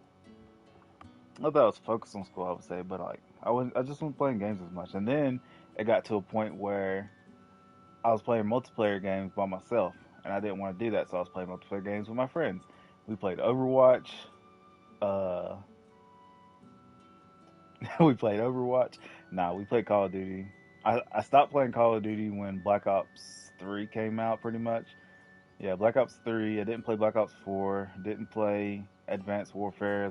Not that I was focused on school, I would say, but like I just wasn't playing games as much. And then it got to a point where I was playing multiplayer games by myself, and I didn't want to do that, so I was playing multiplayer games with my friends. We played Overwatch. Uh, we played Overwatch. Nah, we played Call of Duty. I stopped playing Call of Duty when Black Ops 3 came out, pretty much. Yeah, Black Ops 3. I didn't play Black Ops 4. Didn't play Advanced Warfare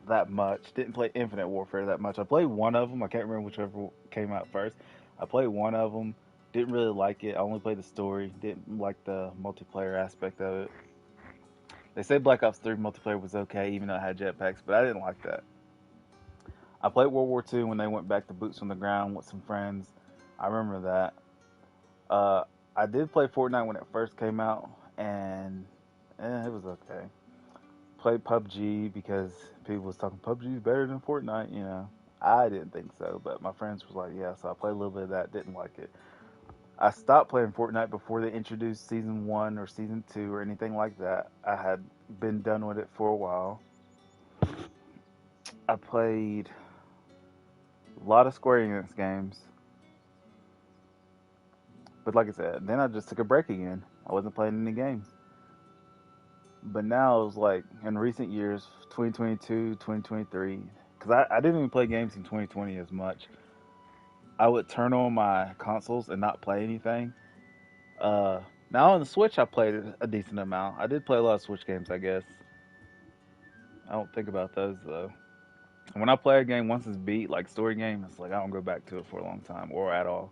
that much. Didn't play Infinite Warfare that much. I played one of them. I can't remember whichever came out first. I played one of them. Didn't really like it. I only played the story. Didn't like the multiplayer aspect of it. They say Black Ops 3 multiplayer was okay, even though it had jetpacks, but I didn't like that. I played World War II when they went back to boots on the ground with some friends. I remember that. I did play Fortnite when it first came out, and it was okay. Played PUBG because people was talking PUBG is better than Fortnite, you know. I didn't think so, but my friends was like, yeah, so I played a little bit of that, didn't like it. I stopped playing Fortnite before they introduced Season 1 or Season 2 or anything like that. I had been done with it for a while. I played a lot of Square Enix games, but like I said, then I just took a break again. I wasn't playing any games. But now it's like in recent years, 2022, 2023, because I didn't even play games in 2020 as much. I would turn on my consoles and not play anything. Uh, Now on the Switch, I played a decent amount. I did play a lot of Switch games, I guess. I don't think about those though. When I play a game once it's beat, like story game, it's like I don't go back to it for a long time or at all.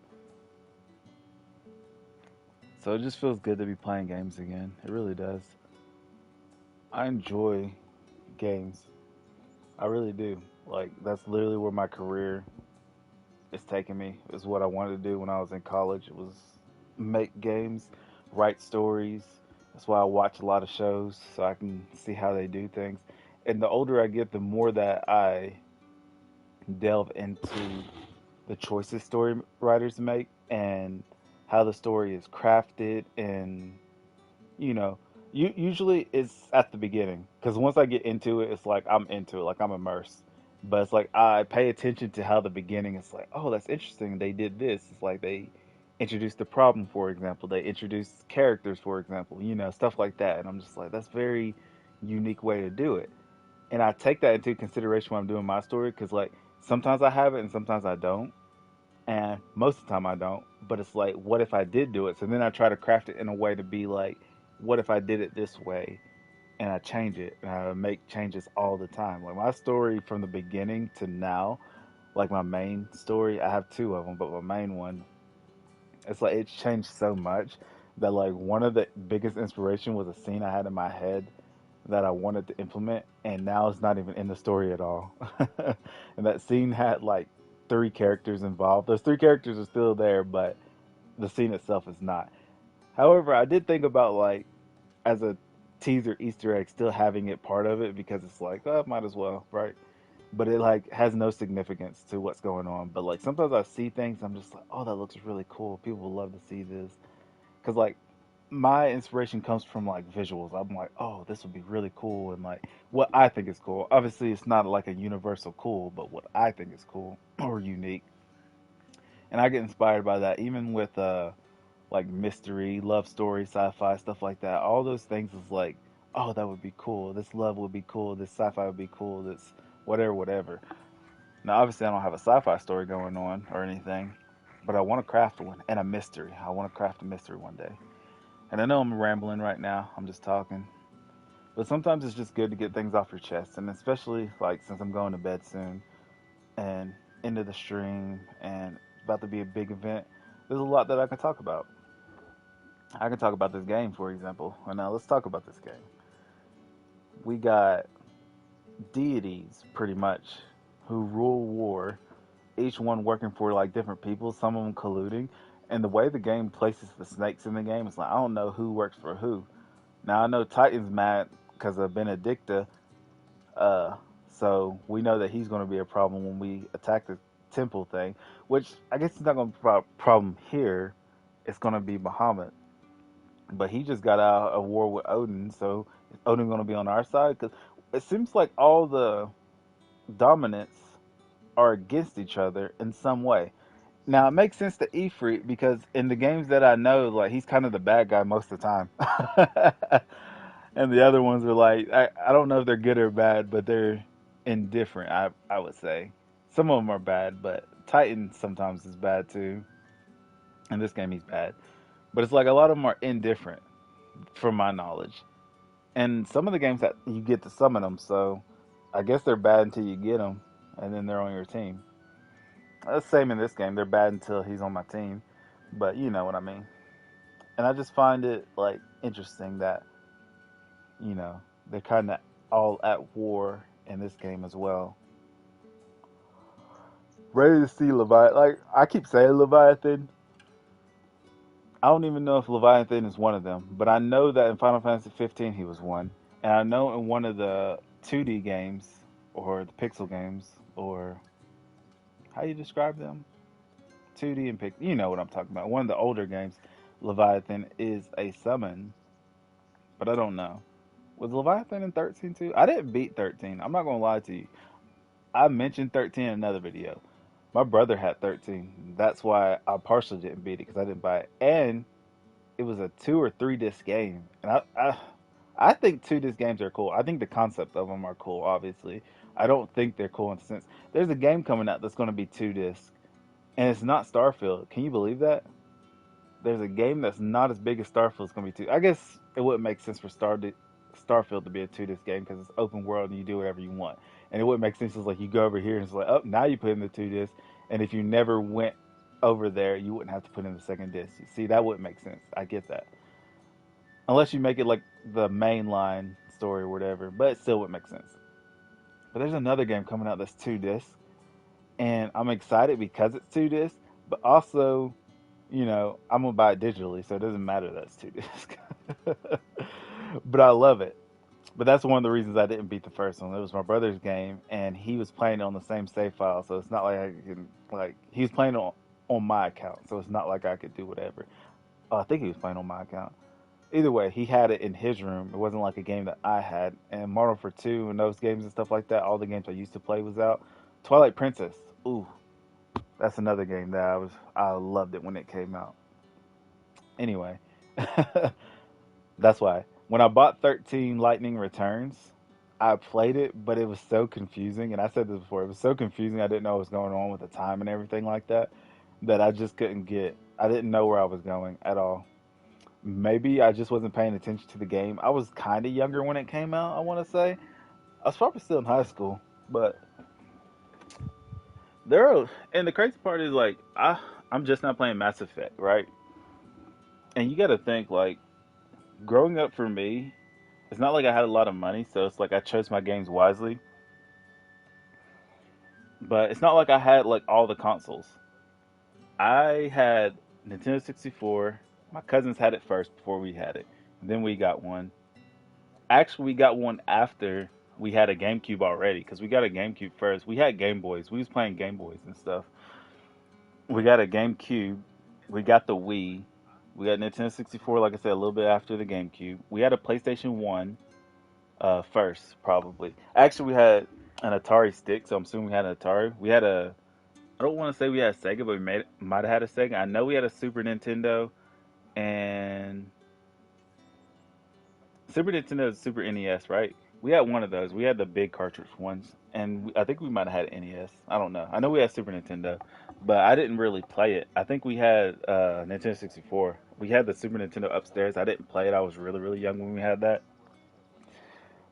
So it just feels good to be playing games again. It really does. I enjoy games. I really do. Like that's literally where my career is taking me. Is what I wanted to do when I was in college. It was make games, write stories. That's why I watch a lot of shows so I can see how they do things. And the older I get, the more that I delve into the choices story writers make and how the story is crafted and you know usually it's at the beginning because once I get into it it's like I'm into it, like I'm immersed, but it's like I pay attention to how the beginning is like, oh, that's interesting, they did this. It's like they introduced the problem, for example, they introduced characters, for example, stuff like that, and I'm just like, that's very unique way to do it. And I take that into consideration when I'm doing my story because like sometimes I have it and sometimes I don't, and most of the time I don't. But it's like, what if I did do it? So then I try to craft it in a way to be like, what if I did it this way? And I change it. And I make changes all the time. Like my story from the beginning to now, like my main story, I have two of them, but my main one, it's like it's changed so much that like one of the biggest inspiration was a scene I had in my head that I wanted to implement, and now it's not even in the story at all. And that scene had like three characters involved. Those three characters are still there, but the scene itself is not. However, I did think about like as a teaser Easter egg, still having it part of it because it's like, oh, might as well, right? But it like has no significance to what's going on. But like sometimes I see things, I'm just like, oh, that looks really cool. People would love to see this because like my inspiration comes from like visuals. I'm like, oh, this would be really cool, and like what I think is cool. Obviously, it's not like a universal cool, but what I think is cool or unique, and I get inspired by that. Even with like mystery, love story, sci-fi stuff like that. All those things is like, oh, that would be cool. This love would be cool. This sci-fi would be cool. This whatever, whatever. Now, obviously, I don't have a sci-fi story going on or anything, but I want to craft one and a mystery. I want to craft a mystery one day. And I know I'm rambling right now. I'm just talking. But sometimes it's just good to get things off your chest. And especially like since I'm going to bed soon and into the stream and about to be a big event, there's a lot that I can talk about. I can talk about this game, for example. And now let's talk about this game. We got deities, pretty much, who rule war, each one working for like different people, some of them colluding. And the way the game places the snakes in the game, it's like I don't know who works for who. Now I know Titan's mad because of Benedicta, uh, so we know that he's going to be a problem when we attack the temple thing. Which I guess it's not going to be a problem here. It's going to be Muhammad, but he just got out of war with Odin, so is Odin going to be on our side? Because it seems like all the dominants are against each other in some way. Now it makes sense to Ifrit because in the games that I know, like he's kind of the bad guy most of the time. And the other ones are like I don't know if they're good or bad, but they're indifferent. I would say some of them are bad, but Titan sometimes is bad too. In this game, he's bad, but it's like a lot of them are indifferent, from my knowledge. And some of the games that you get to summon them, so I guess they're bad until you get them, and then they're on your team. The same in this game. They're bad until he's on my team, but you know what I mean. And I just find it like interesting that they're kind of all at war in this game as well. Ready to see Leviathan. Like I keep saying Leviathan. I don't even know if Leviathan is one of them, but I know that in Final Fantasy 15 he was one, and I know in one of the 2D games or the pixel games or how you describe them, 2D and pixel. You know what I'm talking about. One of the older games, Leviathan is a summon, but I don't know. Was Leviathan in 13 too? I didn't beat 13. I'm not gonna lie to you. I mentioned 13 in another video. My brother had 13. That's why I partially didn't beat it because I didn't buy it. And it was a 2 or 3 disc game. And I think 2 disc games are cool. I think the concept of them are cool, obviously. I don't think they're cool in the sense. There's a game coming out that's going to be 2 disc, and it's not Starfield. Can you believe that? There's a game that's not as big as Starfield's going to be 2. I guess it wouldn't make sense for Starfield to be a 2 disc game because it's open world and you do whatever you want. And it wouldn't make sense. It's like you go over here and it's like, oh, now you put in the 2 disc. And if you never went over there, you wouldn't have to put in the second disc. See, that wouldn't make sense. I get that. Unless you make it like the mainline story or whatever, but it still wouldn't make sense. But there's another game coming out that's 2 discs, and I'm excited because it's 2 discs, but also, I'm gonna buy it digitally, so it doesn't matter that it's 2 discs. But I love it. But that's one of the reasons I didn't beat the first one. It was my brother's game, and he was playing it on the same save file, so it's not like I can he was playing on my account, so it's not like I could do whatever. Oh, I think he was playing on my account. Either way, he had it in his room. It wasn't like a game that I had. And Modern Warfare 2 and those games and stuff like that, all the games I used to play was out. Twilight Princess. Ooh, that's another game that I loved it when it came out. Anyway, that's why. When I bought 13 Lightning Returns, I played it, but it was so confusing. And I said this before, it was so confusing. I didn't know what was going on with the time and everything like that, that I just I didn't know where I was going at all. Maybe I just wasn't paying attention to the game. I was kind of younger when it came out, I want to say. I was probably still in high school, but and the crazy part is like I'm just not playing Mass Effect, right? And you got to think like growing up for me, it's not like I had a lot of money, so it's like I chose my games wisely. But it's not like I had like all the consoles. I had Nintendo 64. My cousins had it first before we had it. Then we got one. Actually, we got one after we had a GameCube already because we got a GameCube first. We had Game Boys. We was playing Game Boys and stuff. We got a GameCube. We got the Wii. We got Nintendo 64, like I said, a little bit after the GameCube. We had a PlayStation 1 first, probably. Actually, we had an Atari stick, so I'm assuming we had an Atari. I don't want to say we had a Sega, but might have had a Sega. I know we had a Super Nintendo and Super Nintendo and Super NES, right? We had one of those. We had the big cartridge ones, and I think we might have had NES. I don't know. I know we had Super Nintendo, but I didn't really play it. I think we had Nintendo 64. We had the Super Nintendo upstairs. I didn't play it. I was really, really young when we had that.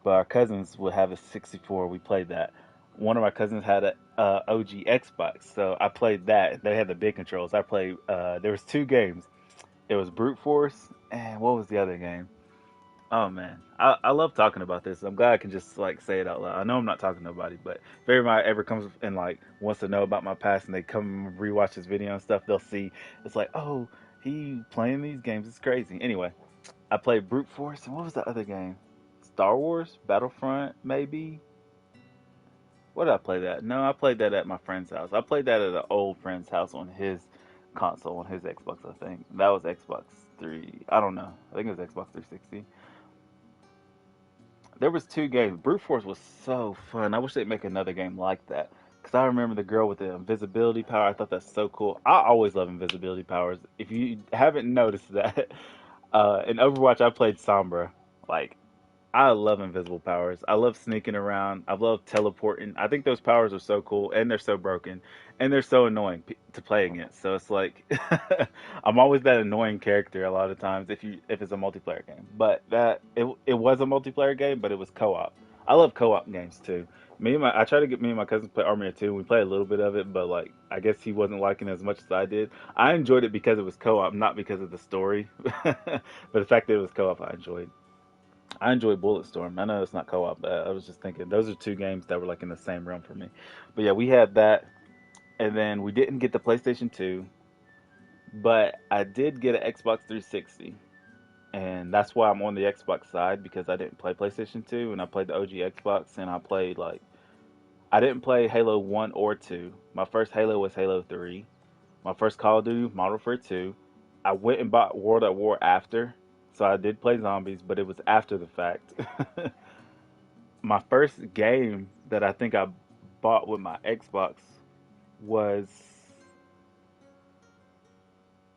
But our cousins would have a 64. We played that. One of my cousins had a OG Xbox, so I played that. They had the big controls. I played. There was 2 games. It was Brute Force, and what was the other game? Oh man, I love talking about this. I'm glad I can just like say it out loud. I know I'm not talking to nobody, but if anybody ever comes and like wants to know about my past and they come and rewatch this video and stuff, they'll see it's like, oh, he playing these games. It's crazy. Anyway, I played Brute Force, and what was the other game? Star Wars Battlefront, maybe. What did I play that? No, I played that at my friend's house. I played that at an old friend's house on his console, on his Xbox, I think. That was Xbox 3. I don't know. I think it was Xbox 360. There was 2 games. Brute Force was so fun. I wish they'd make another game like that. Because I remember the girl with the invisibility power. I thought that's so cool. I always love invisibility powers. If you haven't noticed that, in Overwatch I played Sombra. Like, I love invisible powers. I love sneaking around. I love teleporting. I think those powers are so cool, and they're so broken, and they're so annoying to play against. So it's like I'm always that annoying character a lot of times if it's a multiplayer game. But it was a multiplayer game, but it was co-op. I love co-op games too. I tried to get me and my cousins to play Army of Two. We played a little bit of it, but like I guess he wasn't liking it as much as I did. I enjoyed it because it was co-op, not because of the story. But the fact that it was co-op, I enjoyed. I enjoy Bulletstorm. I know it's not co-op, but I was just thinking those are 2 games that were like in the same realm for me. But yeah, we had that, and then we didn't get the PlayStation 2, but I did get an Xbox 360, and that's why I'm on the Xbox side because I didn't play PlayStation 2, and I played the OG Xbox, and I didn't play Halo 1 or 2. My first Halo was Halo 3. My first Call of Duty, Modern Warfare 2. I went and bought World at War after, so I did play zombies, but it was after the fact. My first game that I think I bought with my Xbox was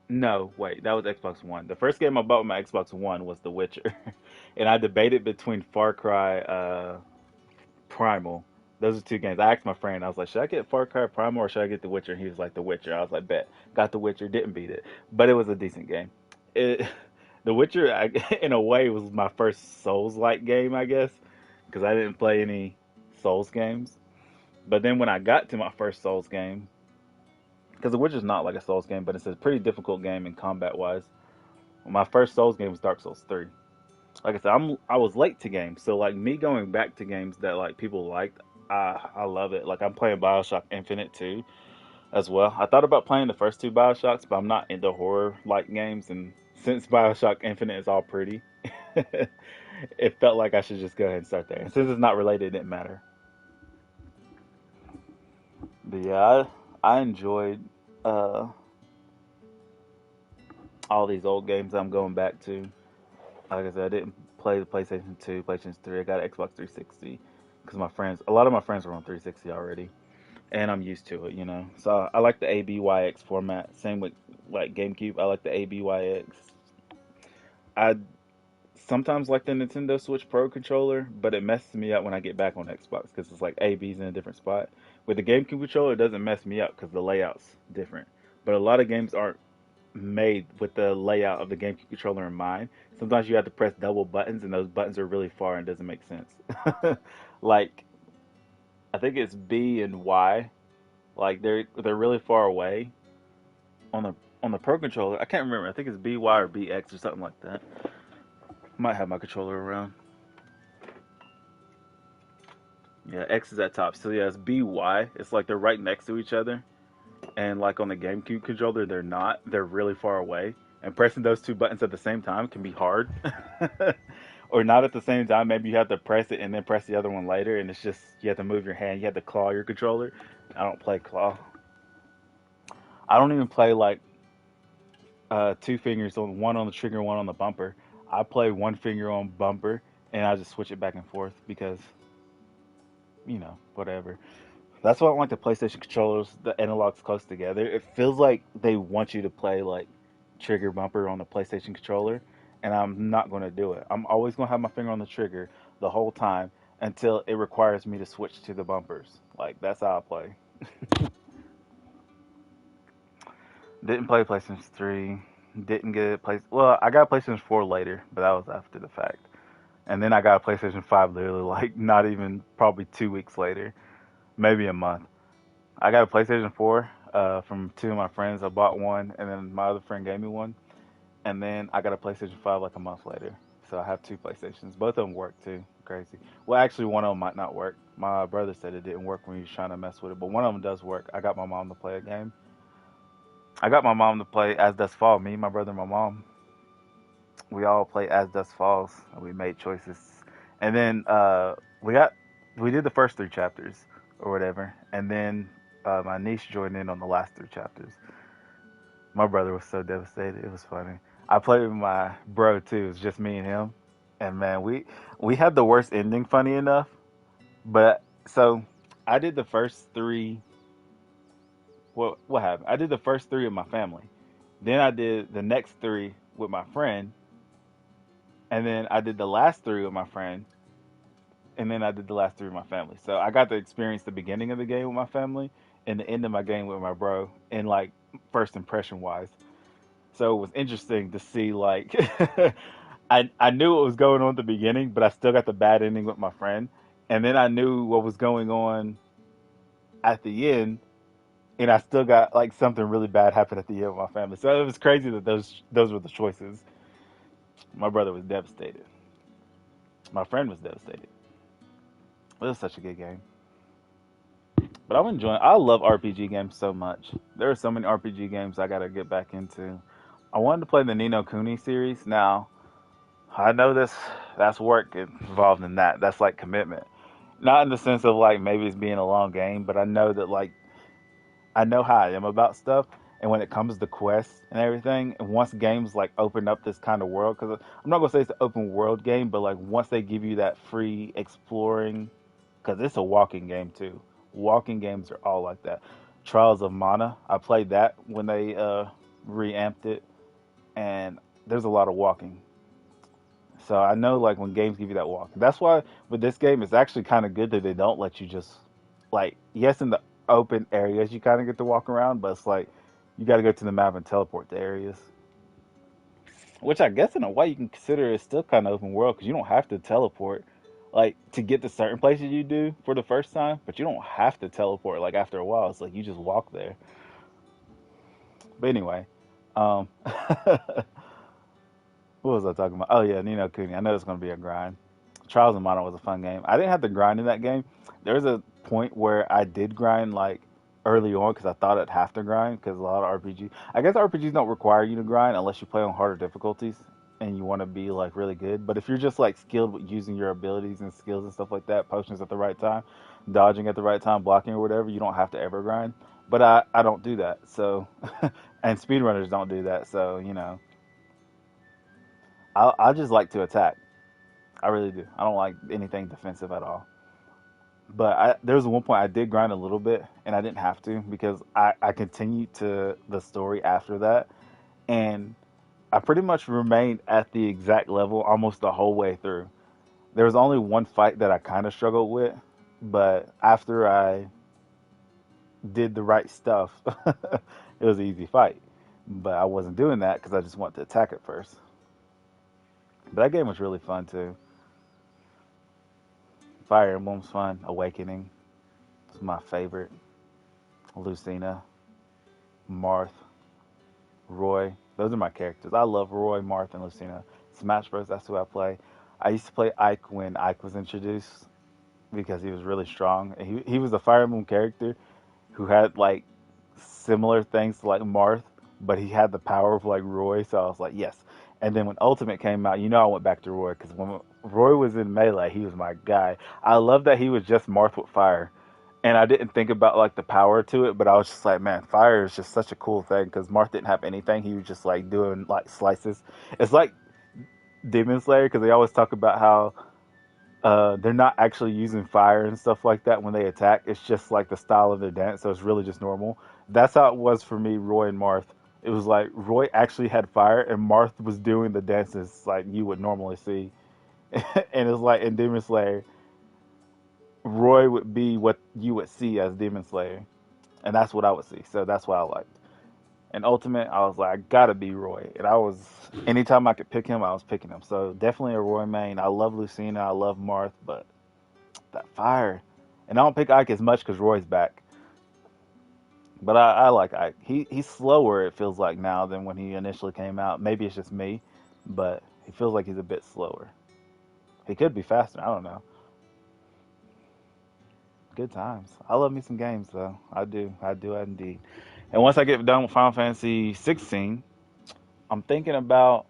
no, wait, that was Xbox One. The first game I bought with my Xbox One was The Witcher, and I debated between Far Cry Primal. Those are two games. I asked my friend, I was like, should I get Far Cry Primal or should I get The Witcher? And he was like, The Witcher. I was like, bet. Got The Witcher, didn't beat it, but it was a decent game. It, The Witcher, in a way, was my first Souls-like game, I guess, because I didn't play any Souls games. But then when I got to my first Souls game, because The Witcher's not like a Souls game, but it's a pretty difficult game in combat-wise. My first Souls game was Dark Souls 3. Like I said, I was late to games, so like me going back to games that like people liked, I love it. Like I'm playing Bioshock Infinite too, as well. I thought about playing the first two Bioshocks, but I'm not into horror like games, and since Bioshock Infinite is all pretty, it felt like I should just go ahead and start there. And since it's not related, it didn't matter. But yeah, I enjoyed uh, all these old games I'm going back to. Like I said, I didn't play the PlayStation 2, PlayStation 3. I got an Xbox 360 because a lot of my friends were on 360 already, and I'm used to it, you know. So I like the ABYX format. Same with like GameCube. I like the ABYX. I sometimes like the Nintendo Switch Pro controller, but it messes me up when I get back on Xbox because it's like AB's in a different spot. With the GameCube controller, it doesn't mess me up because the layout's different. But a lot of games aren't made with the layout of the GameCube controller in mind. Sometimes you have to press double buttons, and those buttons are really far and it doesn't make sense. Like I think it's B and Y. Like they're really far away on the Pro controller. I can't remember. I think it's BY or BX or something like that. Might have my controller around. Yeah, X is at top. So yeah, it's BY. It's like they're right next to each other. And like on the GameCube controller, they're not. They're really far away. And pressing those two buttons at the same time can be hard. Or not at the same time. Maybe you have to press it and then press the other one later, and it's just you have to move your hand. You have to claw your controller. I don't play claw. I don't even play like two fingers on one on the trigger, one on the bumper. I play one finger on bumper, and I just switch it back and forth because whatever. That's why I like the PlayStation controllers, the analogs close together. It feels like they want you to play like trigger bumper on the PlayStation controller, and I'm not going to do it. I'm always going to have my finger on the trigger the whole time until it requires me to switch to the bumpers. Like that's how I play. Didn't play PlayStation 3. Didn't get a place. Well, I got a PlayStation 4 later, but that was after the fact. And then I got a PlayStation 5 literally like not even probably 2 weeks later, maybe a month. I got a PlayStation 4 from two of my friends. I bought one, and then my other friend gave me one. And then I got a PlayStation 5 like a month later. So I have two PlayStations. Both of them work too. Crazy. Well, actually, one of them might not work. My brother said it didn't work when he was trying to mess with it, but one of them does work. I got my mom to play a game. I got my mom to play As Dusk Fall. Me, my brother, and my mom. We all play As Dusk Falls, and we made choices. And then we did the first three chapters or whatever, and then my niece joined in on the last three chapters. My brother was so devastated. It was funny. I played with my bro too. It was just me and him, and man, we had the worst ending. Funny enough, but so I did the first three. What happened? I did the first three with my family. Then I did the next three with my friend, and then I did the last three with my friend, and then I did the last three with my family. So I got to experience the beginning of the game with my family and the end of my game with my bro, and like first impression wise. So it was interesting to see like I knew what was going on at the beginning, but I still got the bad ending with my friend, and then I knew what was going on at the end, and I still got like something really bad happened at the end with my family. So it was crazy that those were the choices. My brother was devastated. My friend was devastated. It was such a good game. But I'm enjoying. I love RPG games so much. There are so many RPG games I gotta get back into. I wanted to play the Ni no Kuni series. Now, I know that's work involved in that. That's like commitment. Not in the sense of like maybe it's being a long game, but I know that like I know how I am about stuff. And when it comes to quests and everything, and once games like open up this kind of world, because I'm not gonna say it's an open world game, but like once they give you that free exploring, because it's a walking game too. Walking games are all like that. Trials of Mana, I played that when they reamped it, and there's a lot of walking. So I know like when games give you that walk. That's why with this game it's actually kind of good that they don't let you just like yes in the open areas you kind of get to walk around, but it's like you got to go to the map and teleport to areas. Which I guess in a way you can consider is still kind of open world because you don't have to teleport. Like to get to certain places you do for the first time, but you don't have to teleport. Like after a while, it's like you just walk there. But anyway, what was I talking about? Oh yeah, Nino Kuni. I know it's going to be a grind. Trials of Mana was a fun game. I didn't have to grind in that game. There was a point where I did grind like early on because I thought I'd have to grind because a lot of RPG. I guess RPGs don't require you to grind unless you play on harder difficulties and you want to be like really good. But if you're just like skilled with using your abilities and skills and stuff like that, potions at the right time, dodging at the right time, blocking or whatever, you don't have to ever grind. But I don't do that. So and speedrunners don't do that. So you know, I just like to attack. I really do. I don't like anything defensive at all. But there was one point I did grind a little bit, and I didn't have to because I continued to the story after that, and I pretty much remained at the exact level almost the whole way through. There was only one fight that I kind of struggled with, but after I did the right stuff, it was an easy fight. But I wasn't doing that because I just wanted to attack it first. But that game was really fun too. Fire Emblem's fun. Awakening is my favorite. Lucina, Marth, Roy. Those are my characters. I love Roy, Marth, and Lucina. Smash Bros. That's who I play. I used to play Ike when Ike was introduced because he was really strong. He was a Fire Emblem character who had like similar things to like Marth, but he had the power of like Roy. So I was like, yes. And then when Ultimate came out, you know, I went back to Roy because when Roy was in Melee, he was my guy. I love that he was just Marth with fire. And I didn't think about like the power to it, but I was just like, man, fire is just such a cool thing because Marth didn't have anything. He was just like doing like slices. It's like Demon Slayer because they always talk about how they're not actually using fire and stuff like that when they attack. It's just like the style of their dance, so it's really just normal. That's how it was for me, Roy and Marth. It was like Roy actually had fire, and Marth was doing the dances like you would normally see. And it's like in Demon Slayer, Roy would be what you would see as Demon Slayer, and that's what I would see. So that's what I liked. And Ultimate, I was like, I gotta be Roy. And I was, anytime I could pick him, I was picking him. So definitely a Roy main. I love Lucina, I love Marth, but that fire. And I don't pick Ike as much because Roy's back. But I like Ike. He's slower, it feels like now, than when he initially came out. Maybe it's just me, but he feels like he's a bit slower. He could be faster, I don't know. Good times. I love me some games, though. I do. I do indeed. And once I get done with Final Fantasy 16, I'm thinking about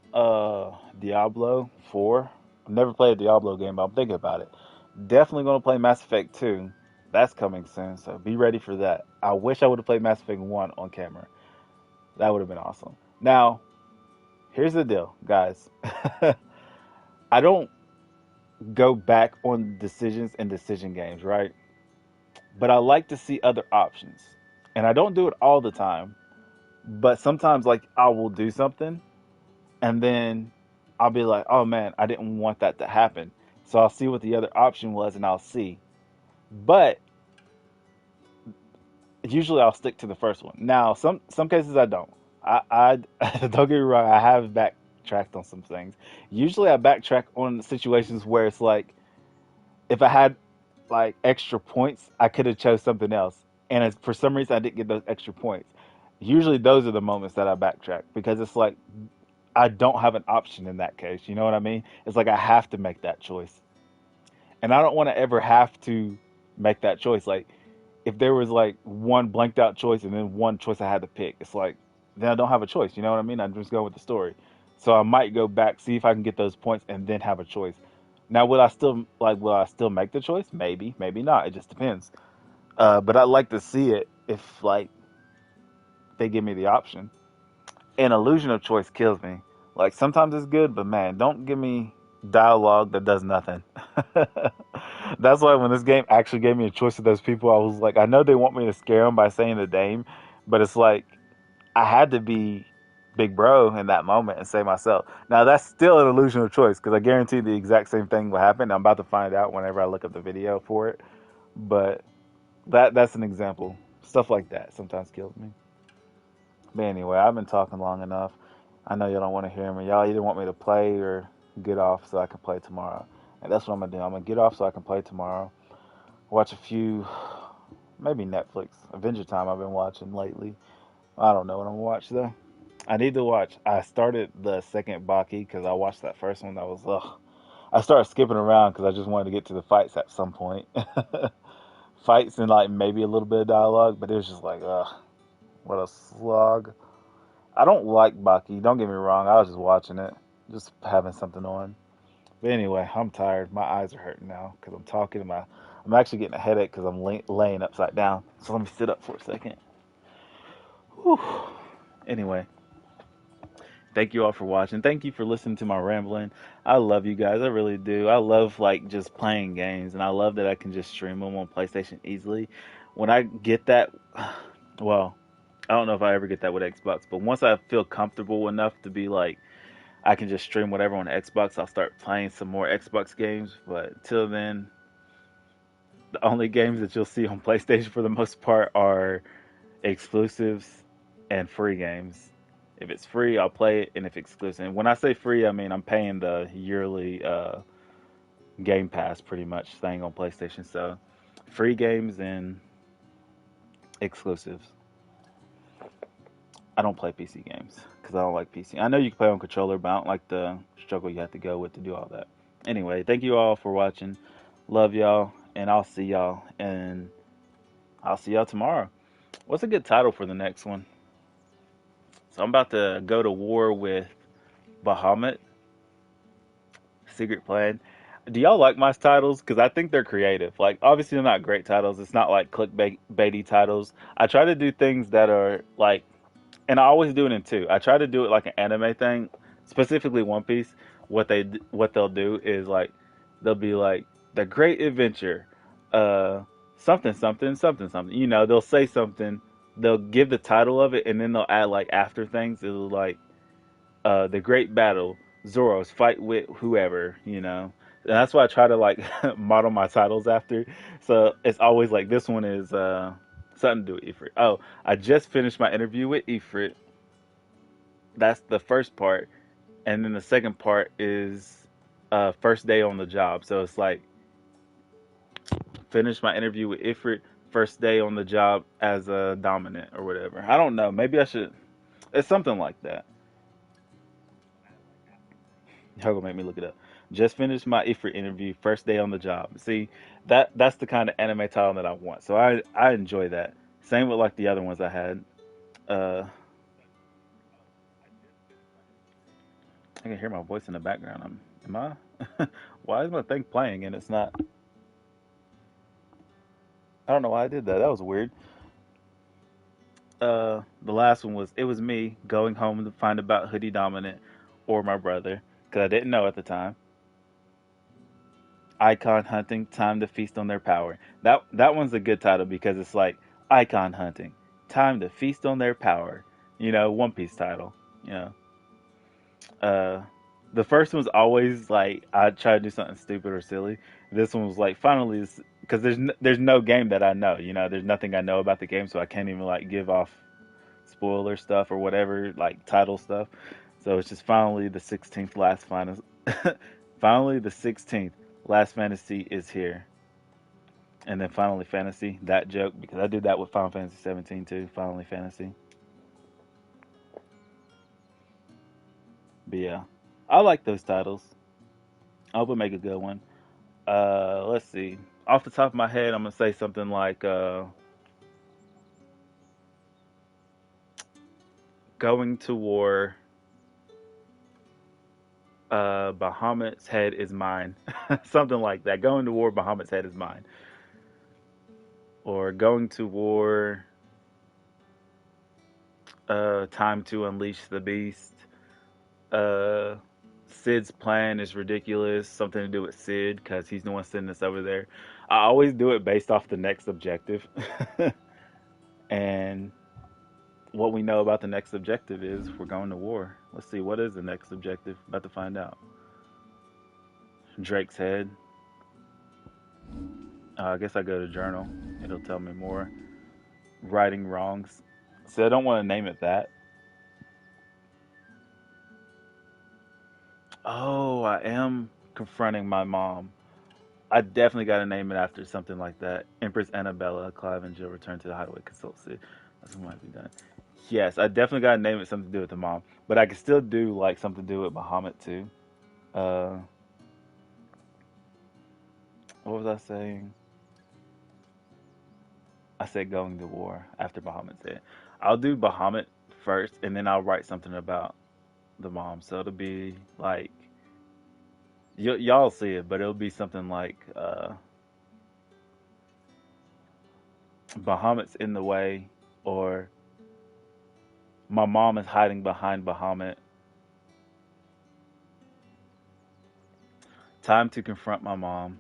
Diablo 4. I've never played a Diablo game, but I'm thinking about it. Definitely going to play Mass Effect 2. That's coming soon, so be ready for that. I wish I would have played Mass Effect 1 on camera. That would have been awesome. Now, here's the deal, guys. I don't go back on decisions in decision games, right? But I like to see other options. And I don't do it all the time, but sometimes like I will do something and then I'll be like, oh man, I didn't want that to happen. So I'll see what the other option was and I'll see. But usually I'll stick to the first one. Now, some cases I don't. I don't get me wrong, I have backtracked on some things. Usually I backtrack on situations where it's like if I had like extra points, I could have chose something else. And for some reason I didn't get those extra points. Usually those are the moments that I backtrack because it's like I don't have an option in that case. You know what I mean? It's like I have to make that choice. And I don't want to ever have to make that choice. Like if there was like one blanked out choice and then one choice I had to pick, it's like then I don't have a choice. You know what I mean? I'm just going with the story. So I might go back, see if I can get those points, and then have a choice. Now, will I still make the choice? Maybe, maybe not. It just depends. But I'd like to see it if like they give me the option. An illusion of choice kills me. Like sometimes it's good, but man, don't give me dialogue that does nothing. That's why when this game actually gave me a choice of those people, I was like, I know they want me to scare them by saying the name, but it's like I had to be big bro in that moment and say myself. Now that's still an illusion of choice because I guarantee the exact same thing will happen. I'm about to find out whenever I look up the video for it, but that's an example. Stuff like that sometimes kills me. But anyway, I've been talking long enough. I know y'all don't want to hear me. Y'all either want me to play or get off so I can play tomorrow. And that's what I'm gonna do. I'm gonna get off so I can play tomorrow. Watch a few, maybe Netflix. Adventure Time I've been watching lately. I don't know what I'm gonna watch though. I need to watch. I started the second Baki because I watched that first one. That was ugh. I started skipping around because I just wanted to get to the fights at some point. Fights and like maybe a little bit of dialogue, but it was just like ugh, what a slog. I don't like Baki. Don't get me wrong. I was just watching it, just having something on. But anyway, I'm tired. My eyes are hurting now because I'm talking. I'm actually getting a headache because I'm laying upside down. So let me sit up for a second. Whew. Anyway, thank you all for watching. Thank you for listening to my rambling. I love you guys. I really do. I love like just playing games, and I love that I can just stream them on PlayStation easily. When I get that, well, I don't know if I ever get that with Xbox, but once I feel comfortable enough to be like I can just stream whatever on Xbox, I'll start playing some more Xbox games. But till then, the only games that you'll see on PlayStation for the most part are exclusives and free games. If it's free, I'll play it, and if exclusive, and when I say free, I mean I'm paying the yearly Game Pass pretty much thing on PlayStation. So, free games and exclusives. I don't play PC games because I don't like PC. I know you can play on controller, but I don't like the struggle you have to go with to do all that. Anyway, thank you all for watching. Love y'all, and I'll see y'all tomorrow. What's a good title for the next one? So I'm about to go to war with Bahamut. Secret Plan. Do y'all like my titles? Because I think they're creative. Like, obviously, they're not great titles. It's not like clickbaity titles. I try to do things that are like, and I always do it in two. I try to do it like an anime thing, specifically One Piece. What they'll do is like they'll be like the Great Adventure, something something something something. You know, they'll say something. They'll give the title of it, and then they'll add like after things. It'll like the Great Battle, Zoros fight with whoever, you know. And that's why I try to like model my titles after. So it's always like this one is something to do with Ifrit. Oh, I just finished my interview with Ifrit. That's the first part, and then the second part is first day on the job. So it's like finish my interview with Ifrit, first day on the job as a dominant or whatever. I don't know. Maybe I should. It's something like that. Y'all gonna make me look it up. Just finished my Ifrit interview, first day on the job. See, that's the kind of anime title that I want. So I enjoy that. Same with like the other ones I had. Uh, I can hear my voice in the background. Am I? Why is my thing playing and it's not? I don't know why I did that. That was weird. The last one was it was me going home to find about Hoodie Dominant or my brother because I didn't know at the time. Icon hunting, time to feast on their power. That one's a good title because it's like icon hunting, time to feast on their power. You know, One Piece title. You know, uh, the first one's always like I try to do something stupid or silly. This one was like finally because there's no game that I know. You know, there's nothing I know about the game, so I can't even like give off spoiler stuff or whatever like title stuff. So it's just finally the 16th last final. Finally, the 16th Last Fantasy is here. And then Finally Fantasy, that joke, because I did that with Final Fantasy 17 too, Finally Fantasy. But yeah, I like those titles. I hope we make a good one. Let's see. Off the top of my head, I'm gonna say something like going to war. Bahamut's head is mine. Something like that. Going to war. Bahamut's head is mine. Or going to war. Time to unleash the beast. Sid's plan is ridiculous. Something to do with Sid because he's the one sending us over there. I always do it based off the next objective. And what we know about the next objective is we're going to war. Let's see, what is the next objective? About to find out. Drake's Head. I guess I go to journal. It'll tell me more. Righting wrongs. So I don't want to name it that. Oh, I am confronting my mom. I definitely got to name it after something like that. Empress Annabella, Clive and Jill return to the hideaway consultancy. That's what might be done. Yes, I definitely got to name it something to do with the mom. But I can still do like something to do with Muhammad too. What was I saying? I said going to war after Bahamut said. I'll do Bahamut first, and then I'll write something about the mom. So it'll be like y'all see it, but it'll be something like Bahamut's in the way, or my mom is hiding behind Bahamut. Time to confront my mom.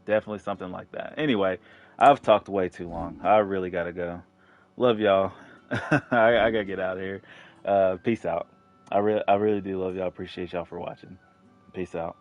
Definitely something like that. Anyway, I've talked way too long. I really gotta go. Love y'all. I gotta get out of here. Peace out. I really do love y'all. Appreciate y'all for watching. Peace out.